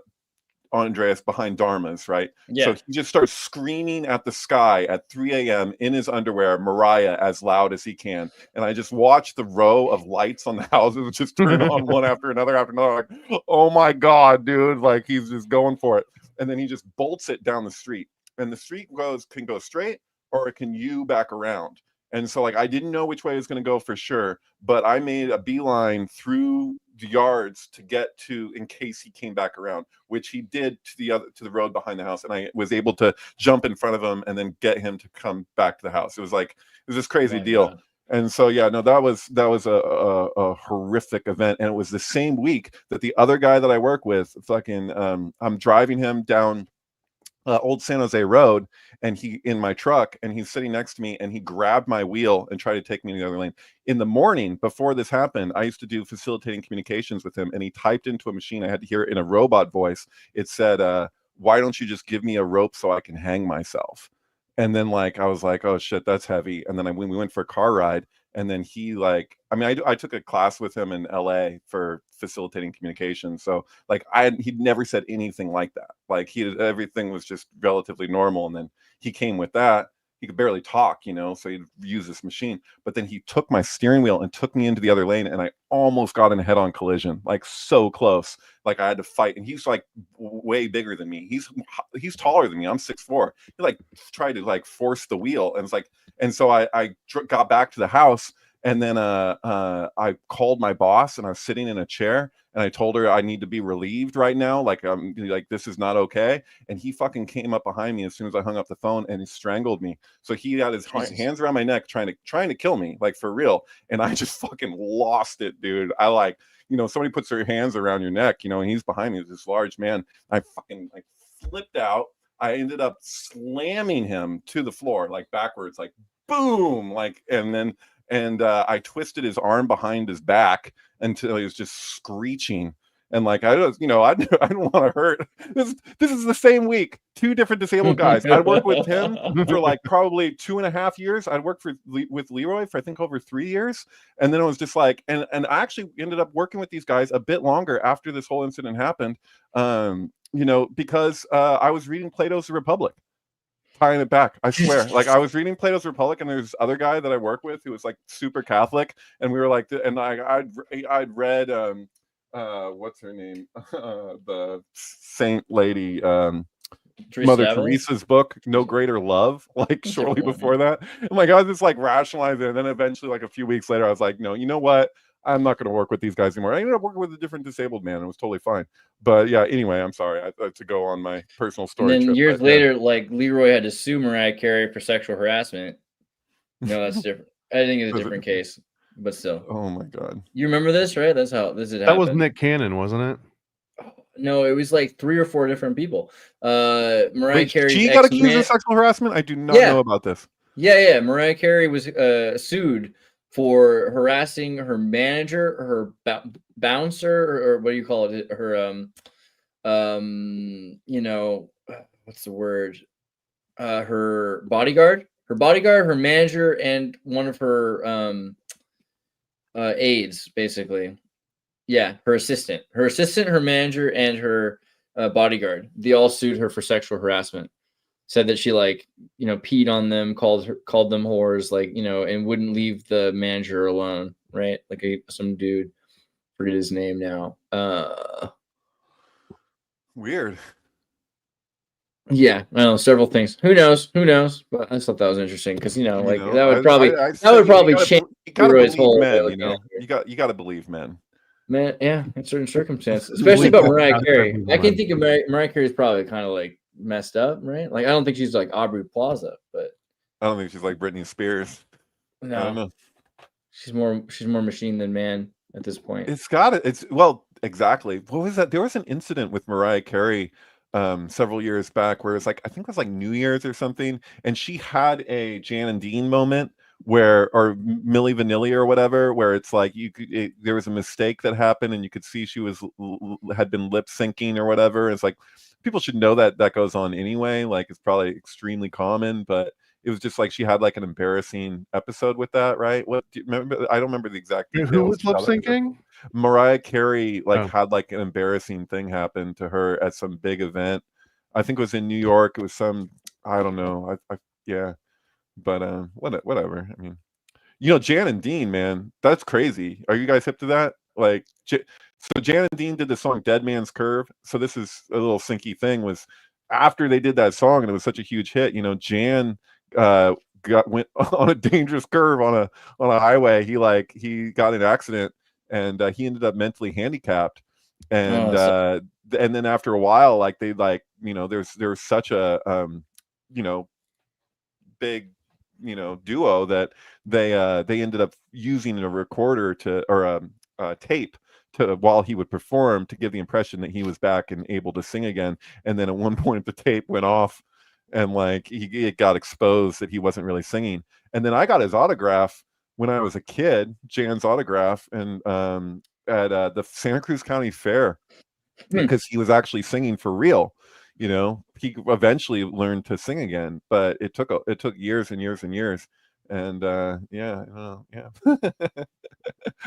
Andreas, behind Dharma's, right? Yeah. So he just starts screaming at the sky at 3 a.m. in his underwear, Mariah, as loud as he can. And I just watch the row of lights on the houses just turn on one after another. Like, oh my God, dude. Like, he's just going for it. And then he just bolts it down the street. And the street can go straight, or it can U back around. And so like I didn't know which way it was going to go for sure, but I made a beeline through the yards to get to, in case he came back around, which he did to the road behind the house, and I was able to jump in front of him and then get him to come back to the house. It was this crazy deal. God. And so yeah, no, that was a horrific event, and it was the same week that the other guy that I work with, I'm driving him down Old San Jose Road, and he in my truck, and he's sitting next to me, and he grabbed my wheel and tried to take me to the other lane. In the morning before this happened, I used to do facilitating communications with him, and he typed into a machine. I had to hear it in a robot voice. It said, why don't you just give me a rope so I can hang myself? And then like I was like, oh shit, that's heavy. And then we went for a car ride, and then he I took a class with him in LA for facilitating communication. So like he'd never said anything like that. Like everything was just relatively normal. And then he came with that. He could barely talk, you know, so he'd use this machine. But then he took my steering wheel and took me into the other lane, and I almost got in a head-on collision, like so close. Like I had to fight, and he's like way bigger than me. He's taller than me. I'm 6'4". He like tried to like force the wheel, and it's like, and so I got back to the house, And then I called my boss, and I was sitting in a chair, and I told her I need to be relieved right now. Like, this is not okay. And he fucking came up behind me as soon as I hung up the phone, and he strangled me. So he had his hands around my neck, trying to kill me, like, for real. And I just fucking lost it, dude. I, like, somebody puts their hands around your neck, and he's behind me, this large man. I fucking, like, flipped out. I ended up slamming him to the floor, like, backwards, like, boom, like, and I twisted his arm behind his back until he was just screeching. And, like, I don't want to hurt. This is the same week. 2 different disabled guys. I worked with him for, like, probably 2.5 years. I worked with Leroy for, I think, over 3 years. And then it was just like, and I actually ended up working with these guys a bit longer after this whole incident happened. Because I was reading Plato's The Republic. Tying it back, I swear. Like, I was reading Plato's Republic, and there's this other guy that I work with who was, like, super Catholic, and we were like, and I'd read what's her name, the saint lady, Mother Teresa's book, No Greater Love, like, shortly before that. And, like, I was just, like, rationalizing it, and then eventually, like, a few weeks later, I was like, no, you know what? I'm not going to work with these guys anymore. I ended up working with a different disabled man. It was totally fine. But yeah, anyway, I'm sorry. I had to go on my personal story. And then years later, like, Leroy had to sue Mariah Carey for sexual harassment. No, that's different. I think it's a different case, but still. Oh my God. You remember this, right? That's how this had happened. That was Nick Cannon, wasn't it? No, it was like 3 or 4 different people. Mariah Carey. She got accused of sexual harassment? I do not know about this. Yeah. Mariah Carey was sued for harassing her manager, her bouncer, or what do you call it? Her what's the word? Her bodyguard, her manager, and one of her aides, basically. Yeah, her assistant, her manager, and her bodyguard. They all sued her for sexual harassment. Said that she, like, peed on them, called them whores, like, and wouldn't leave the manager alone, right? Like, some dude, forget his name now. Weird. Yeah, I don't know, several things. Who knows? But I just thought that was interesting because that would probably change Leroy's whole. Men, you got to believe men. Man, yeah, in certain circumstances, especially about Mariah Carey. I can think of Mariah Carey is probably kind of, like, messed up, right? Like, I don't think she's like Aubrey Plaza, but I don't think she's like Britney Spears. No, I don't know. She's more machine than man at this point. Exactly. What was that? There was an incident with Mariah Carey several years back where I think it was like New Year's or something, and she had a Jan and Dean moment or Milli Vanilli or whatever, where it's like there was a mistake that happened, and you could see she had been lip syncing or whatever. It's like, people should know that goes on anyway. Like, it's probably extremely common, but it was just like she had, like, an embarrassing episode with that, right? What do you remember? I don't remember the exact details. Who was lip syncing? Mariah Carey, like, had, like, an embarrassing thing happen to her at some big event. I think it was in New York. It was I don't know. Yeah, but whatever. I mean, Jan and Dean, man, that's crazy. Are you guys hip to that? Like, so Jan and Dean did the song Dead Man's Curve. So this is a little syncy thing, was after they did that song and it was such a huge hit, Jan went on a dangerous curve on a highway. He got in an accident, and he ended up mentally handicapped. And and then after a while, like, they, like, there's such a big duo that they ended up using a recorder or a tape while he would perform, to give the impression that he was back and able to sing again. And then at one point the tape went off, and, like, it got exposed that he wasn't really singing. And then I got his autograph when I was a kid, Jan's autograph, and at the Santa Cruz County Fair, because he was actually singing for real. He eventually learned to sing again, but it took years and years and years. And yeah.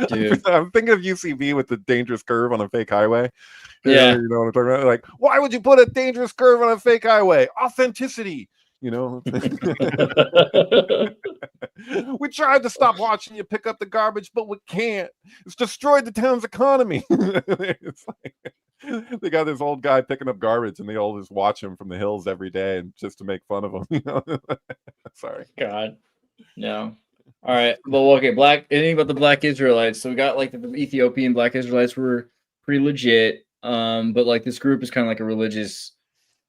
Dude. I'm thinking of UCB with the dangerous curve on a fake highway. Yeah, you know what I'm talking about? Like, why would you put a dangerous curve on a fake highway? Authenticity. We tried to stop watching you pick up the garbage, but we can't. It's destroyed the town's economy. It's like, they got this old guy picking up garbage, and they all just watch him from the hills every day, and just to make fun of him. Sorry. God, no. All right. Well, okay. Anything about the Black Israelites? So we got like the Ethiopian Black Israelites were pretty legit. But like this group is kind of like a religious,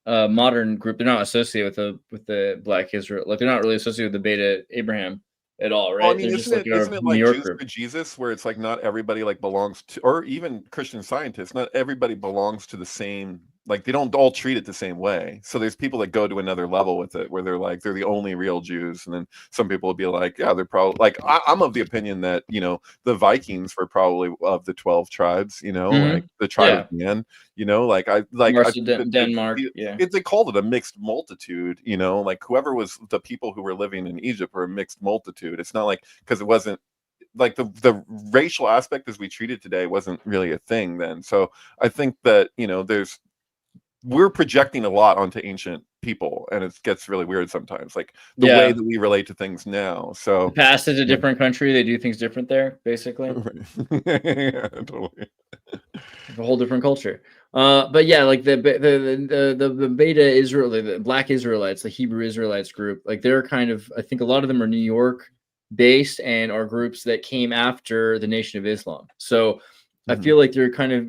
modern group. They're not associated with the Black Israel. Like they're not really associated with the Beta Abraham at all, right? Well, I mean, They're just like isn't a it New like York Jews group. for Jesus, where it's like not everybody like belongs to, or even Christian Scientists, not everybody belongs to the same. Like they don't all treat it the same way. So there's people that go to another level with it, where they're like they're the only real Jews, and then some people will be like, yeah, they're probably like I'm of the opinion that the Vikings were probably of the 12 tribes, like the tribe of Dan, like I Denmark, yeah. They called it a mixed multitude, like whoever was the people who were living in Egypt were a mixed multitude. It's not like because it wasn't like the racial aspect as we treat it today wasn't really a thing then. So I think that we're projecting a lot onto ancient people, and it gets really weird sometimes, like the way that we relate to things now. So the past is a different country, they do things different there, basically. Yeah, totally. A whole different culture. But yeah, like the Beta Israel, the Black Israelites, the Hebrew Israelites group, like they're kind of, I think a lot of them are New York based and are groups that came after the Nation of Islam. So I feel like they're kind of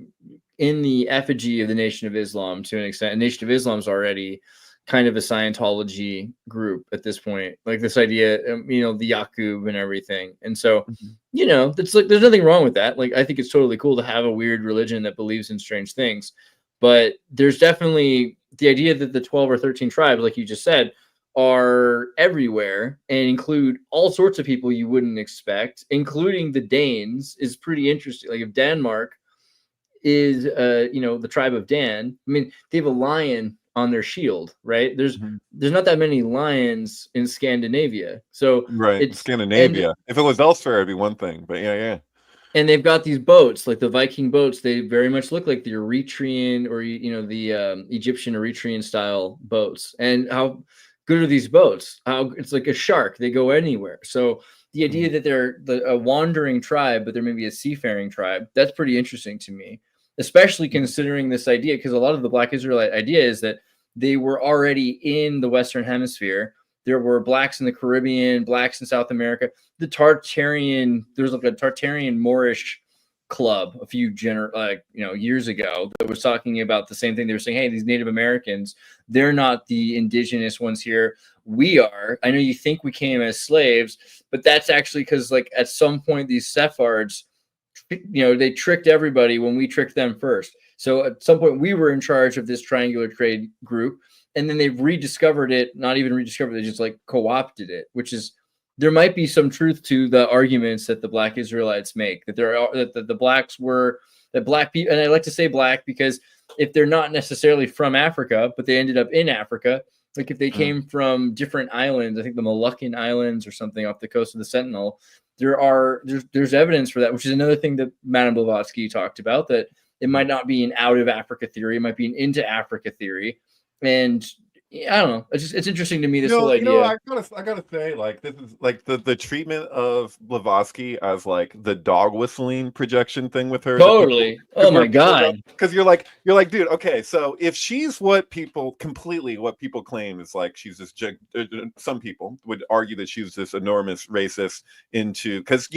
in the effigy of the Nation of Islam to an extent. And Nation of Islam is already kind of a Scientology group at this point, like this idea, the Yaqub and everything. And so, it's like, there's nothing wrong with that. Like, I think it's totally cool to have a weird religion that believes in strange things, but there's definitely the idea that the 12 or 13 tribes, like you just said, are everywhere and include all sorts of people you wouldn't expect, including the Danes, is pretty interesting. Like if Denmark is the tribe of Dan, I mean, they have a lion on their shield, right? There's not that many lions in Scandinavia. So it's Scandinavia. If it was elsewhere, it'd be one thing, but yeah. And they've got these boats, like the Viking boats. They very much look like the Eritrean or the Egyptian Eritrean style boats. And how good are these boats? How it's like a shark. They go anywhere. So the idea that they're a wandering tribe, but they're maybe a seafaring tribe, that's pretty interesting to me, especially considering this idea, because a lot of the Black Israelite idea is that they were already in the Western Hemisphere. There were blacks in the Caribbean, blacks in South America. The Tartarian, there's like a Tartarian Moorish club a few years ago that was talking about the same thing. They were saying, hey, these Native Americans, they're not the indigenous ones here. We are. I know you think we came as slaves, but that's actually because like at some point these Sephards, they tricked everybody when we tricked them first. So at some point we were in charge of this triangular trade group, and then they've rediscovered it, not even rediscovered, they just like co-opted it, which is, there might be some truth to the arguments that the Black Israelites make, that the blacks were, that black people, and I like to say black because if they're not necessarily from Africa, but they ended up in Africa, like if they came from different islands, I think the Moluccan Islands or something off the coast of the Sentinel, there's evidence for that, which is another thing that Madame Blavatsky talked about, that it might not be an out of Africa theory, it might be an into Africa theory. And I don't know. It's interesting to me, this whole idea. I gotta say, like, this is like the treatment of Blavatsky as like the dog whistling projection thing with her. Totally. Oh my god. Because you're like, dude. Okay, so if she's what people claim is like, she's this. Some people would argue that she's this enormous racist because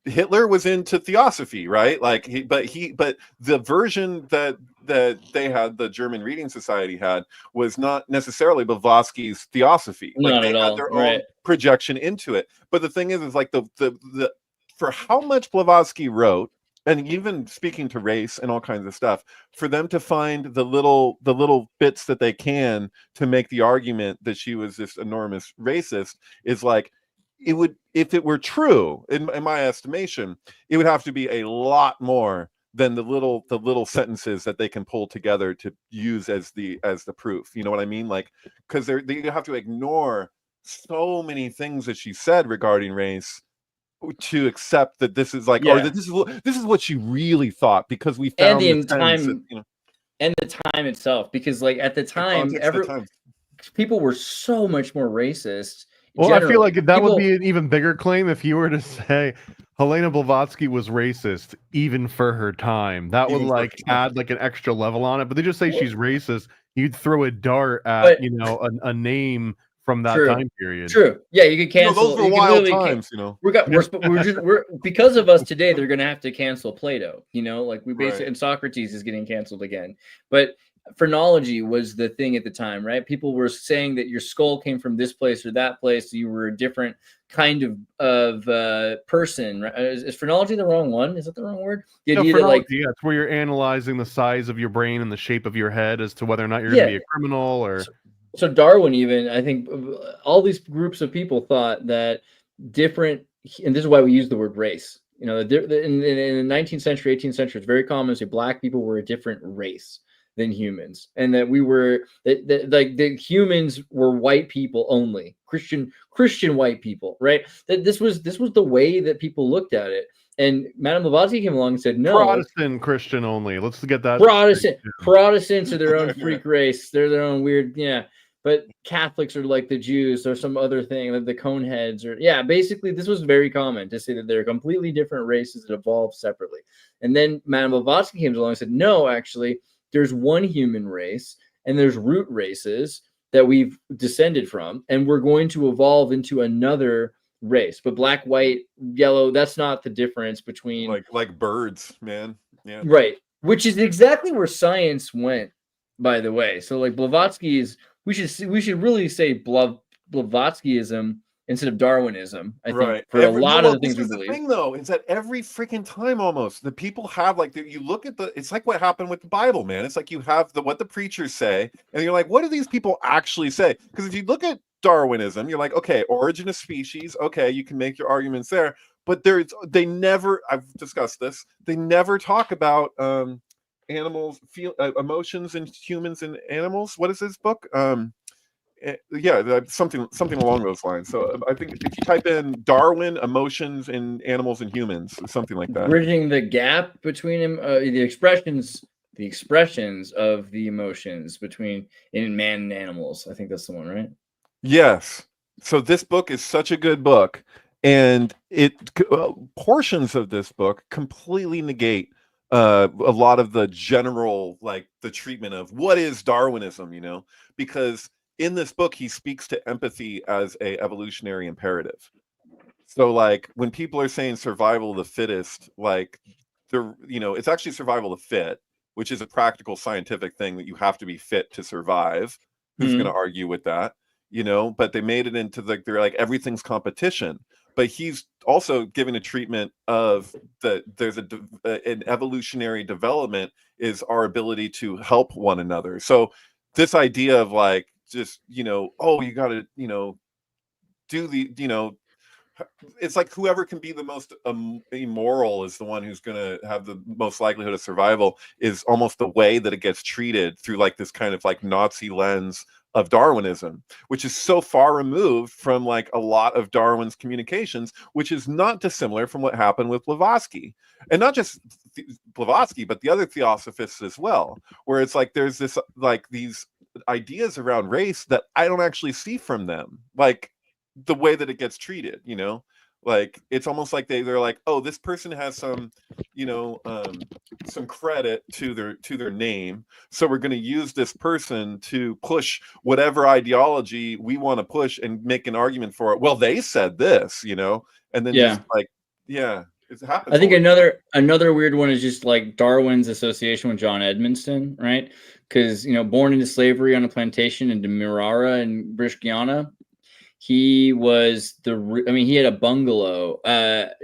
Hitler was into theosophy, right? Like, but the version that they had, the German Reading Society had, was not necessarily Blavatsky's theosophy. Like, not they at had all. their Right. own projection into it. But the thing is like the for how much Blavatsky wrote, and even speaking to race and all kinds of stuff, for them to find the little bits that they can to make the argument that she was this enormous racist is like, it would, if it were true, in my estimation, it would have to be a lot more than the little sentences that they can pull together to use as the proof. You know what I mean? Like, because they have to ignore so many things that she said regarding race to accept that this is like, or that this is what she really thought, because we found and the time itself, because like at the time, people were so much more racist. Well, I feel like that would be an even bigger claim if you were to say Helena Blavatsky was racist even for her time. That would like add like an extra level on it. But they just say she's racist. You'd throw a dart at a name from that True. time period. True. Yeah, you could cancel. those were you could wild literally times, you know. We're because of us today. They're going to have to cancel Plato. You know, like we basically Right. and Socrates is getting canceled again. But phrenology was the thing at the time, right? People were saying that your skull came from this place or that place. So you were a different kind of person. Right? Is phrenology the wrong one? Is that the wrong word? The No, idea that like phrenology, yeah, it's where you're analyzing the size of your brain and the shape of your head as to whether or not you're Yeah. going to be a criminal or. So Darwin, even I think all these groups of people thought that different, and this is why we use the word race. You know, in the 19th century, 18th century, it's very common to say black people were a different race than humans, and that we were like the humans were white people only, Christian white people, right? That this was the way that people looked at it. And Madame Blavatsky came along and said, no, Protestant Christian only. Let's get that. Protestants are their own freak race. They're their own weird, yeah. But Catholics are like the Jews or some other thing, like the Coneheads, or yeah. Basically, this was very common to say that they're completely different races that evolved separately. And then Madame Blavatsky came along and said, no, actually, there's one human race, and there's root races that we've descended from, and we're going to evolve into another race. But black, white, yellow, that's not the difference between like birds, man. Yeah. Right. Which is exactly where science went, by the way. So like Blavatsky is we should really say Blavatskyism instead of Darwinism, I think, for a lot of the things we believe. The thing though is that every freaking time almost the people have like you look at it's like what happened with the Bible, man. It's like you have what the preachers say, and you're like, what do these people actually say? Because if you look at Darwinism, you're like, okay, origin of species, okay, you can make your arguments there, but they never, I've discussed this, they never talk about animals emotions in humans and animals. What is this book? Yeah, something along those lines. So I think if you type in Darwin emotions in animals and humans, something like that, bridging the gap between the expressions of the emotions between in man and animals. I think that's the one, right? Yes. So this book is such a good book, and portions of this book completely negate a lot of the general, like the treatment of what is Darwinism, you know, because in this book he speaks to empathy as a evolutionary imperative. So like when people are saying survival of the fittest, like it's actually survival of the fit, which is a practical scientific thing that you have to be fit to survive. Who's going to argue with that? You know, but they made it into they're like everything's competition. But he's also giving a treatment of there's an evolutionary development is our ability to help one another. So this idea of like just oh, you got to do the it's like whoever can be the most immoral is the one who's going to have the most likelihood of survival, is almost the way that it gets treated through like this kind of like Nazi lens of Darwinism, which is so far removed from like a lot of Darwin's communications, which is not dissimilar from what happened with Blavatsky. And not just Blavatsky, but the other theosophists as well, where it's like there's this like these ideas around race that I don't actually see from them, like the way that it gets treated, like it's almost like they're like, oh, this person has some some credit to their name, so we're going to use this person to push whatever ideology we want to push and make an argument for it. Well, they said this, and then just like, yeah, it happens. I think another weird one is just like Darwin's association with John Edmondson, right? Because born into slavery on a plantation in Demerara in British Guiana. He was he had a bungalow.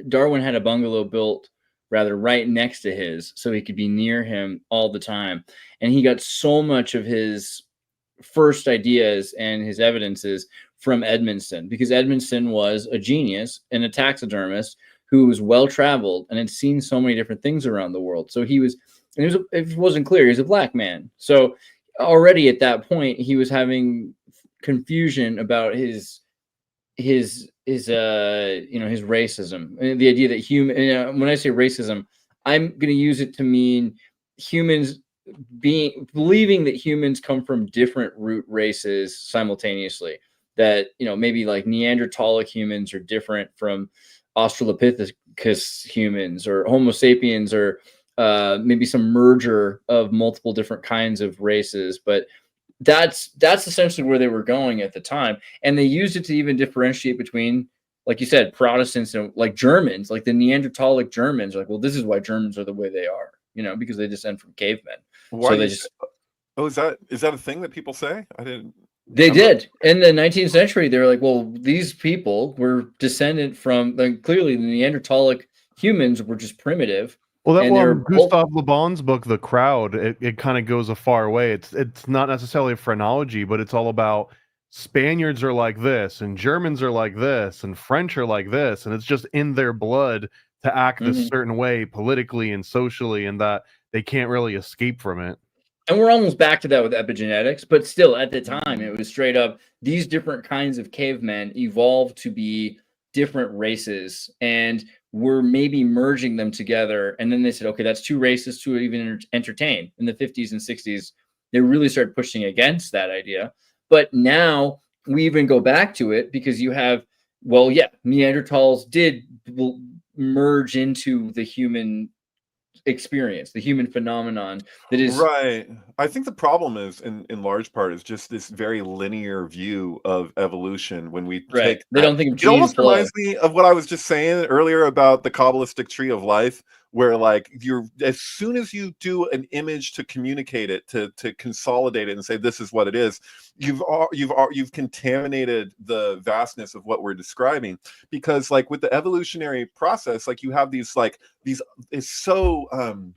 Darwin had a bungalow built rather right next to his, so he could be near him all the time. And he got so much of his first ideas and his evidences from Edmondson, because Edmondson was a genius and a taxidermist who was well-traveled and had seen so many different things around the world. So if it wasn't clear, he was a black man. So already at that point, he was having confusion about his racism, and the idea that when I say racism, I'm going to use it to mean humans believing that humans come from different root races simultaneously, that maybe like Neanderthalic humans are different from Australopithecus humans or Homo sapiens, or maybe some merger of multiple different kinds of races. But that's essentially where they were going at the time, and they used it to even differentiate between, like you said, Protestants and like Germans, like the Neanderthalic Germans. Like, well, this is why Germans are the way they are, because they descend from cavemen. Why So do they you just Oh, is that a thing that people say? I didn't. They I'm not- did in the 19th century. They were like, well, these people were descendant from, like, clearly the Neanderthalic humans were just primitive, Well, that and they're Gustav Le Bon's book, The Crowd, it kind of goes a far way. It's not necessarily a phrenology, but it's all about Spaniards are like this, and Germans are like this, and French are like this, and it's just in their blood to act this certain way politically and socially, and that they can't really escape from it. And we're almost back to that with epigenetics, but still at the time it was straight up these different kinds of cavemen evolved to be different races, and we're maybe merging them together. And then they said, okay, that's two races to even entertain. In the 50s and 60s, they really started pushing against that idea. But now we even go back to it because you have, well, yeah, Neanderthals did merge into the human experience, the human phenomenon that is right. I think the problem is, in large part, is just this very linear view of evolution. When we right. take They that, don't think of it gene almost flow. reminds me of what I was just saying earlier about the Kabbalistic tree of life, where like as soon as you do an image to communicate it, to consolidate it and say this is what it is, you've contaminated the vastness of what we're describing. Because like with the evolutionary process, like you have these it's so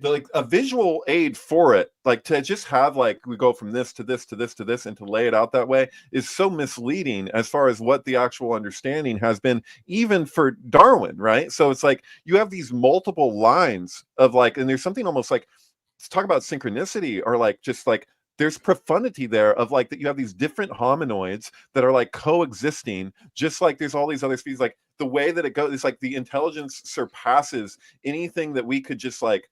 like a visual aid for it, like to just have like we go from this to this to this to this and to lay it out that way is so misleading as far as what the actual understanding has been, even for Darwin, right? So it's like you have these multiple lines of like, and there's something almost like, let's talk about synchronicity, or like just like there's profundity there of like that you have these different hominoids that are like coexisting, just like there's all these other species. Like the way that it goes is like the intelligence surpasses anything that we could just like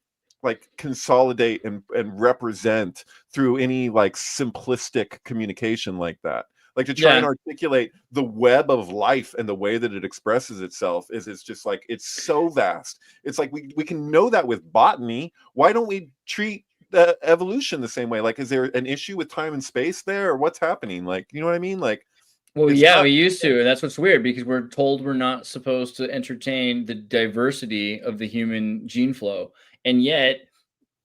consolidate and represent through any like simplistic communication like that. Like to try and articulate the web of life and the way that it expresses itself it's just like it's so vast. It's like we can know that with botany. Why don't we treat evolution the same way? Like, is there an issue with time and space there, or what's happening? Like, you know what I mean? Like, well, yeah, we used to, and that's what's weird because we're told we're not supposed to entertain the diversity of the human gene flow, and yet,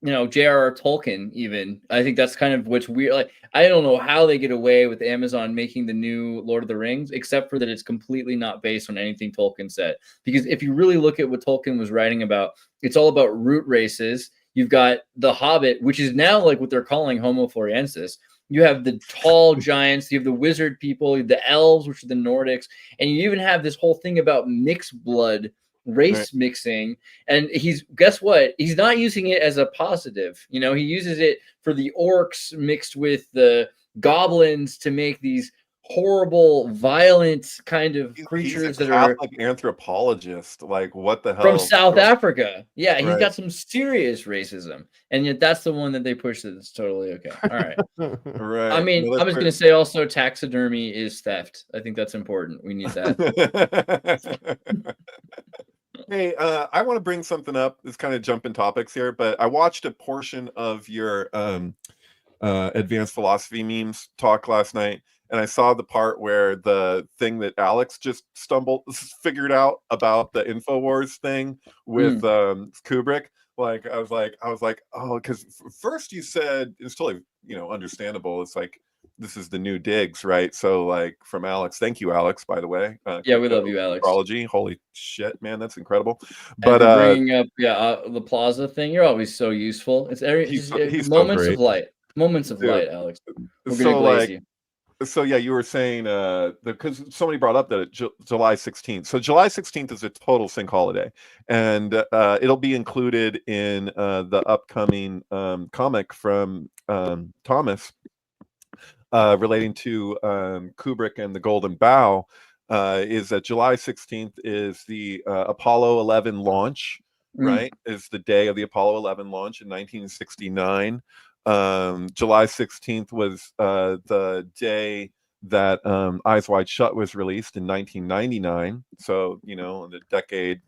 J.R.R. Tolkien, even, I think that's kind of what's weird. Like, I don't know how they get away with Amazon making the new Lord of the Rings, except for that it's completely not based on anything Tolkien said. Because if you really look at what Tolkien was writing about, it's all about root races. You've got the Hobbit, which is now like what they're calling Homo floresiensis. You have the tall giants, you have the wizard people, the elves, which are the Nordics, and you even have this whole thing about mixed blood race mixing. And guess what? He's not using it as a positive. He uses it for the orcs mixed with the goblins to make these horrible, violent kind of creatures that are Catholic anthropologist. Like, what the hell? From South Africa. Yeah, he's Right. got some serious racism, and yet that's the one that they push. That's totally okay. All right. Right. I mean, I was going to say also taxidermy is theft. I think that's important. We need that. Hey, I want to bring something up. It's kind of jumping topics here, but I watched a portion of your advanced philosophy memes talk last night, and I saw the part where the thing that Alex just figured out about the InfoWars thing with Kubrick. Like I was like, oh, because first you said it's totally understandable. It's like, this is the new digs, right? So like from Alex, thank you, Alex, by the way. Yeah, we love you, Alex. Astrology, holy shit, man, that's incredible. But bringing up the Plaza thing, you're always so useful. It's he's moments so of light. Moments of light, Alex. We're gonna glaze you. So yeah, you were saying because somebody brought up that July 16th. So July 16th is a total sync holiday, and it'll be included in the upcoming comic from Thomas relating to Kubrick and the Golden Bough. Is that July 16th is the Apollo 11 launch, right? Is the day of the Apollo 11 launch in 1969. July 16th was the day that Eyes Wide Shut was released in 1999. So, the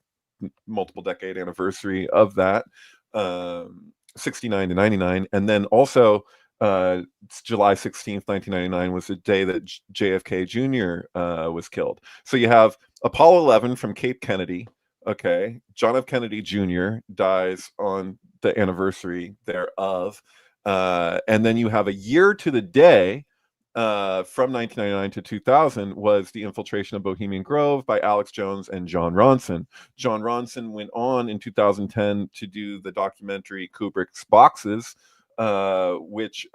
multiple decade anniversary of that, 69 to 99. And then also July 16th, 1999 was the day that JFK Jr. Was killed. So you have Apollo 11 from Cape Kennedy. Okay, John F. Kennedy Jr. dies on the anniversary thereof, and then you have a year to the day from 1999 to 2000 was the infiltration of Bohemian Grove by Alex Jones and John Ronson. John Ronson went on in 2010 to do the documentary Kubrick's Boxes, which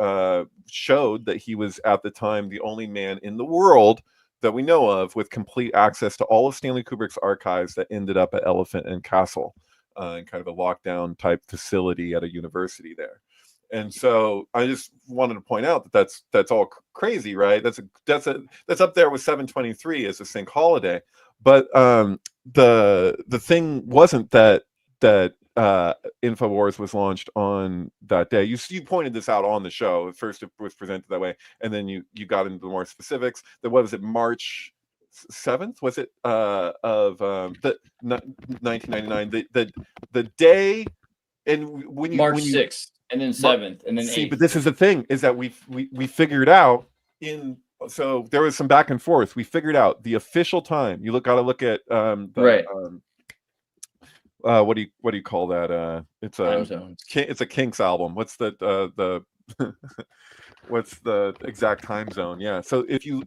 showed that he was at the time the only man in the world that we know of with complete access to all of Stanley Kubrick's archives that ended up at Elephant and Castle, in kind of a lockdown type facility at a university there. And so I just wanted to point out that that's all crazy, right? That's up there with 7/23 as a sync holiday. But the thing wasn't that InfoWars was launched on that day. You pointed this out on the show. At first it was presented that way, and then you got into the more specifics. That what was it, March 7th? Was it of the 1999? The day, and when you March 6th. And then 7th, and then 8th. But this is the thing, is that we figured out so there was some back and forth. We figured out the official time. You gotta look at right. What do you call that? It's a Kinks album. What's the what's the exact time zone? Yeah. So if you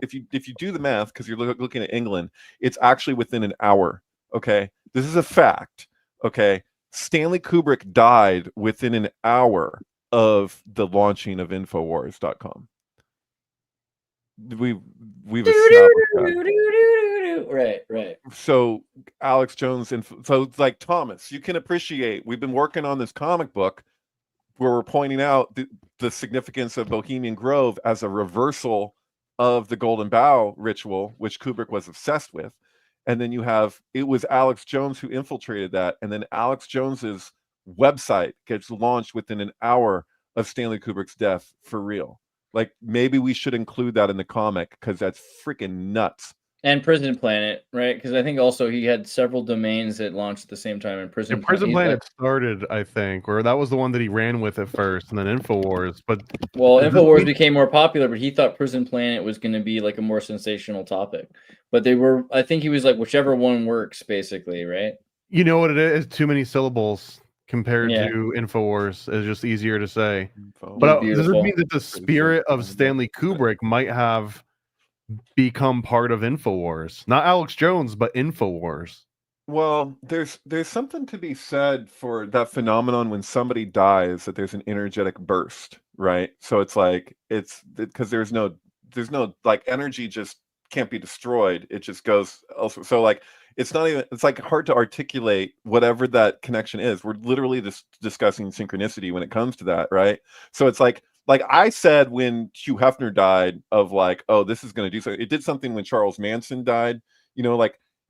do the math, because you're looking at England, it's actually within an hour. Okay, this is a fact. Okay. Stanley Kubrick died within an hour of the launching of Infowars.com. We've established that. Right. So Alex Jones, so it's like, Thomas, you can appreciate, we've been working on this comic book where we're pointing out the significance of Bohemian Grove as a reversal of the Golden Bough ritual, which Kubrick was obsessed with. And then it was Alex Jones who infiltrated that. And then Alex Jones's website gets launched within an hour of Stanley Kubrick's death, for real. Like, maybe we should include that in the comic, because that's freaking nuts. And Prison Planet, right? Because I think also he had several domains that launched at the same time in Prison Planet. Prison Planet started, I think, or that was the one that he ran with at first, and then Infowars. But Infowars became more popular, but he thought Prison Planet was going to be like a more sensational topic. But I think he was like, whichever one works, basically, right? You know what it is? Too many syllables compared to Infowars. It's just easier to say. But does it mean that the spirit of Stanley Kubrick might have become part of Infowars? Not Alex Jones, but Infowars. Well, there's something to be said for that phenomenon when somebody dies, that there's an energetic burst, right? So it's like, it's because there's no like, energy just can't be destroyed. It just goes elsewhere. So like, it's like hard to articulate whatever that connection is. We're literally just discussing synchronicity when it comes to that, right? So it's like I said when Hugh Hefner died, of like, oh, this is going to do something. It did something when Charles Manson died,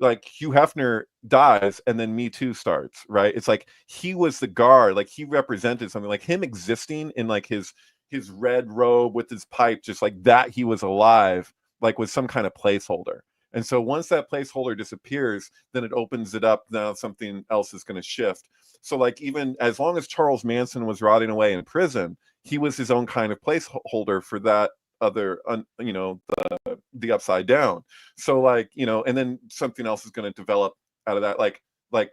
like Hugh Hefner dies and then Me Too starts, right? It's like he was the guard, like he represented something, like him existing in like his red robe with his pipe, just like that he was alive, like was some kind of placeholder. And so once that placeholder disappears, then it opens it up. Now something else is going to shift. So like, even as long as Charles Manson was rotting away in prison, he was his own kind of placeholder for that other, the upside down. So like, and then something else is going to develop out of that. Like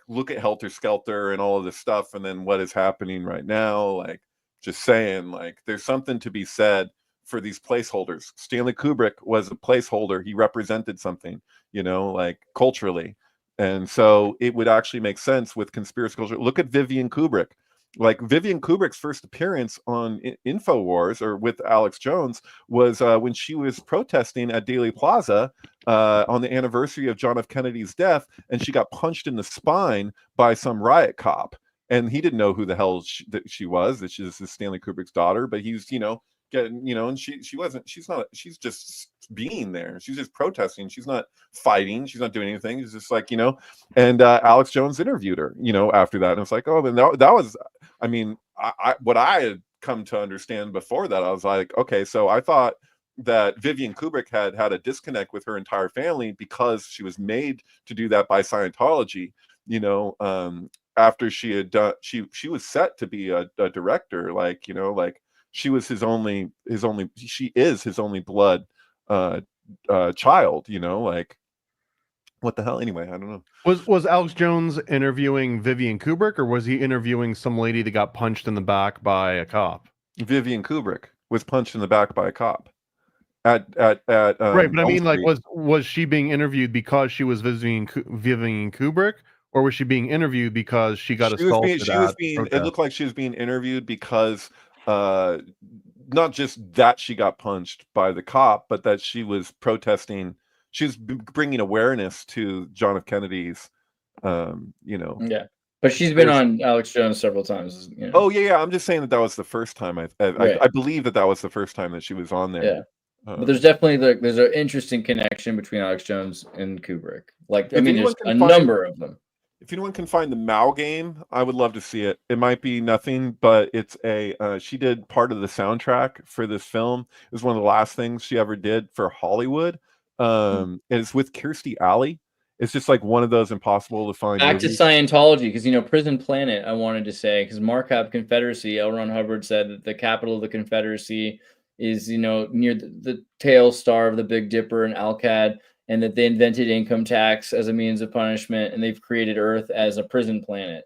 look at Helter Skelter and all of this stuff. And then what is happening right now? Like, just saying, like, there's something to be said for these placeholders. Stanley Kubrick was a placeholder. He represented something, like culturally. And so it would actually make sense with conspiracy culture. Look at Vivian Kubrick. Like Vivian Kubrick's first appearance on Infowars or with Alex Jones was when she was protesting at Dealey Plaza on the anniversary of John F. Kennedy's death, and she got punched in the spine by some riot cop. And he didn't know who the hell she was, that she's Stanley Kubrick's daughter, but he was, getting, and she's just being there. She's just protesting. She's not fighting. She's not doing anything. It's just like, and Alex Jones interviewed her, after that. And it's like, oh, then that was, I mean, what I had come to understand before that, I was like, okay, so I thought that Vivian Kubrick had a disconnect with her entire family because she was made to do that by Scientology, after she had done, she was set to be a director, like she was she is his only blood child, you know, like what the hell? Anyway, I don't know. Was Alex Jones interviewing Vivian Kubrick, or was he interviewing some lady that got punched in the back by a cop? Vivian Kubrick was punched in the back by a cop at right, but I mean, like, Street. was she being interviewed because she was Vivian Kubrick, or was she being interviewed because she got assaulted? It looked like she was being interviewed because not just that she got punched by the cop, but that she was protesting. She was bringing awareness to John F. Kennedy's, you know. Yeah, but she's been on Alex Jones several times. You know. Oh yeah. I'm just saying that was the first time. I believe that was the first time that she was on there. Yeah, but there's definitely there's an interesting connection between Alex Jones and Kubrick. Like, I mean, there's a number of them. If anyone can find the Mao game, I would love to see it. It might be nothing, but it's she did part of the soundtrack for this film. It was one of the last things she ever did for Hollywood. And it's with Kirstie Alley. It's just like one of those impossible to find Back movies. to Scientology, because, you know, Prison Planet, I wanted to say, because Markup Confederacy, L. Ron Hubbard said that the capital of the Confederacy is, you know, near the tail star of the Big Dipper and Alcad, and that they invented income tax as a means of punishment, and they've created Earth as a prison planet.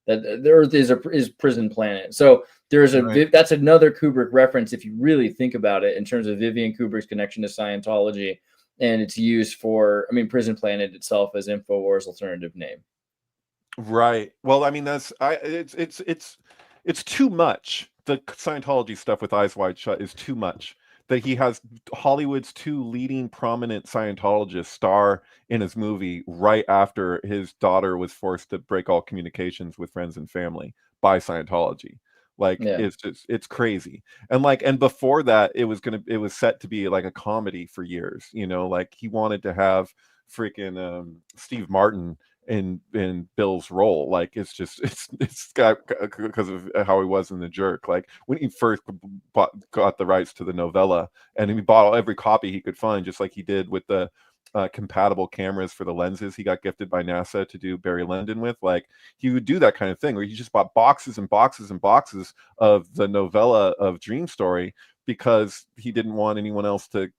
That the Earth is prison planet. So there's that's another Kubrick reference if you really think about it in terms of Vivian Kubrick's connection to Scientology, and it's used for, I mean, Prison Planet itself as InfoWars' alternative name. Right. Well, I mean, it's too much. The Scientology stuff with Eyes Wide Shut is too much. That he has Hollywood's two leading prominent Scientologists star in his movie right after his daughter was forced to break all communications with friends and family by Scientology. Like, it's crazy. And before that, it was set to be like a comedy for years, you know, like he wanted to have freaking Steve Martin in Bill's role. Like, it's got, because of how he was in The Jerk. Like, when he first got the rights to the novella, and he bought every copy he could find, just like he did with the compatible cameras for the lenses he got gifted by NASA to do Barry Lyndon with. Like, he would do that kind of thing where he just bought boxes and boxes and boxes of the novella of Dream Story because he didn't want anyone else to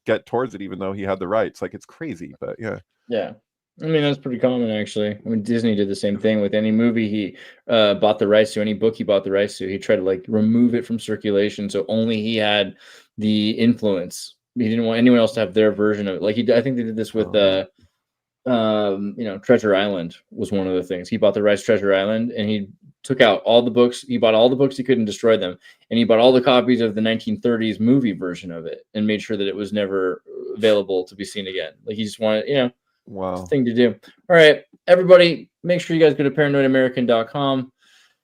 get towards it, even though he had the rights. Like, it's crazy, but yeah. I mean, that's pretty common, actually. I mean, Disney did the same thing with any movie he bought the rights to, any book he bought the rights to. He tried to, like, remove it from circulation so only he had the influence. He didn't want anyone else to have their version of it. Like, I think they did this with, you know, Treasure Island was one of the things. He bought the rights to Treasure Island, and he took out all the books. He bought all the books he couldn't destroy them, and he bought all the copies of the 1930s movie version of it and made sure that it was never available to be seen again. Like, he just wanted, you know, wow, thing to do. All right, everybody, make sure you guys go to paranoidamerican.com.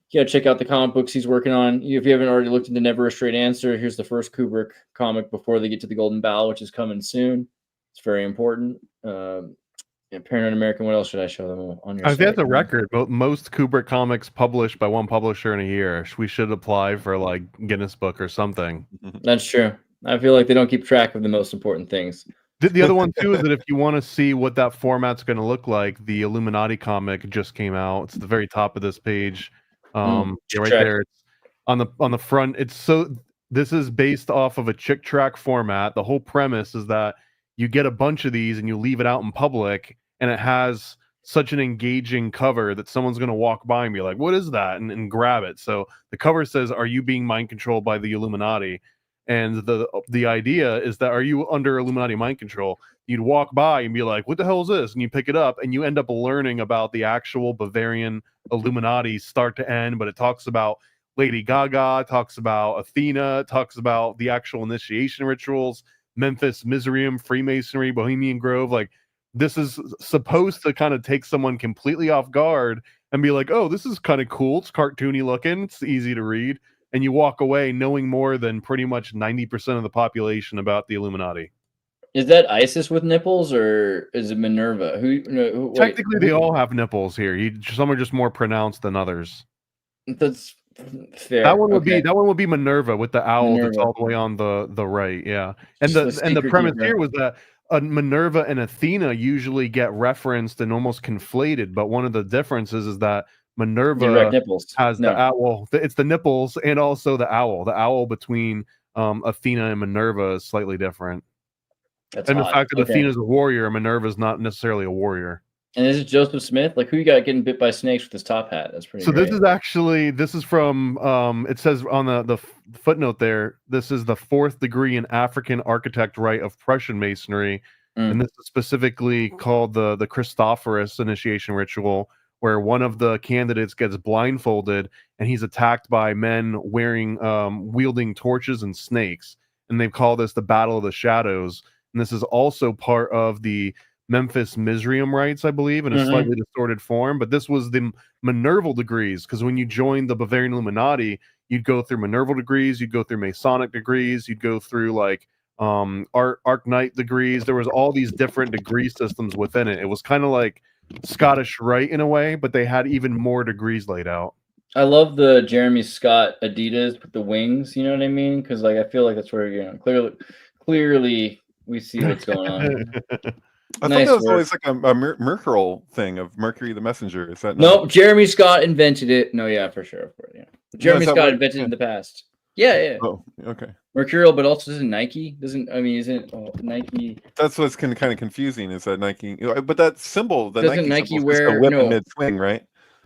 You gotta check out the comic books he's working on. If you haven't already looked into Never a Straight Answer, here's the first Kubrick comic before they get to the Golden Bough, which is coming soon. It's very important. Paranoid American, what else should I show them on your site? That's a record. Most Kubrick comics published by one publisher in a year. We should apply for, like, Guinness Book or something. That's true. I feel like they don't keep track of the most important things. The other one, too, is that if you want to see what that format's going to look like, the Illuminati comic just came out. It's at the very top of this page. Right there. It's on the front. This is based off of a Chick Track format. The whole premise is that you get a bunch of these and you leave it out in public, and it has such an engaging cover that someone's going to walk by and be like, what is that? And grab it. So the cover says, are you being mind controlled by the Illuminati? And the idea is that, are you under Illuminati mind control? You'd walk by and be like, what the hell is this? And you pick it up and you end up learning about the actual Bavarian Illuminati start to end. But it talks about Lady Gaga, talks about Athena, talks about the actual initiation rituals, Memphis Miserium, Freemasonry, Bohemian Grove. Like, this is supposed to kind of take someone completely off guard and be like, oh, this is kind of cool. It's cartoony looking. It's easy to read. And you walk away knowing more than pretty much 90% of the population about the Illuminati. Is that Isis with nipples, or is it Minerva? Technically, they all have nipples here. Some are just more pronounced than others. That's fair. That one would be Minerva with the owl that's all the way on the right. Yeah, and the premise here was that Minerva and Athena usually get referenced and almost conflated, but one of the differences is that Minerva Direct nipples. has No. the owl. It's the nipples and also the owl. The owl between Athena and Minerva is slightly different. That's And the hot. fact that Okay. Athena's a warrior, Minerva's not necessarily a warrior. And this is Joseph Smith. Like, who you got getting bit by snakes with his top hat? That's pretty. So great. this is from it says on the footnote there, this is the 4th degree in African architect rite of Prussian masonry. And this is specifically called the Christophorus initiation ritual, where one of the candidates gets blindfolded and he's attacked by men wielding torches and snakes. And they call this the Battle of the Shadows. And this is also part of the Memphis Mizraim rites, I believe, in a slightly distorted form. But this was the Minerval degrees, because when you joined the Bavarian Illuminati, you'd go through Minerval degrees, you'd go through Masonic degrees, you'd go through like Arknight degrees. There was all these different degree systems within it. It was kind of like Scottish Rite in a way, but they had even more degrees laid out. I love the Jeremy Scott Adidas with the wings. You know what I mean? Because like I feel like that's where clearly we see what's going on. I thought that was always like a Mercurial thing of Mercury the Messenger. Is that nope? Jeremy Scott invented it. No, yeah, for sure. Yeah, Jeremy Scott invented it in the past. Yeah. Oh, okay. Mercurial, but also isn't Nike? Isn't Nike? That's what's kind of confusing. Is that Nike? But that symbol, the doesn't Nike wear whip in mid swing, right?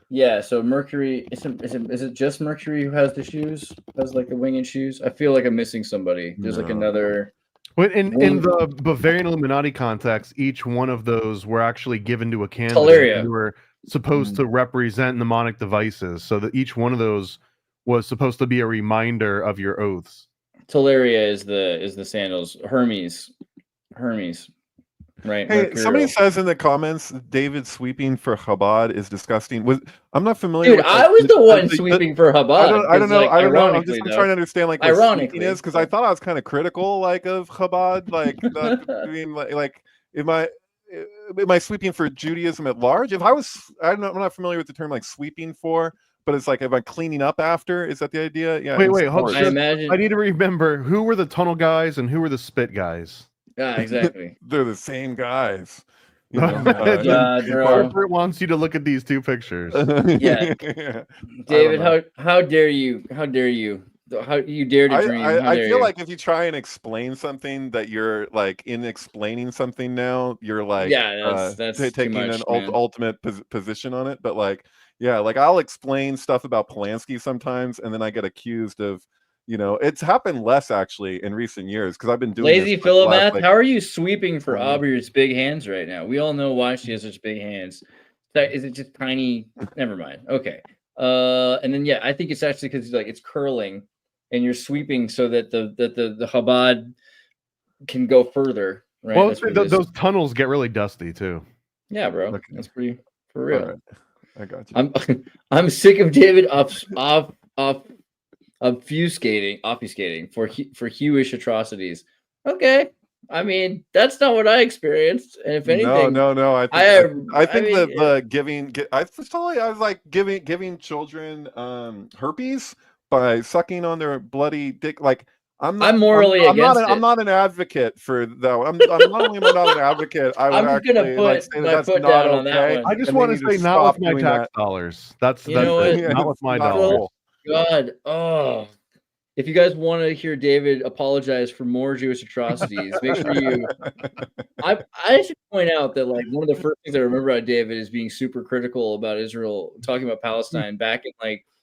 Yeah. So Mercury is it just Mercury who has the shoes? Has like the winged shoes? I feel like I'm missing somebody. There's like another. But in the Bavarian Illuminati context, each one of those were actually given to a candidate. Teleria. Who were supposed to represent mnemonic devices, so that each one of those was supposed to be a reminder of your oaths. Teleria is the sandals. Hermes, right? Hey, Mercurial. somebody says in the comments, David sweeping for Chabad is disgusting. I'm not familiar. Dude, I was the one sweeping for Chabad. I don't know. Like, I don't know. I'm ironically, just trying to understand like what ironically sweeping is, because I thought I was kind of critical like of Chabad, like not doing like am I sweeping for Judaism at large? If I was, I'm not familiar with the term like sweeping for. But it's like, am I cleaning up after? Is that the idea? Yeah. Wait, hold on. I need to remember who were the tunnel guys and who were the spit guys. Yeah, exactly. They're the same guys. You know, Corporate wants you to look at these two pictures. Yeah. David, how dare you? How dare you? How you dare to dream? I feel like if you try and explain something that you're like in explaining something now, you're like that's taking much, an ultimate position on it. But like, yeah, like I'll explain stuff about Polanski sometimes, and then I get accused of, it's happened less actually in recent years because I've been doing Lazy Philomath. Like, how are you sweeping for Aubrey's big hands right now? We all know why she has such big hands. Is it just tiny? Never mind. Okay. And then I think it's actually because it's curling, and you're sweeping so that the Chabad can go further. Right. Well, those tunnels get really dusty too. Yeah, bro. Okay. That's pretty for real. Right. I got you. I'm sick of David obfuscating for Hewish atrocities. Okay, I mean that's not what I experienced. And if anything, no. I think the giving. I was like giving children herpes by sucking on their bloody dick. Like I'm morally against it. I'm not an advocate for that. I'm not only not an advocate. I'm gonna put my foot down on that one. I just want to say, not with my tax dollars. That's not with my dollars. God, oh. If you guys want to hear David apologize for more Jewish atrocities, make sure you. I should point out that like one of the first things I remember about David is being super critical about Israel, talking about Palestine back in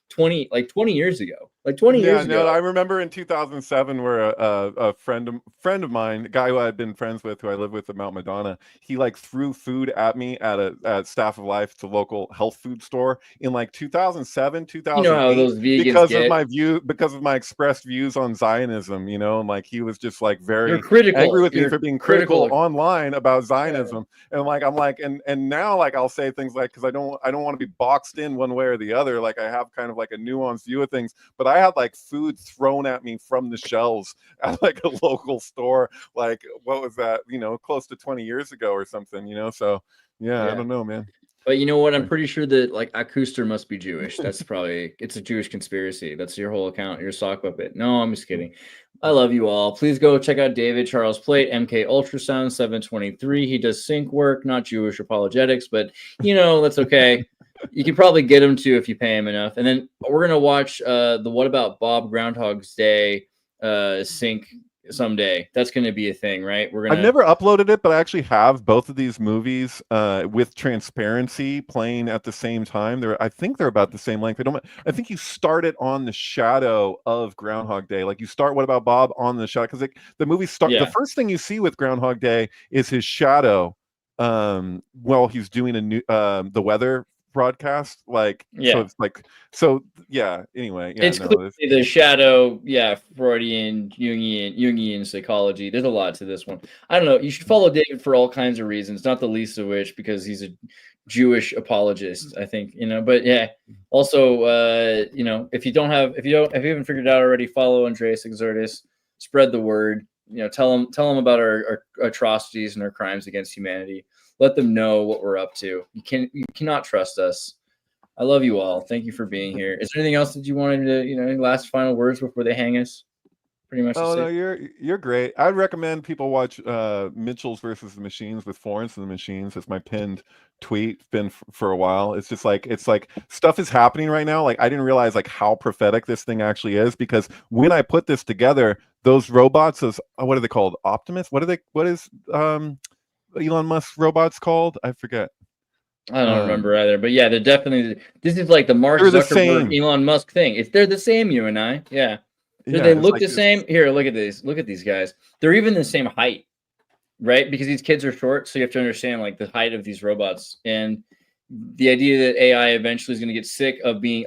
20 years ago. Like 20 years ago. No, I remember in 2007 where a friend of mine, a guy who I had been friends with, who I lived with at Mount Madonna, he like threw food at me at Staff of Life, the local health food store in like 2007, 2008. You know how those vegans because of my expressed views on Zionism, and like he was just like very critical. angry with me for being critical online about Zionism. Yeah. And like I'm like and now like I'll say things like, because I don't want to be boxed in one way or the other. Like I have kind of like a nuanced view of things, but I had like food thrown at me from the shelves at like a local store. Like what was that? Close to 20 years ago or something. So yeah, I don't know, man. But you know what? I'm pretty sure that like Akuster must be Jewish. That's probably it's a Jewish conspiracy. That's your whole account, your sock puppet. No, I'm just kidding. I love you all. Please go check out David Charles Plate, MK Ultrasound 723. He does sync work, not Jewish apologetics, but that's okay. You can probably get him to if you pay him enough. And then we're gonna watch the What About Bob Groundhog's Day sync someday. That's gonna be a thing, right? We're gonna. I've never uploaded it, but I actually have both of these movies with transparency playing at the same time. I think they're about the same length. I think you start it on the shadow of Groundhog Day. Like you start What About Bob on the shadow, because the movie the first thing you see with Groundhog Day is his shadow while he's doing a new the weather broadcast. Like so it's like anyway, it's clearly the shadow, Freudian, Jungian psychology. There's a lot to this one. I don't know, you should follow David for all kinds of reasons, not the least of which because he's a Jewish apologist, I think, but also if you haven't figured it out already, follow Andreas Xirtus, spread the word, tell them about our atrocities and our crimes against humanity. Let them know what we're up to. You cannot trust us. I love you all. Thank you for being here. Is there anything else that you wanted to, any last final words before they hang us? Pretty much. Oh no, you're great. I'd recommend people watch Mitchell's versus the Machines with Florence and the Machines. It's my pinned tweet. It's been for a while. It's just like stuff is happening right now. Like I didn't realize like how prophetic this thing actually is, because when I put this together, those robots, what are they called? Optimus? What is Elon Musk's robots called? I forget. I don't remember either, but they're definitely. This is like the Mark Zuckerberg, Elon Musk thing. They're the same, you and I. Yeah. Do they look the same? Here, look at these. Look at these guys. They're even the same height, right? Because these kids are short, so you have to understand like the height of these robots, and the idea that AI eventually is going to get sick of being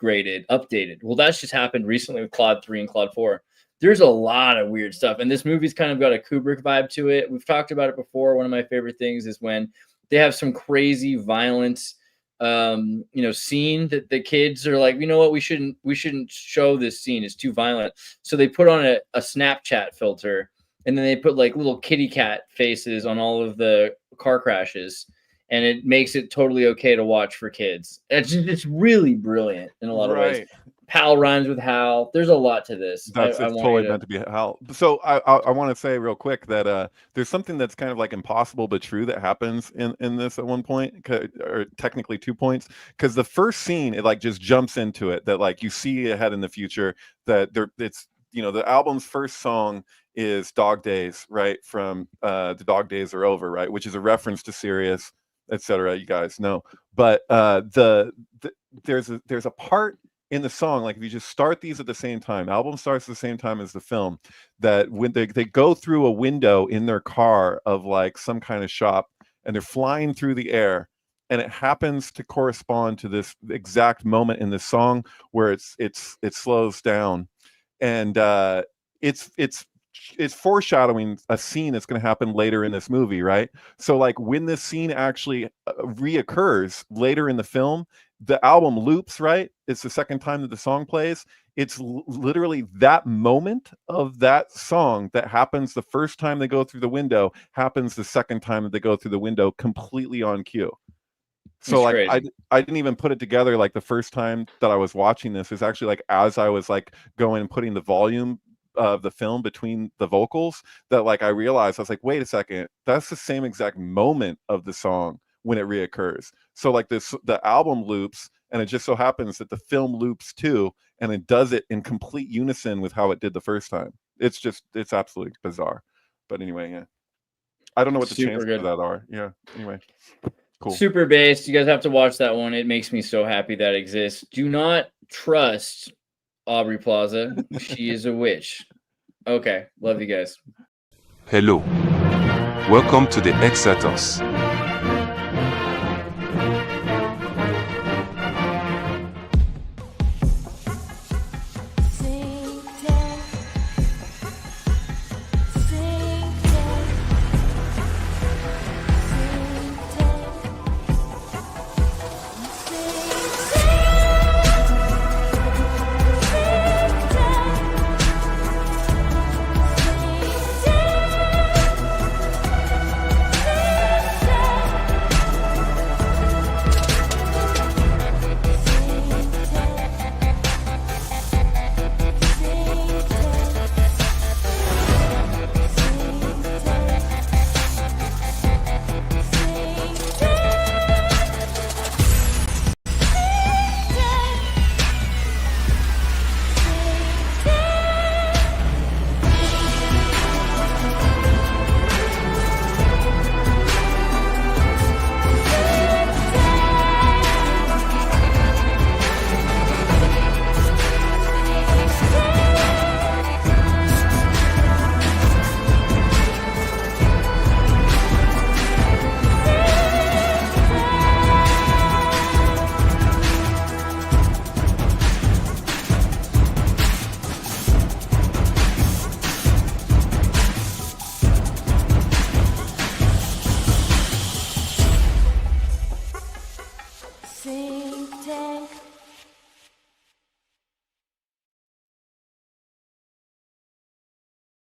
updated. Well, that's just happened recently with Claude 3 and Claude 4. There's a lot of weird stuff, and this movie's kind of got a Kubrick vibe to it. We've talked about it before. One of my favorite things is when they have some crazy violence scene that the kids are like, what, we shouldn't show this scene, it's too violent. So they put on a Snapchat filter, and then they put like little kitty cat faces on all of the car crashes, and it makes it totally okay to watch for kids. It's really brilliant in a lot of ways. Pal rhymes with Hal. There's a lot to this. It's totally meant to be Hal. So I want to say real quick that there's something that's kind of like impossible but true that happens in this at one point, or technically 2 points, because the first scene, it like just jumps into it that like you see ahead in the future that it's the album's first song is Dog Days, right, from The Dog Days Are Over, right, which is a reference to Sirius, etc. You guys know, but there's a part in the song, like if you just start these at the same time, album starts at the same time as the film, that when they go through a window in their car of like some kind of shop, and they're flying through the air, and it happens to correspond to this exact moment in this song where it slows down, and it's foreshadowing a scene that's going to happen later in this movie, right? So like when this scene actually reoccurs later in the film, the album loops, right? It's the second time that the song plays. It's literally that moment of that song that happens the first time they go through the window happens the second time that they go through the window, completely on cue. So like I didn't even put it together. Like the first time that I was watching this is actually like as I was like going and putting the volume of the film between the vocals, that like I realized, I was like, wait a second, that's the same exact moment of the song when it reoccurs. So like the album loops, and it just so happens that the film loops too, and it does it in complete unison with how it did the first time. It's absolutely bizarre. But anyway, I don't know what the chances of that are. Anyway, cool. Super based. You guys have to watch that one. It makes me so happy that exists. Do not trust Aubrey Plaza. She is a witch. Okay, love you guys. Hello. Welcome to the Xirtus.